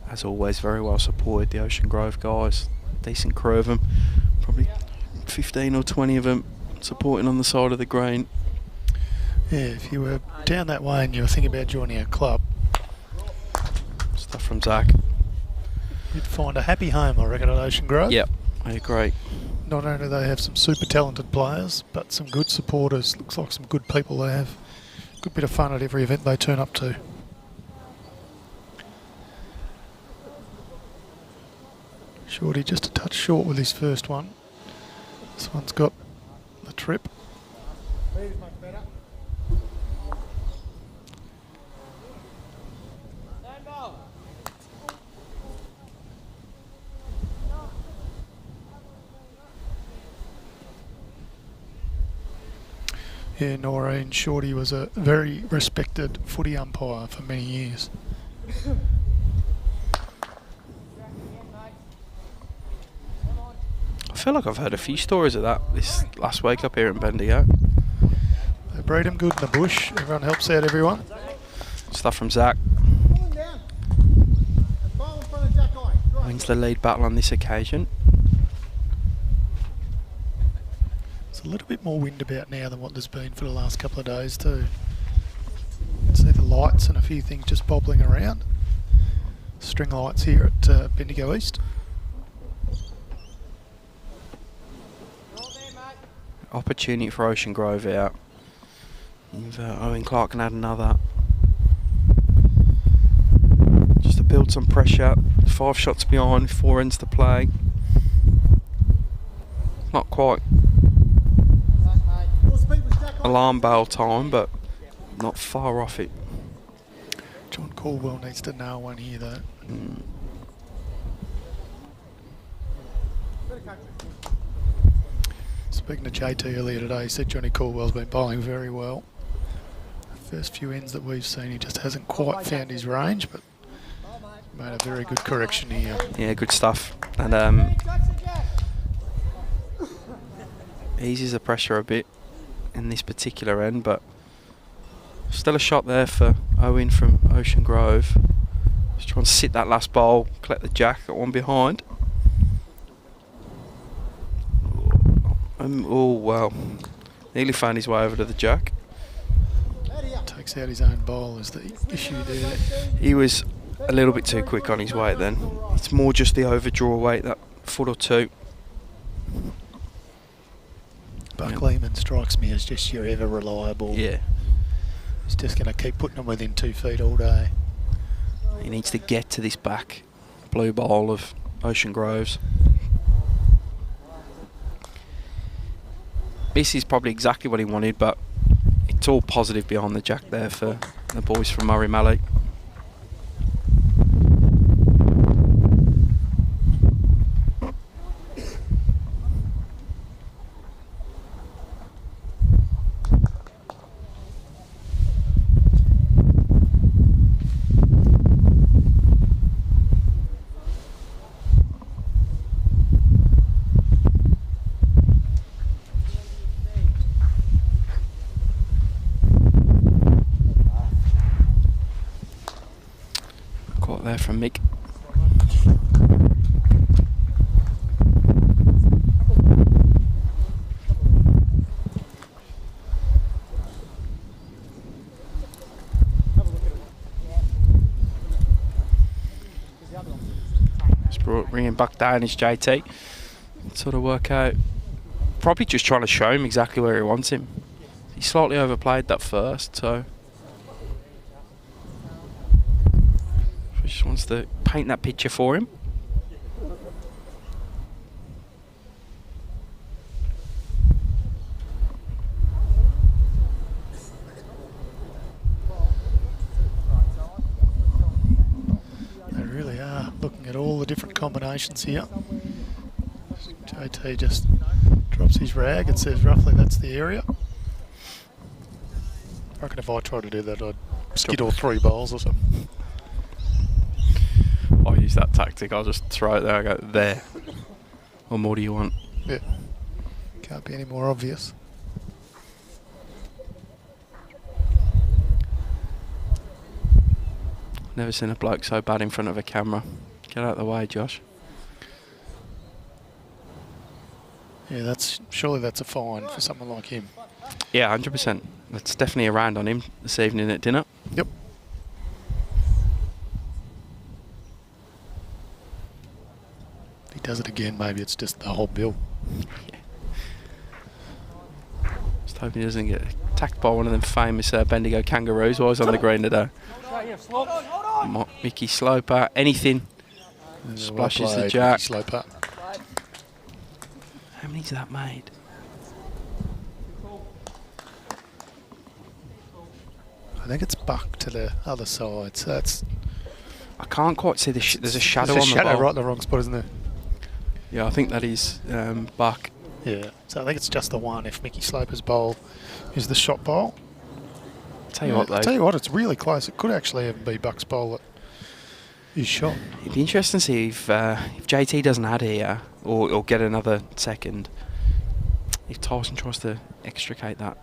As always, very well supported, the Ocean Grove guys. Decent crew of them. Probably 15 or 20 of them supporting on the side of the green. Yeah, if you were down that way and you were thinking about joining a club, Stuff from Zach. you'd find a happy home, I reckon, at Ocean Grove. Yep, I agree. Not only do they have some super talented players, but some good supporters. Looks like some good people they have. Good bit of fun at every event they turn up to. Shorty just a touch short with his first one. This one's got the trip. Yeah, Noreen, Shorty was a very respected footy umpire for many years. I feel like I've heard a few stories of that this last week up here in Bendigo. They breed them good in the bush. Everyone helps out everyone. Stuff from Zach. Wins the lead battle on this occasion. There's a little bit more wind about now than what there's been for the last couple of days too. You can see the lights and a few things just bobbling around. String lights here at Bendigo East. Opportunity for Ocean Grove out. If Owen Clark can add another. Just to build some pressure. 5 shots behind, 4 ends to play. Not quite alarm bell time, but not far off it. John Caldwell needs to nail one here though. Speaking to JT earlier today, he said Johnny Caldwell's been bowling very well. The first few ends that we've seen, he just hasn't quite found his range, but made a very good correction here. Yeah, good stuff. And eases the pressure a bit in this particular end, but still a shot there for Owen from Ocean Grove. Just trying to sit that last bowl, collect the jack, got one behind. Oh well, nearly found his way over to the jack. Takes out his own bowl is the issue there. He was a little bit too quick on his weight then. It's more just the overdraw weight, that foot or two. Buck Lehmann strikes me as just your ever reliable. Yeah. He's just going to keep putting them within 2 feet all day. He needs to get to this back blue bowl of Ocean Groves. BC is probably exactly what he wanted, but it's all positive behind the jack there for the boys from Murray Malloch. There from Mick. Just bringing back down his JT. Sort of work out. Probably just trying to show him exactly where he wants him. He slightly overplayed that first, so. Just wants to paint that picture for him. They really are looking at all the different combinations here. JT just drops his rag and says roughly that's the area. I reckon if I tried to do that I'd skid all 3 bowls or something. I'll use that tactic. I'll just throw it there. I go there. What more do you want? Yeah. Can't be any more obvious. Never seen a bloke so bad in front of a camera. Get out of the way, Josh. Yeah, surely that's a fine for someone like him. Yeah, 100%. That's definitely a round on him this evening at dinner. Yep. He does it again, maybe it's just the whole bill. Yeah. Just hoping he doesn't get attacked by one of them famous Bendigo kangaroos while he's on the green today. Mickey Sloper, anything. Splashes the jack. Sloper. How many's that made? I think it's back to the other side, so that's... I can't quite see there's a shadow on the ball. There's a shadow right in the wrong spot, isn't there? Yeah, I think that is back. Yeah, so I think it's just the one if Mickey Sloper's bowl is the shot bowl. Tell you what, though. Tell you what, it's really close. It could actually even be Buck's bowl that is shot. It'd be interesting to see if JT doesn't add here or get another second. If Tyson tries to extricate that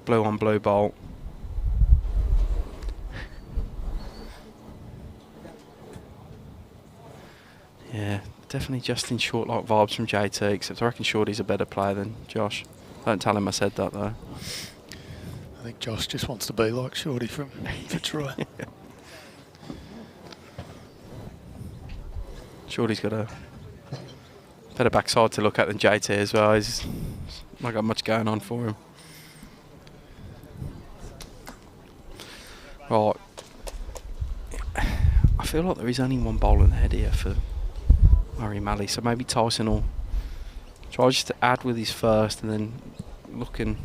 blue on blue bolt. Yeah, definitely Justin Short-like vibes from JT, except I reckon Shorty's a better player than Josh. Don't tell him I said that, though. I think Josh just wants to be like Shorty from Fitzroy. Shorty's got a better backside to look at than JT as well. He's not got much going on for him. Right. I feel like there is only one bowl in the head here for Murray Malloch, so maybe Tyson will try just to add with his first and then looking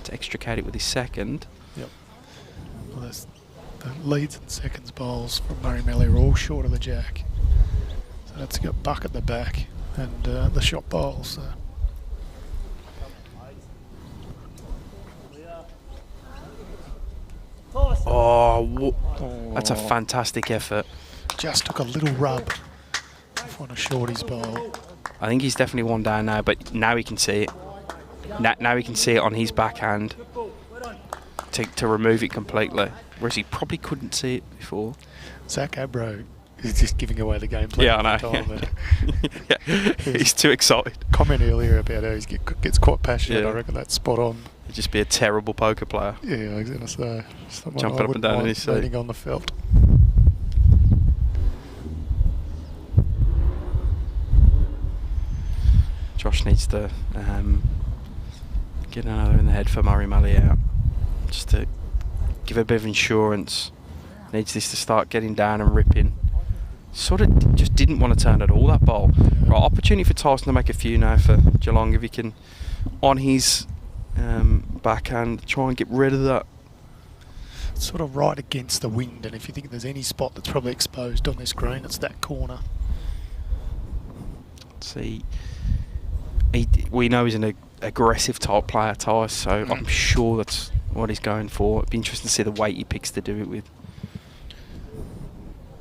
to extricate it with his second. Yep. Well, the leads and seconds bowls from Murray Malloch are all short of the jack. So that's got Buck at the back and the shot bowls. So. That's a fantastic effort. Just took a little rub off one of Shorty's bowl. I think he's definitely one down now, but now he can see it. Now he can see it on his backhand to remove it completely, whereas he probably couldn't see it before. Zach Abro is just giving away the game plan. Yeah, I know. Yeah. He's too excited. Comment earlier about how he gets quite passionate. Yeah. I reckon that's spot on. He'd just be a terrible poker player. Yeah, I was going to say. Jumping up and down in his seat. Leaning on the felt. Josh needs to get another in the head for Murray Malloch out. Just to give a bit of insurance. Needs this to start getting down and ripping. sort of just didn't want to turn at all, that ball. Right, opportunity for Tyson to make a few now for Geelong if he can, on his backhand, try and get rid of that. It's sort of right against the wind, and if you think there's any spot that's probably exposed on this green, it's that corner. Let's see. We know he's an aggressive type player, Tyce, so I'm sure that's what he's going for. It'd be interesting to see the weight he picks to do it with.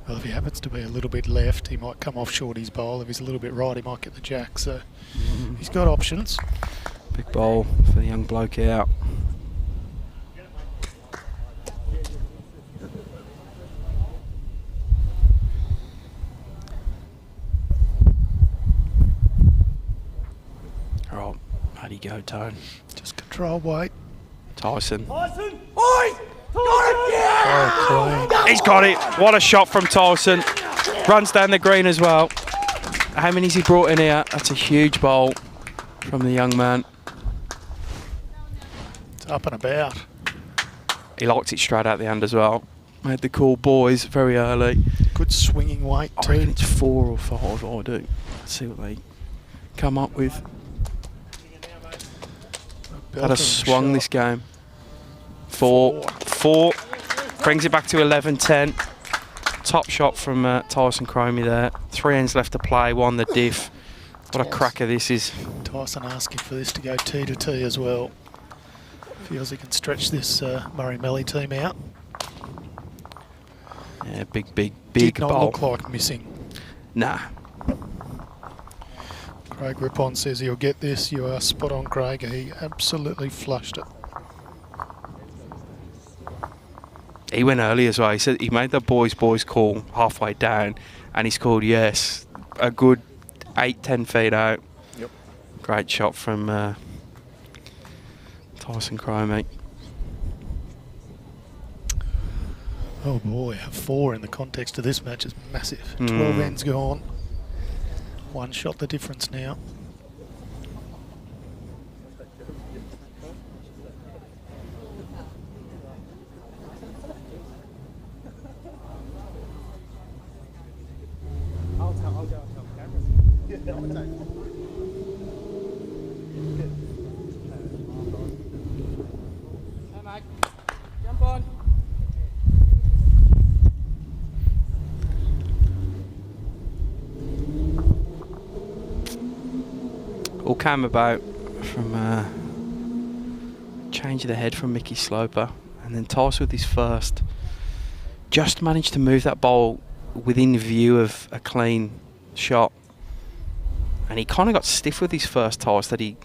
Well, if he happens to be a little bit left, he might come off Shorty's bowl. If he's a little bit right, he might get the jack. So he's got options. Big bowl for the young bloke out. Right, how do you go, Tone? Just control weight. Tyson. Tyson! Oi! Oh, clean. He's got it. What a shot from Tyson. Runs down the green as well. How many's he brought in here? That's a huge bowl from the young man. It's up and about. He locked it straight out the hand as well. Made the call, boys, very early. Good swinging weight I too. reckon it's 4 or 5. I do. Let's see what they come up with. Had a swung this game. 4. Brings it back to 11-10. Top shot from Tyson Cromie there. 3 ends left to play, 1 the diff. What a cracker this is. Tyson asking for this to go T to T as well. Feels he can stretch this Murray Melly team out. Yeah, big Did not bowl. look like missing. Nah. Craig Rippon says he'll get this. You are spot on, Craig. He absolutely flushed it. He went early as well. He said he made the boys call halfway down, and he scored yes, a good 8-10 feet out. Yep. Great shot from Tyson Cromie. Oh boy, a 4 in the context of this match is massive. 12 ends gone. 1 shot the difference now. Hey, mate. Jump on. All came about from change of the head from Mickey Sloper, and then Tyson with his first just managed to move that ball within view of a clean shot, and he kind of got stiff with his first toss that he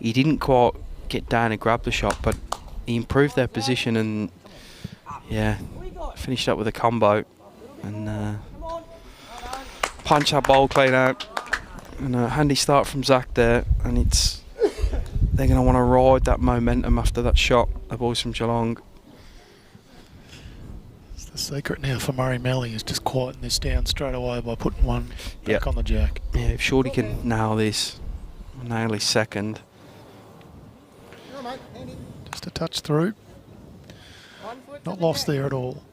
didn't quite get down and grab the shot, but he improved their position and yeah, finished up with a combo and punch that ball clean out. And a handy start from Zach there, and they're going to want to ride that momentum after that shot, the boys from Geelong. It's the secret now for Murray Melly is just quieting this down straight away by putting 1 back on the jack. Yeah, if Shorty can nail this, nail his second. Just a touch through. Not lost there at all.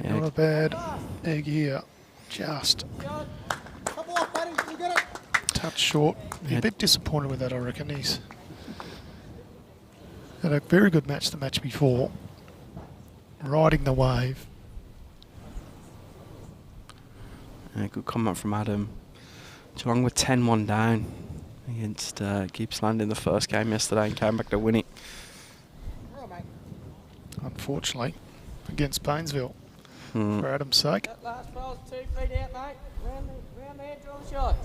Not a bad egg here. Just Couple off, buddy. You get it. touch short. Be a bit disappointed with that, I reckon. He's had a very good match the match before. Riding the wave. Yeah, good comment from Adam. Geelong were 10-1 down against Gippsland in the first game yesterday and came back to win it. Unfortunately, against Paynesville. Hmm. For Adam's sake. That last ball's 2 feet out, mate. Round there, draw the shot.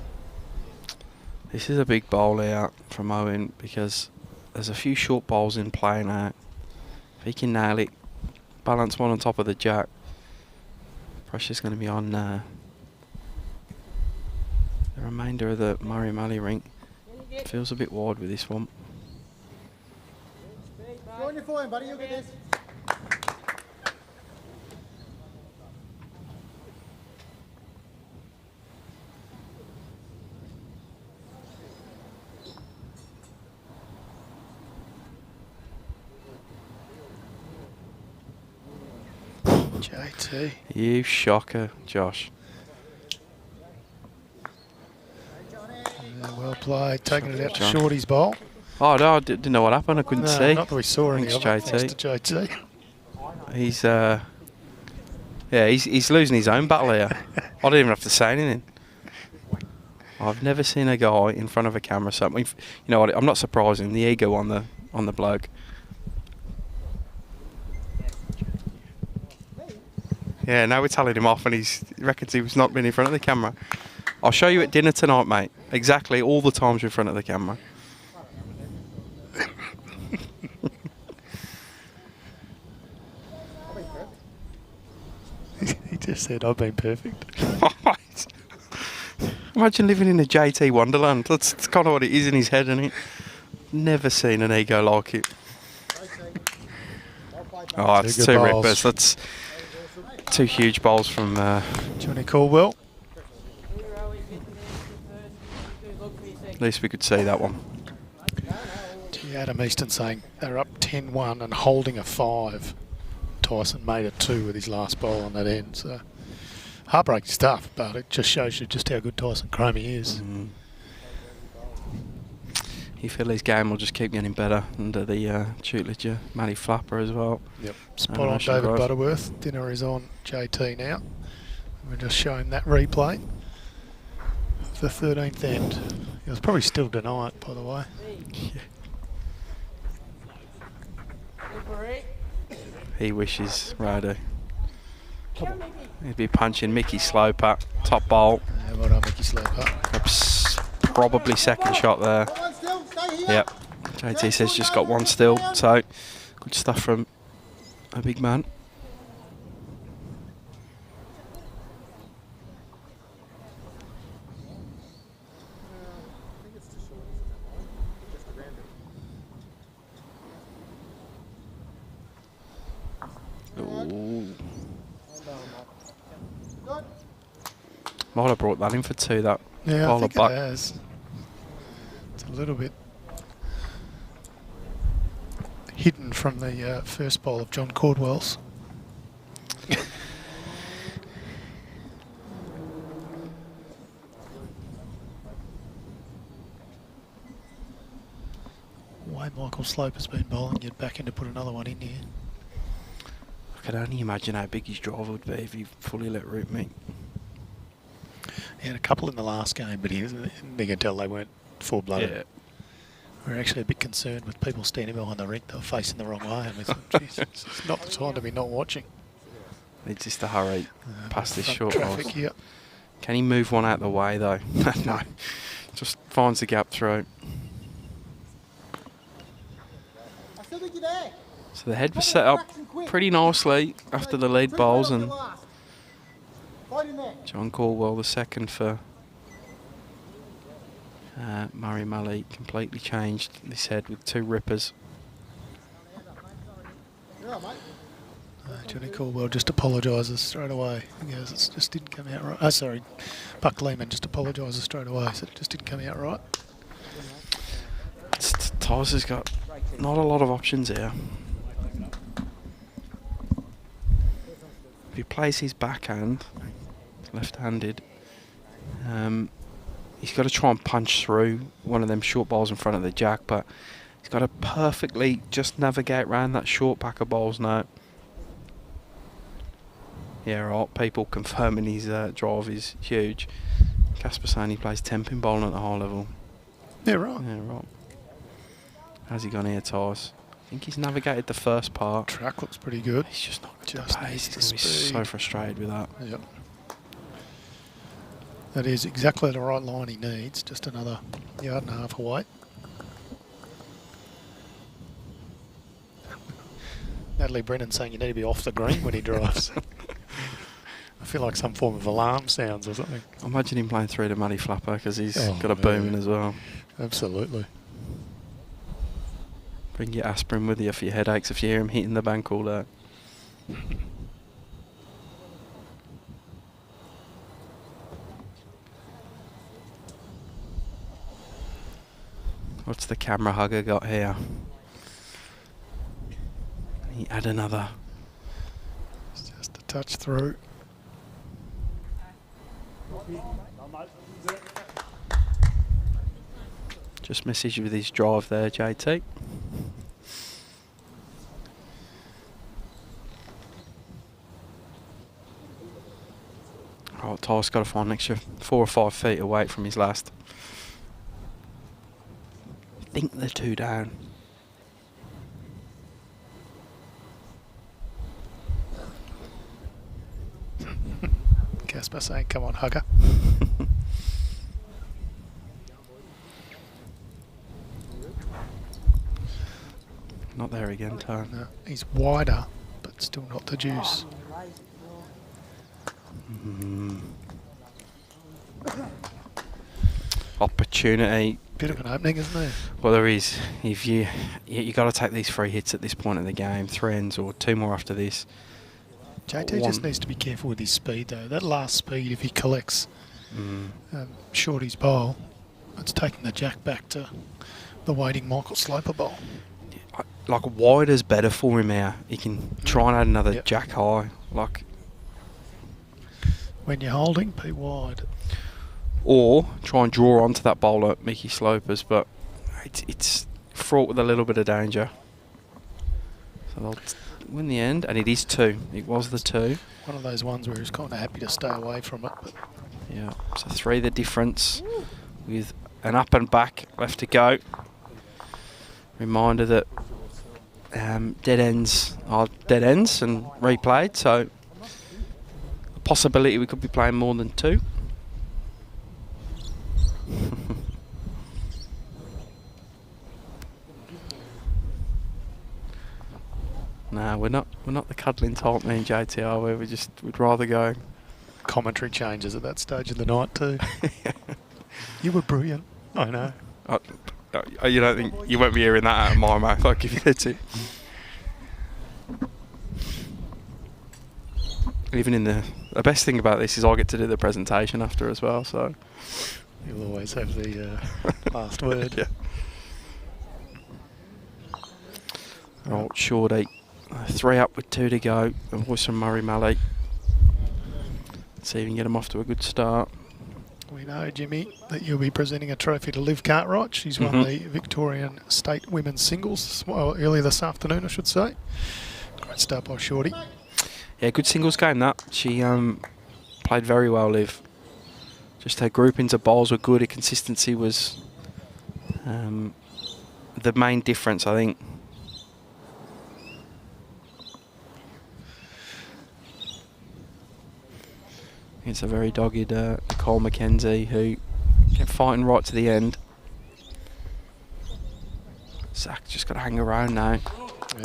This is a big bowl out from Owen because there's a few short bowls in play now. If he can nail it, balance 1 on top of the jack, pressure's going to be on the remainder of the Murray Malley ring. Feels a bit wide with this one. Go on your forehand, buddy. You'll get this. JT. You shocker, Josh. Yeah, well played. Taking it out to John. Shorty's bowl. Oh, no, I didn't know what happened. I couldn't No, see. not that we saw any of Thanks, it. Thanks to JT. He's he's losing his own battle here. I didn't even have to say anything. I've never seen a guy in front of a camera. Something, you know what? I'm not surprising. The ego on the bloke. Yeah, now we're telling him off, and he reckons he was not been in front of the camera. I'll show you at dinner tonight, mate. Exactly all the times we're in front of the camera. He just said, I've been perfect. Imagine living in a JT Wonderland. That's kind of what it is in his head, isn't it? Never seen an ego like it. Oh, that's two rippers. That's two huge bowls from Johnny Caldwell. At least we could see that one. Adam Easton saying they're up 10-1 and holding a 5. Tyson made a 2 with his last bowl on that end. So heartbreaking stuff, but it just shows you just how good Tyson Cromie is. You feel his game will just keep getting better under the tutelage of Matty Flapper as well. Yep. Spot on David Butterworth. Dinner is on JT now. We're just showing that replay of the 13th end. He was probably still denied, by the way. He wishes Ryder. He'd be punching Mickey Sloper, top bowl. Yeah, well done, Mickey Sloper. Perhaps probably second shot there. One still, stay here. Yep. JT says just got one still, so good stuff from a big man. Ooh. Might have brought that in for 2, that Yeah, I bowler think buck. it has. It's a little bit hidden from the first bowl of John Caldwell's. Way Michael Sloper's been bowling, you'd back in to put another one in here. I could only imagine how big his drive would be if he fully let root me. He had a couple in the last game, but you can tell they weren't full-blooded. Yeah. We're actually a bit concerned with people standing behind the rink. They were facing the wrong way, and we thought, geez, it's not the time to be not watching. Needs just to hurry past this Front short traffic bowls. here. Can he move one out the way though? No. Just finds the gap through. I still think you're there. So the head was set up pretty nicely after the lead bowls, and Fight in there. John Caldwell, the second for Murray Malley, completely changed this head with 2 rippers. You're all right, mate. Johnny Caldwell just apologises straight away. He goes, it just didn't come out right. Oh, sorry, Buck Lehmann just apologises straight away, so it just didn't come out right. Tyler's got not a lot of options here. If he plays his backhand, left-handed, he's got to try and punch through one of them short balls in front of the jack, but he's got to perfectly just navigate around that short pack of balls now. Yeah, right, people confirming his drive is huge. Casper saying he plays 10-pin bowling at the high level. Yeah, right. Yeah, right. How's he gone here, Tyce? I think he's navigated the first part. Track looks pretty good. He's just not good Just at pace. needs He's the going to be speed. so frustrated with that. Yep. That is exactly the right line he needs. Just another yard and a half away. Natalie Brennan saying you need to be off the green when he drives. I feel like some form of alarm sounds or something. Imagine him playing through to Matty Flapper because he's Oh, got a booming as well. Absolutely. Bring your aspirin with you for your headaches if you hear him hitting the bank all day. What's the camera hugger got here? He had another. It's just a touch through. Just messaged with his drive there, JT. Oh, Tyler's got to find an extra 4 or 5 feet away from his last. I think they're 2 down. Casper saying, come on, hugger. Not there again, Tone. No, he's wider, but still not the juice. Opportunity. Bit of an opening, isn't there? Well, there is. If you got to take these 3 hits at this point of the game, 3 ends or 2 more after this. JT just needs to be careful with his speed, though. That last speed, if he collects Shorty's bowl, it's taking the jack back to the waiting Michael Sloper bowl. Like, wider's better for him now. He can try and add another jack high. Like, when you're holding, be wide. Or try and draw onto that bowler, Mickey Slopers, but it's fraught with a little bit of danger. So they'll win the end, and it is 2. It was the 2. One of those ones where he's kind of happy to stay away from it. But yeah, so 3 the difference with an up and back left to go. Reminder that dead ends are dead ends and replayed, so a possibility we could be playing more than 2. No, we're not the cuddling type, me and JT, are we? We'd rather go. commentary changes at that stage of the night too. You were brilliant. I know. You don't think you won't be hearing that out of my mouth? I'll give you the tip. Even in the best thing about this is I get to do the presentation after as well, so you'll always have the last word. Yeah. Right, Shorty. 3 up with 2 to go. A voice from Murray Malley. Let's see if we can get him off to a good start. We know, Jimmy, that you'll be presenting a trophy to Liv Cartwright. She's won the Victorian State Women's Singles earlier this afternoon, I should say. Great start by Shorty. Yeah, good singles game that. She played very well, Liv. Just her groupings of bowls were good. Her consistency was the main difference, I think. It's a very dogged Nicole McKenzie who kept fighting right to the end. Zach just got to hang around now.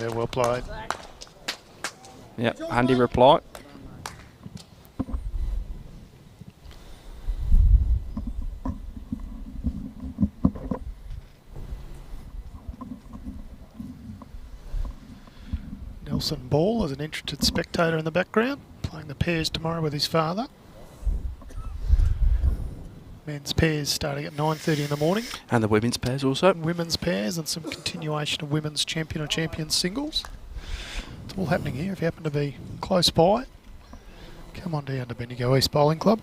Yeah, well played. Yep, handy reply. Nelson Ball is an interested spectator in the background, playing the pairs tomorrow with his father. Men's pairs starting at 9:30 in the morning. And the women's pairs also. Women's pairs and some continuation of women's champion or champion singles. It's all happening here. If you happen to be close by, come on down to Bendigo East Bowling Club.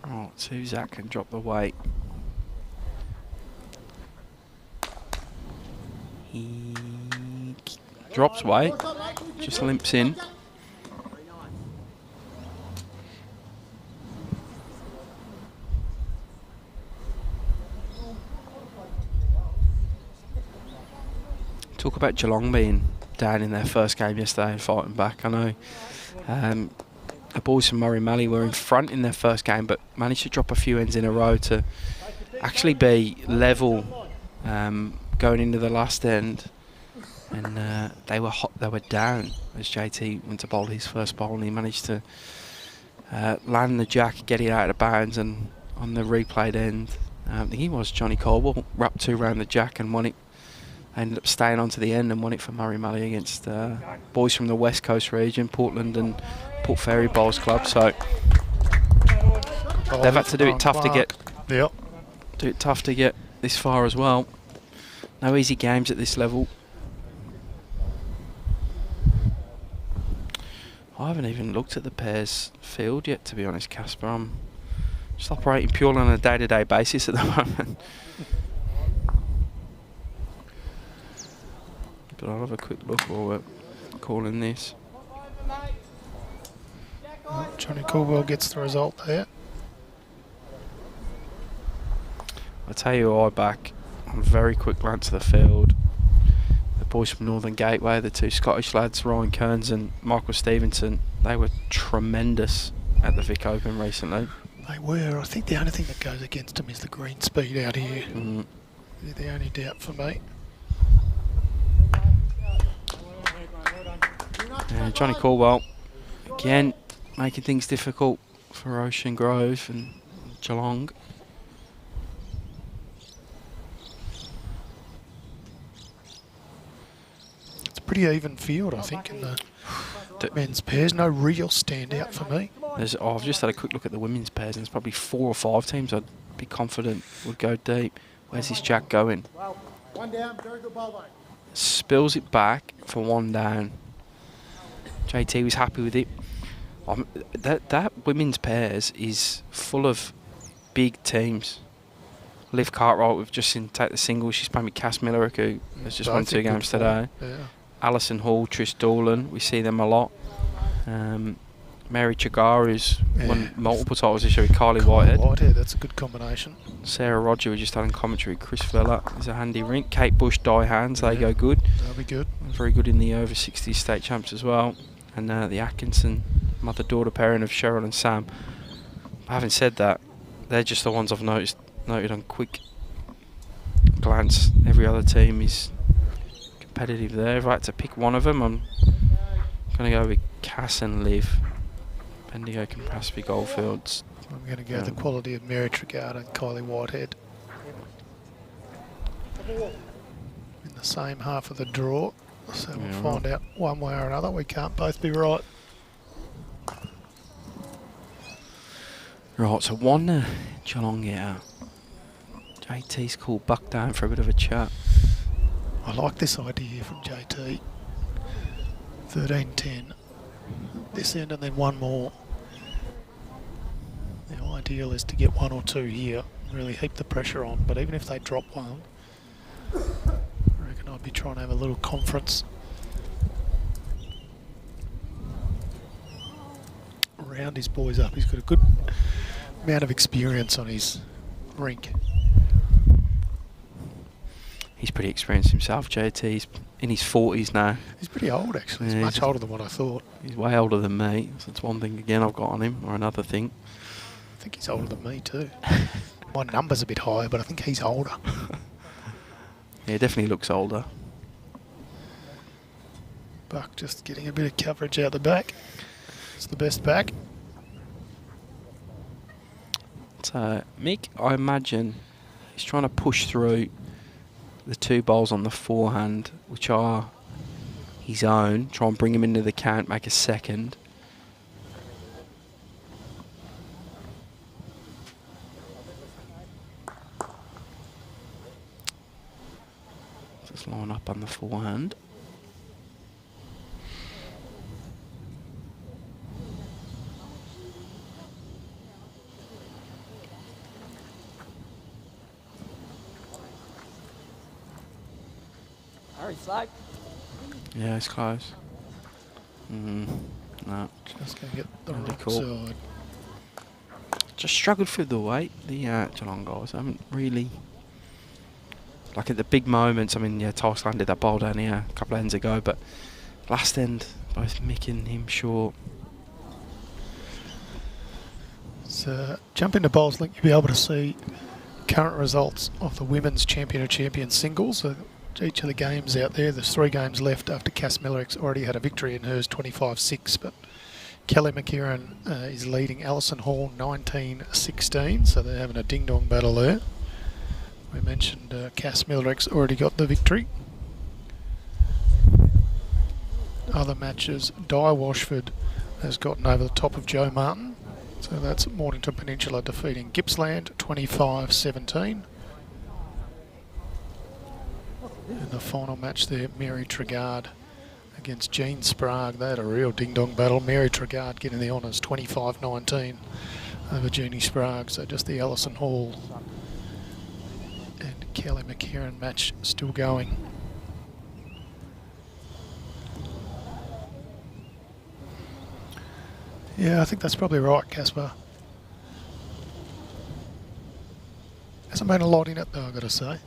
Right, see if Zach can drop the weight. He drops weight, just limps in. Talk about Geelong being down in their first game yesterday and fighting back. I know the boys from Murray Malley were in front in their first game, but managed to drop a few ends in a row to actually be level going into the last end, and they were hot. They were down as JT went to bowl his first bowl, and he managed to land the jack, get it out of bounds, and on the replayed end, I think he was Johnny Caldwell, wrapped 2 round the jack and won it. They ended up staying on to the end and won it for Murray Malley against boys from the West Coast region, Portland and Port Fairy Bowls Club. So they've had to do it tough to get. Yep. Do it tough to get this far as well. No easy games at this level. I haven't even looked at the pairs field yet, to be honest, Casper. I'm just operating purely on a day-to-day basis at the moment. But I'll have a quick look while we're calling this. Johnny Caldwell gets the result there. I'll tell you who I back on a very quick glance of the field. The boys from Northern Gateway, the 2 Scottish lads, Ryan Kearns and Michael Stevenson, they were tremendous at the Vic Open recently. They were. I think the only thing that goes against them is the green speed out here. They're the only doubt for me. Johnny Caldwell, again, making things difficult for Ocean Grove and Geelong. It's a pretty even field, I think, in the men's pairs. No real standout for me. I've just had a quick look at the women's pairs, and there's probably 4 or 5 teams I'd be confident would go deep. Where's this jack going? 1 down, very good ball, mate. Spills it back for 1 down. JT was happy with it. That women's pairs is full of big teams. Liv Cartwright, we've just seen take the single. She's playing with Cass Miller, who has just won 2 games today. Yeah. Alison Hall, Trish Dolan, we see them a lot. Mary Chagar, who's won multiple titles this year with Carly Whitehead. That's a good combination. Sarah Roger, we just had in commentary. Chris Vella is a handy rink. Kate Bush, Di Hands, they go good. They'll be good. Very good in the over 60s state champs as well. And the Atkinson mother-daughter pairing of Cheryl and Sam. Having said that, they're just the ones I've noted on quick glance. Every other team is competitive there. If I had to pick one of them, I'm going to go with Cass and Liv. Bendigo, Campaspe, Goldfields. I'm going to go the quality of Mary Trigard and Kylie Whitehead. In the same half of the draw. So we'll find out one way or another. We can't both be right. Right, so 1 Geelong out. JT's called Buck down for a bit of a chat. I like this idea from JT. 13-10. This end and then 1 more. The ideal is to get 1 or 2 here. Really heap the pressure on. But even if they drop 1, I reckon I'd be trying to have a little conference round his boys up. He's got a good amount of experience on his rink. He's pretty experienced himself, JT. He's in his 40s now. He's pretty old, actually. He's much older than what I thought. He's way older than me. So that's one thing, again, I've got on him, or another thing. I think he's older than me, too. My number's a bit higher, but I think he's older. Yeah, definitely looks older. Buck just getting a bit of coverage out the back. It's the best back. So, Mick, I imagine he's trying to push through the 2 bowls on the forehand, which are his own. Try and bring him into the count, make a second. Just line up on the forehand. Flag. Yeah, it's close. No. Just going to get the Really right cool. side. Just struggled through the weight, the Geelong guys. I haven't really... Like at the big moments, I mean, yeah, Tyson landed that ball down here a couple of ends ago, but last end, both Mick and him short. So, jump into bowls link, you'll be able to see current results of the Women's Champion of Champions singles. So each of the games out there, there's 3 games left after Cass Miller's already had a victory in hers, 25-6. But Kelly McKieran is leading Alison Hall 19-16, so they're having a ding-dong battle there. We mentioned Cass Miller's already got the victory. Other matches, Di Washford has gotten over the top of Joe Martin. So that's Mornington Peninsula defeating Gippsland 25-17. And the final match there, Mary Trigard against Jean Sprague. They had a real ding-dong battle. Mary Trigard getting the honours 25-19 over Jeannie Sprague. So just the Alison Hall and Kelly McKieran match still going. Yeah, I think that's probably right, Casper. Hasn't been a lot in it though, I've got to say.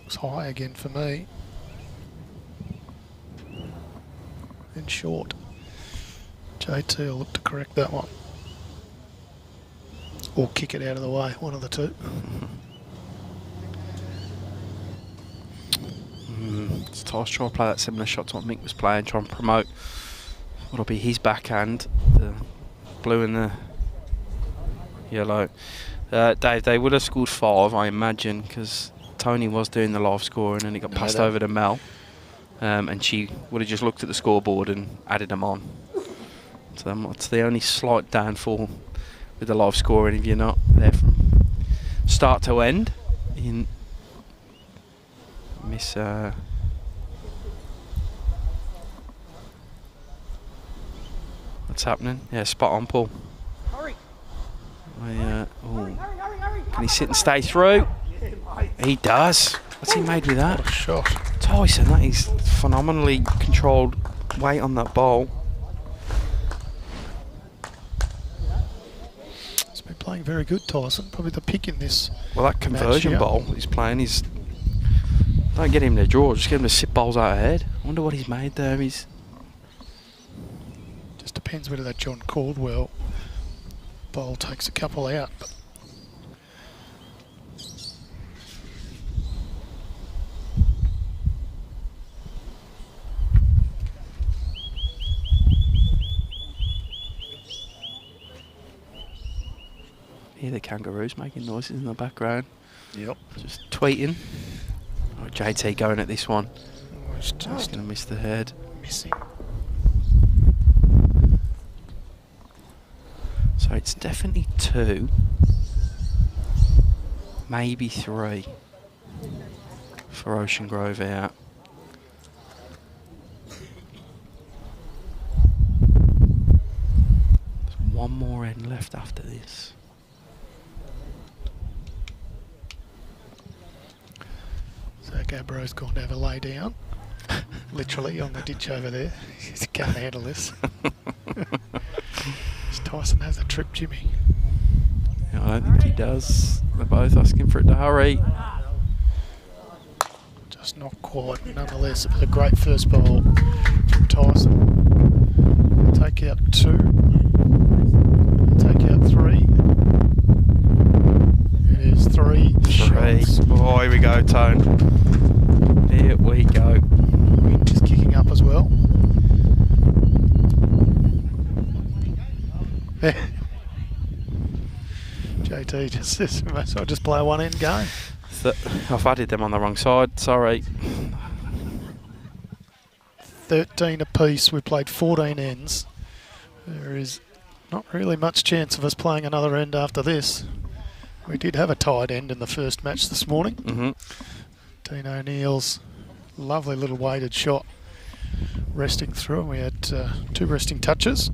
Looks high again for me. And short. JT will look to correct that one. Or kick it out of the way, one of the two. It's Ty's trying to play that similar shot to what Mick was playing, trying to promote what'll be his backhand, the blue and the yellow. Dave, they would have scored 5, I imagine, because Tony was doing the live scoring and it got passed over to Mel. And she would have just looked at the scoreboard and added them on. So that's the only slight downfall with the live scoring. If you're not there from start to end, you miss what's happening? Yeah, spot on, Paul. Hurry. Can he sit and stay through? He does. What's he made with that? What a shot. Tyson, that is phenomenally controlled weight on that ball. He's been playing very good, Tyson. Probably the pick in this. Well, that conversion match, yeah. bowl he's playing is. Don't get him to draw, just get him to sit bowls out ahead. I wonder what he's made there. He's. Just depends whether that John Caldwell bowl takes a couple out. But hear the kangaroos making noises in the background. Yep. Just tweeting. Oh, JT going at this one. Oh, it's Just going to miss the head. missing. So it's definitely 2, maybe 3 for Ocean Grove out. There's one more end left after this. Zach Abro's gone to have a lay down. Literally on the ditch over there. He can't handle this. Does Tyson have the trip, Jimmy? Yeah, I don't think he does. They're both asking for it to hurry. Just not quite. Nonetheless, it was a great first bowl from Tyson. Take out 2. Take out 3. It is 3 shots. Oh, here we go, Tone. Here we go. Wind is kicking up as well. JT just says, so I'll just play a one-end game. I've added them on the wrong side, sorry. 13 apiece. We played 14 ends. There is not really much chance of us playing another end after this. We did have a tied end in the first match this morning. Dean O'Neill's lovely little weighted shot resting through, and we had 2 resting touches.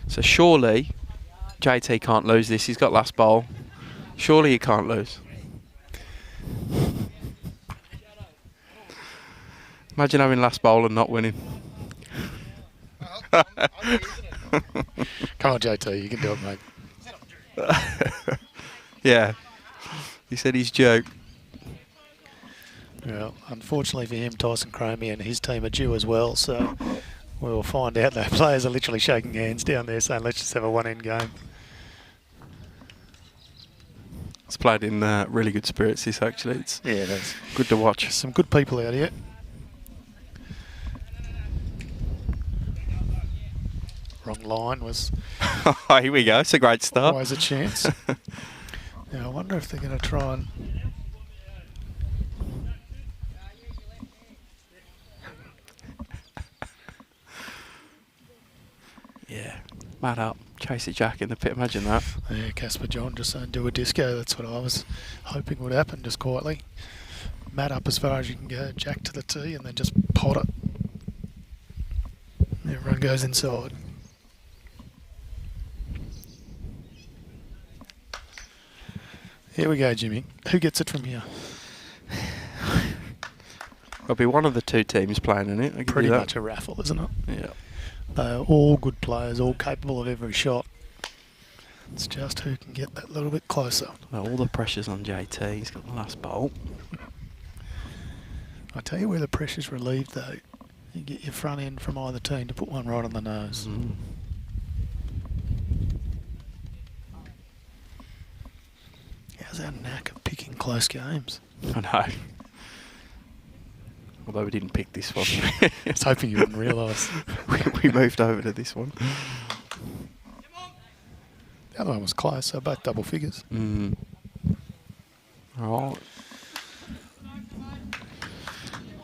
So surely JT can't lose this. He's got last bowl. Surely he can't lose. Imagine having last bowl and not winning. Come on, JT, you can do it, mate. Yeah. He said he's joke. Well, unfortunately for him, Tyson Cromie and his team are due as well, so we'll find out. The players are literally shaking hands down there saying, let's just have a one-end game. It's played in really good spirits, this actually. It's that's good to watch. some good people out here. Wrong line was Here we go. It's a great start. always a chance. Now, I wonder if they're going to try and... Yeah. Mad up. Chase it, Jack, in the pit. Imagine that. Yeah, Casper John just saying do a disco. That's what I was hoping would happen, just quietly. Mat up as far as you can go, Jack to the tee, and then just pot it. Everyone goes inside. Here we go, Jimmy. Who gets it from here? It'll be one of the two teams playing in it. I can Pretty do that. much a raffle, isn't it? Yeah. They're all good players, all capable of every shot. It's just who can get that little bit closer. Well, all the pressure's on JT. He's got the last bolt. I tell you where the pressure's relieved, though. You get your front end from either team to put one right on the nose. Mm. How's our knack of picking close games? I know. Although we didn't pick this one. I was hoping you wouldn't realise. we moved over to this one. The other one was close, so both double figures. Mm. All right.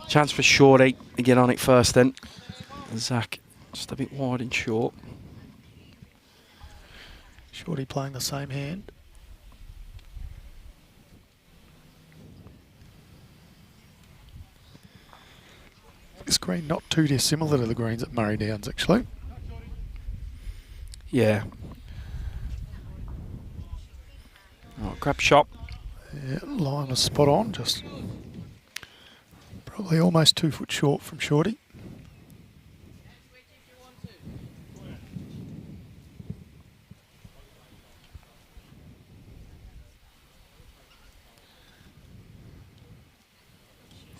Chance for Shorty to get on it first then. Zach just a bit wide and short. Shorty playing the same hand. This green not too dissimilar to the greens at Murray Downs, actually. Yeah. Oh, grab shot. Yeah, line was spot on, just probably almost 2 foot short from Shorty.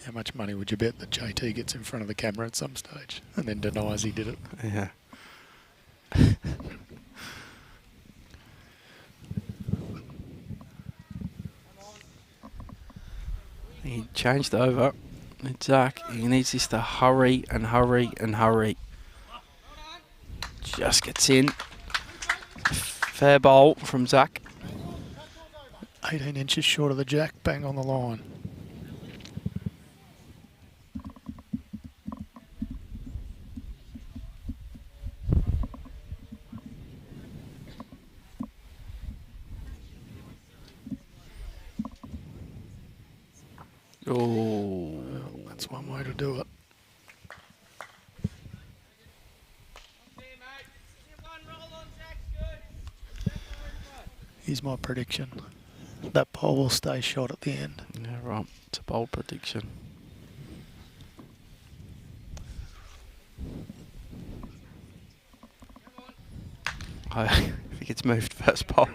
How much money would you bet that JT gets in front of the camera at some stage and then denies he did it? Yeah. He changed over. Zach, he needs this to hurry and hurry and hurry. Just gets in. Fair bowl from Zach. 18 inches short of the jack, bang on the line. Oh, that's one way to do it. Here's my prediction. That ball will stay shot at the end. yeah, right. It's a bold prediction. I think it's moved first bowl.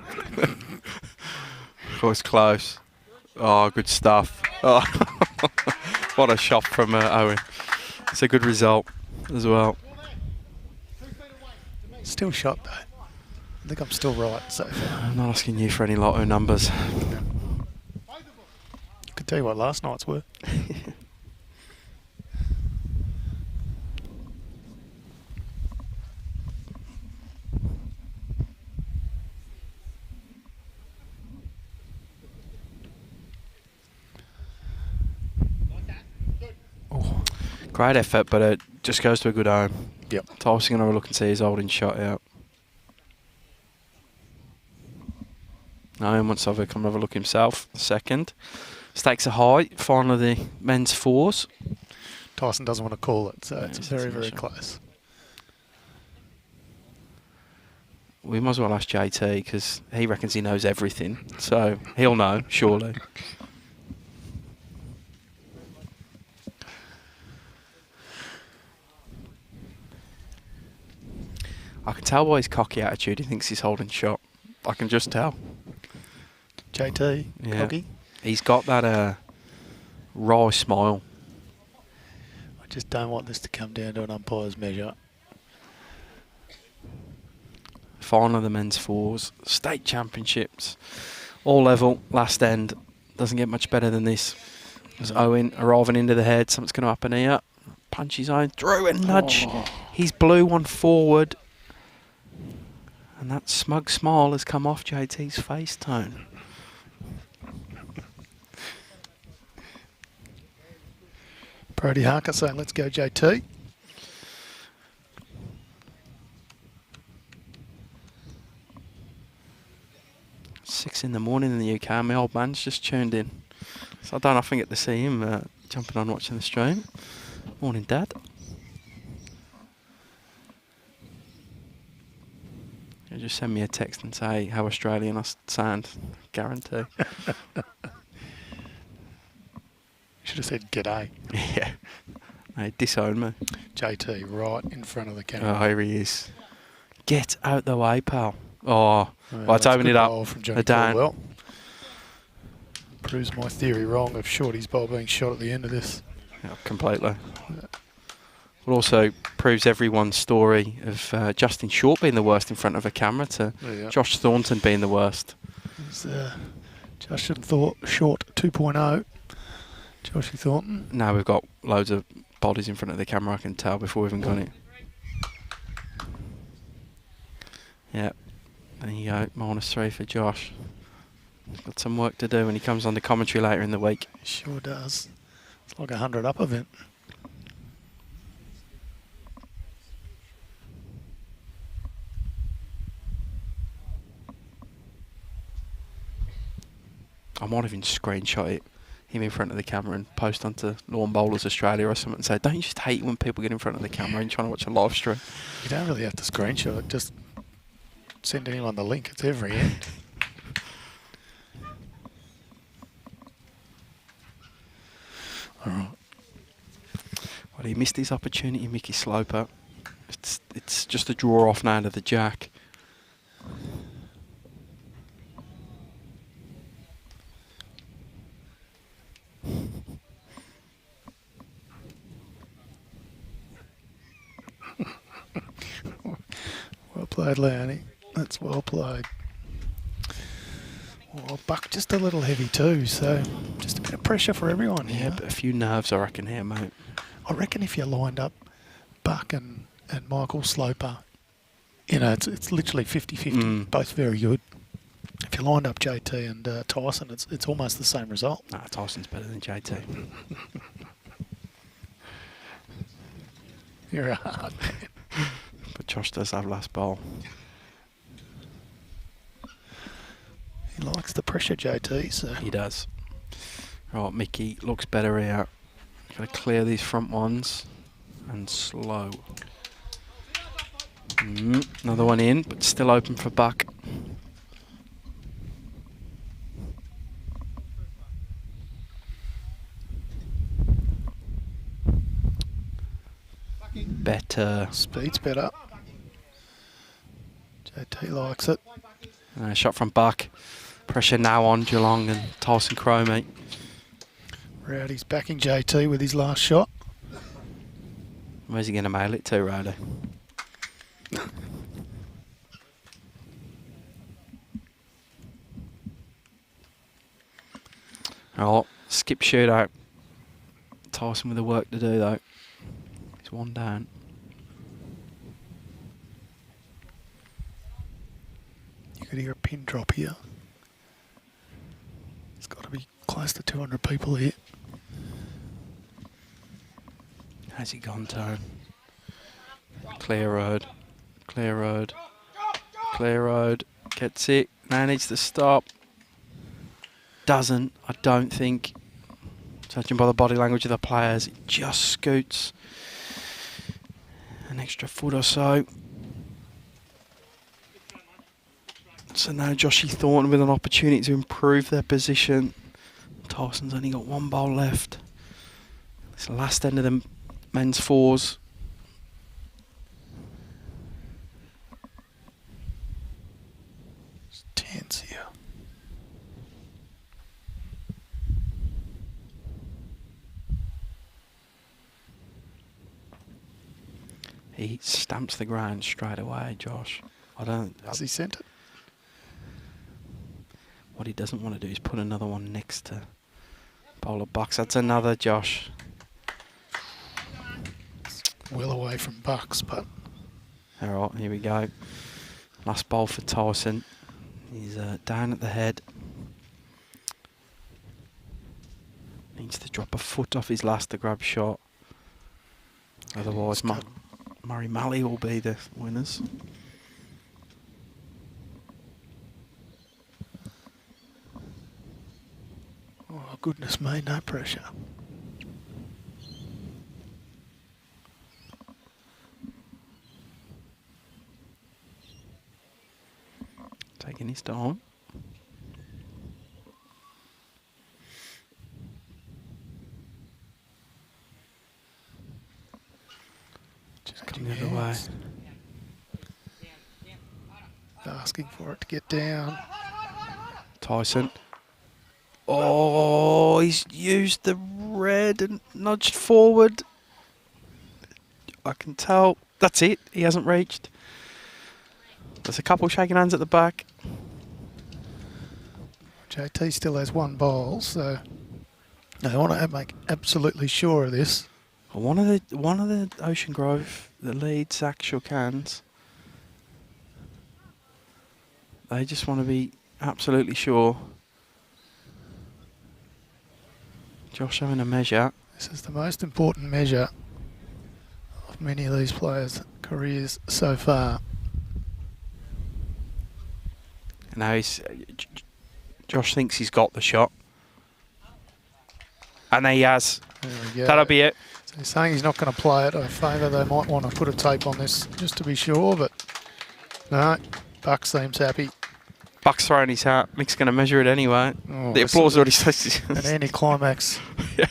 Oh, it's close. Oh, good stuff. Oh, what a shot from Owen. It's a good result as well. Still shot though. I think I'm still right so far. I'm not asking you for any lotto numbers. I could tell you what last night's were. Oh, Great effort, but it just goes to a good home. yep. Tyson going to have a look and see his holding shot out. Owen wants to come have a look himself. Second. Stakes are high. Finally, the men's fours. Tyson doesn't want to call it, so No, it's he's very, not very sure. close. We might as well ask JT because he reckons he knows everything. So he'll know, surely. I can tell by his cocky attitude he thinks he's holding shot. I can just tell. JT, Yeah. cocky. He's got that wry smile. I just don't want this to come down to an umpire's measure. Final of the men's fours, state championships, all level, last end. Doesn't get much better than this. There's Owen arriving into the head. Something's going to happen here. Punch his own through and nudge. He's blew one forward. And that smug smile has come off JT's face tone. Brody Harker saying, let's go JT. Six in the morning in the UK. My old man's just tuned in. So I don't often get to see him jumping on watching the stream. Morning, Dad. You just send me a text and say how Australian I sound. Guarantee. Should have said g'day. Yeah. They disown me. JT right in front of the camera. Oh, here he is. Get out the way, pal. Oh, Well, well, it's that's a opening good it bowl up. from Johnny Dan. Caldwell. Proves my theory wrong of Shorty's bowl being shot at the end of this. Yeah, completely. It also proves everyone's story of Justin Short being the worst in front of a camera to Josh Thornton being the worst. It's Justin Short 2.0. Joshy Thornton. Now we've got loads of bodies in front of the camera, I can tell, before we've even got it. Yeah, there you go, -3 for Josh. He's got some work to do when he comes on the commentary later in the week. Sure does. It's like 100 up of him. I might even screenshot it, him in front of the camera, and post onto Lawn Bowlers Australia or something and say, don't you just hate when people get in front of the camera and trying to watch a live stream? You don't really have to screenshot it, just send anyone the link. It's every end. All right. Well, he missed his opportunity, Mickey Sloper. It's just a draw off now to the jack. Well played, Leone. That's well played. Well, Buck just a little heavy too, so just a bit of pressure for everyone Yeah, here. but a few nerves, I reckon, here, mate. I reckon if you lined up Buck and Michael Sloper, you know, it's literally 50-50, both very good. If you lined up JT and Tyson, it's almost the same result. Nah, Tyson's better than JT. You're a hard man. But Josh does have last bowl. He likes the pressure, JT, so... He does. Right, Mickey looks better here. Got to clear these front ones. And slow. Another one in, but still open for Buck. Better. Speed's better. JT likes it. Shot from Buck. Pressure now on Geelong and Tyson Cromie. Rowdy's backing JT with his last shot. Where's he going to mail it to, Rowdy? Oh, skip shootout. Tyson with the work to do, though. He's one down. You could hear a pin drop here. It's got to be close to 200 people here. Has he gone, Tone? Clear road. Clear road. Clear road. Gets it. Now needs to stop. Doesn't, I don't think. Judging by the body language of the players, it just scoots an extra foot or so. So now Joshy Thornton with an opportunity to improve their position. Tyson's only got one bowl left. It's the last end of the men's fours. It's tense here. He stamps the ground straight away, Josh. Has he sent it? What he doesn't want to do is put another one next to bowler Bucks. That's another, Josh. Well away from Bucks, but... All right, here we go. Last bowl for Tyson. He's down at the head. Needs to drop a foot off his last to grab shot. Otherwise, Murray Malley will be the winners. Oh, goodness me, no pressure. Taking his time. Just Coming the way. Asking for it to get down. Tyson. Oh, he's used the red and nudged forward. I can tell. That's it. He hasn't reached. There's a couple shaking hands at the back. JT still has one bowl, so I want to make absolutely sure of this. One of the Ocean Grove, the lead, Zach shook hands. They just want to be absolutely sure. Josh having a measure. This is the most important measure of many of these players' careers so far. Now Josh thinks he's got the shot. And he has. There we go. That'll be it. So he's saying he's not going to play it. I favour they might want to put a tape on this just to be sure, but no, Buck seems happy. Buck's throwing his hat. Mick's going to measure it anyway. Oh, the applause already says an anticlimax. Yeah.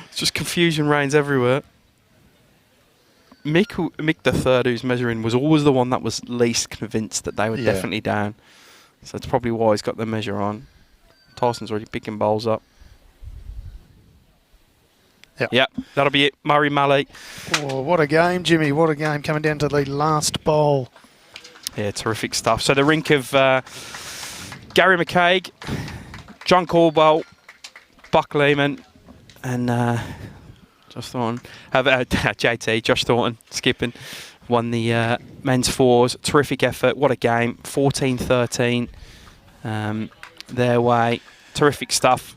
It's just confusion reigns everywhere. Mick the third, who's measuring, was always the one that was least convinced that they were definitely down. So that's probably why he's got the measure on. Tyson's already picking bowls up. Yeah, that'll be it. Murray Malley. Oh, what a game, Jimmy. What a game coming down to the last bowl. Yeah, terrific stuff. So the rink of Gary McCaig, John Caldwell, Buck Lehmann, and Josh Thornton. Josh Thornton, skipping, won the men's fours. Terrific effort. What a game. 14-13 their way. Terrific stuff.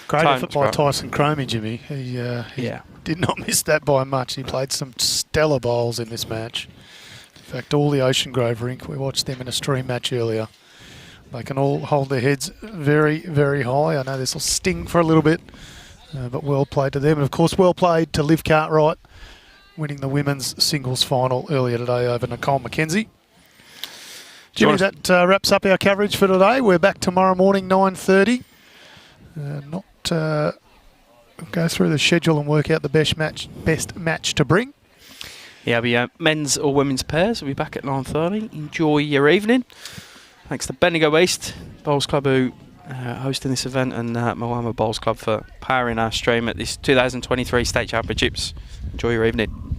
Great effort by Tyson Cromie, Jimmy. He did not miss that by much. He played some stellar bowls in this match. In fact, all the Ocean Grove rink, we watched them in a stream match earlier. They can all hold their heads very, very high. I know this will sting for a little bit, but well played to them. And, of course, well played to Liv Cartwright, winning the women's singles final earlier today over Nicole McKenzie. Jimmy, that wraps up our coverage for today. We're back tomorrow morning, 9:30. Go through the schedule and work out the best match to bring. Yeah, it'll be men's or women's pairs. We'll be back at 9:30. Enjoy your evening. Thanks to Bendigo East Bowls Club who hosting this event, and Moama Bowls Club for powering our stream at this 2023 State Championships. Enjoy your evening.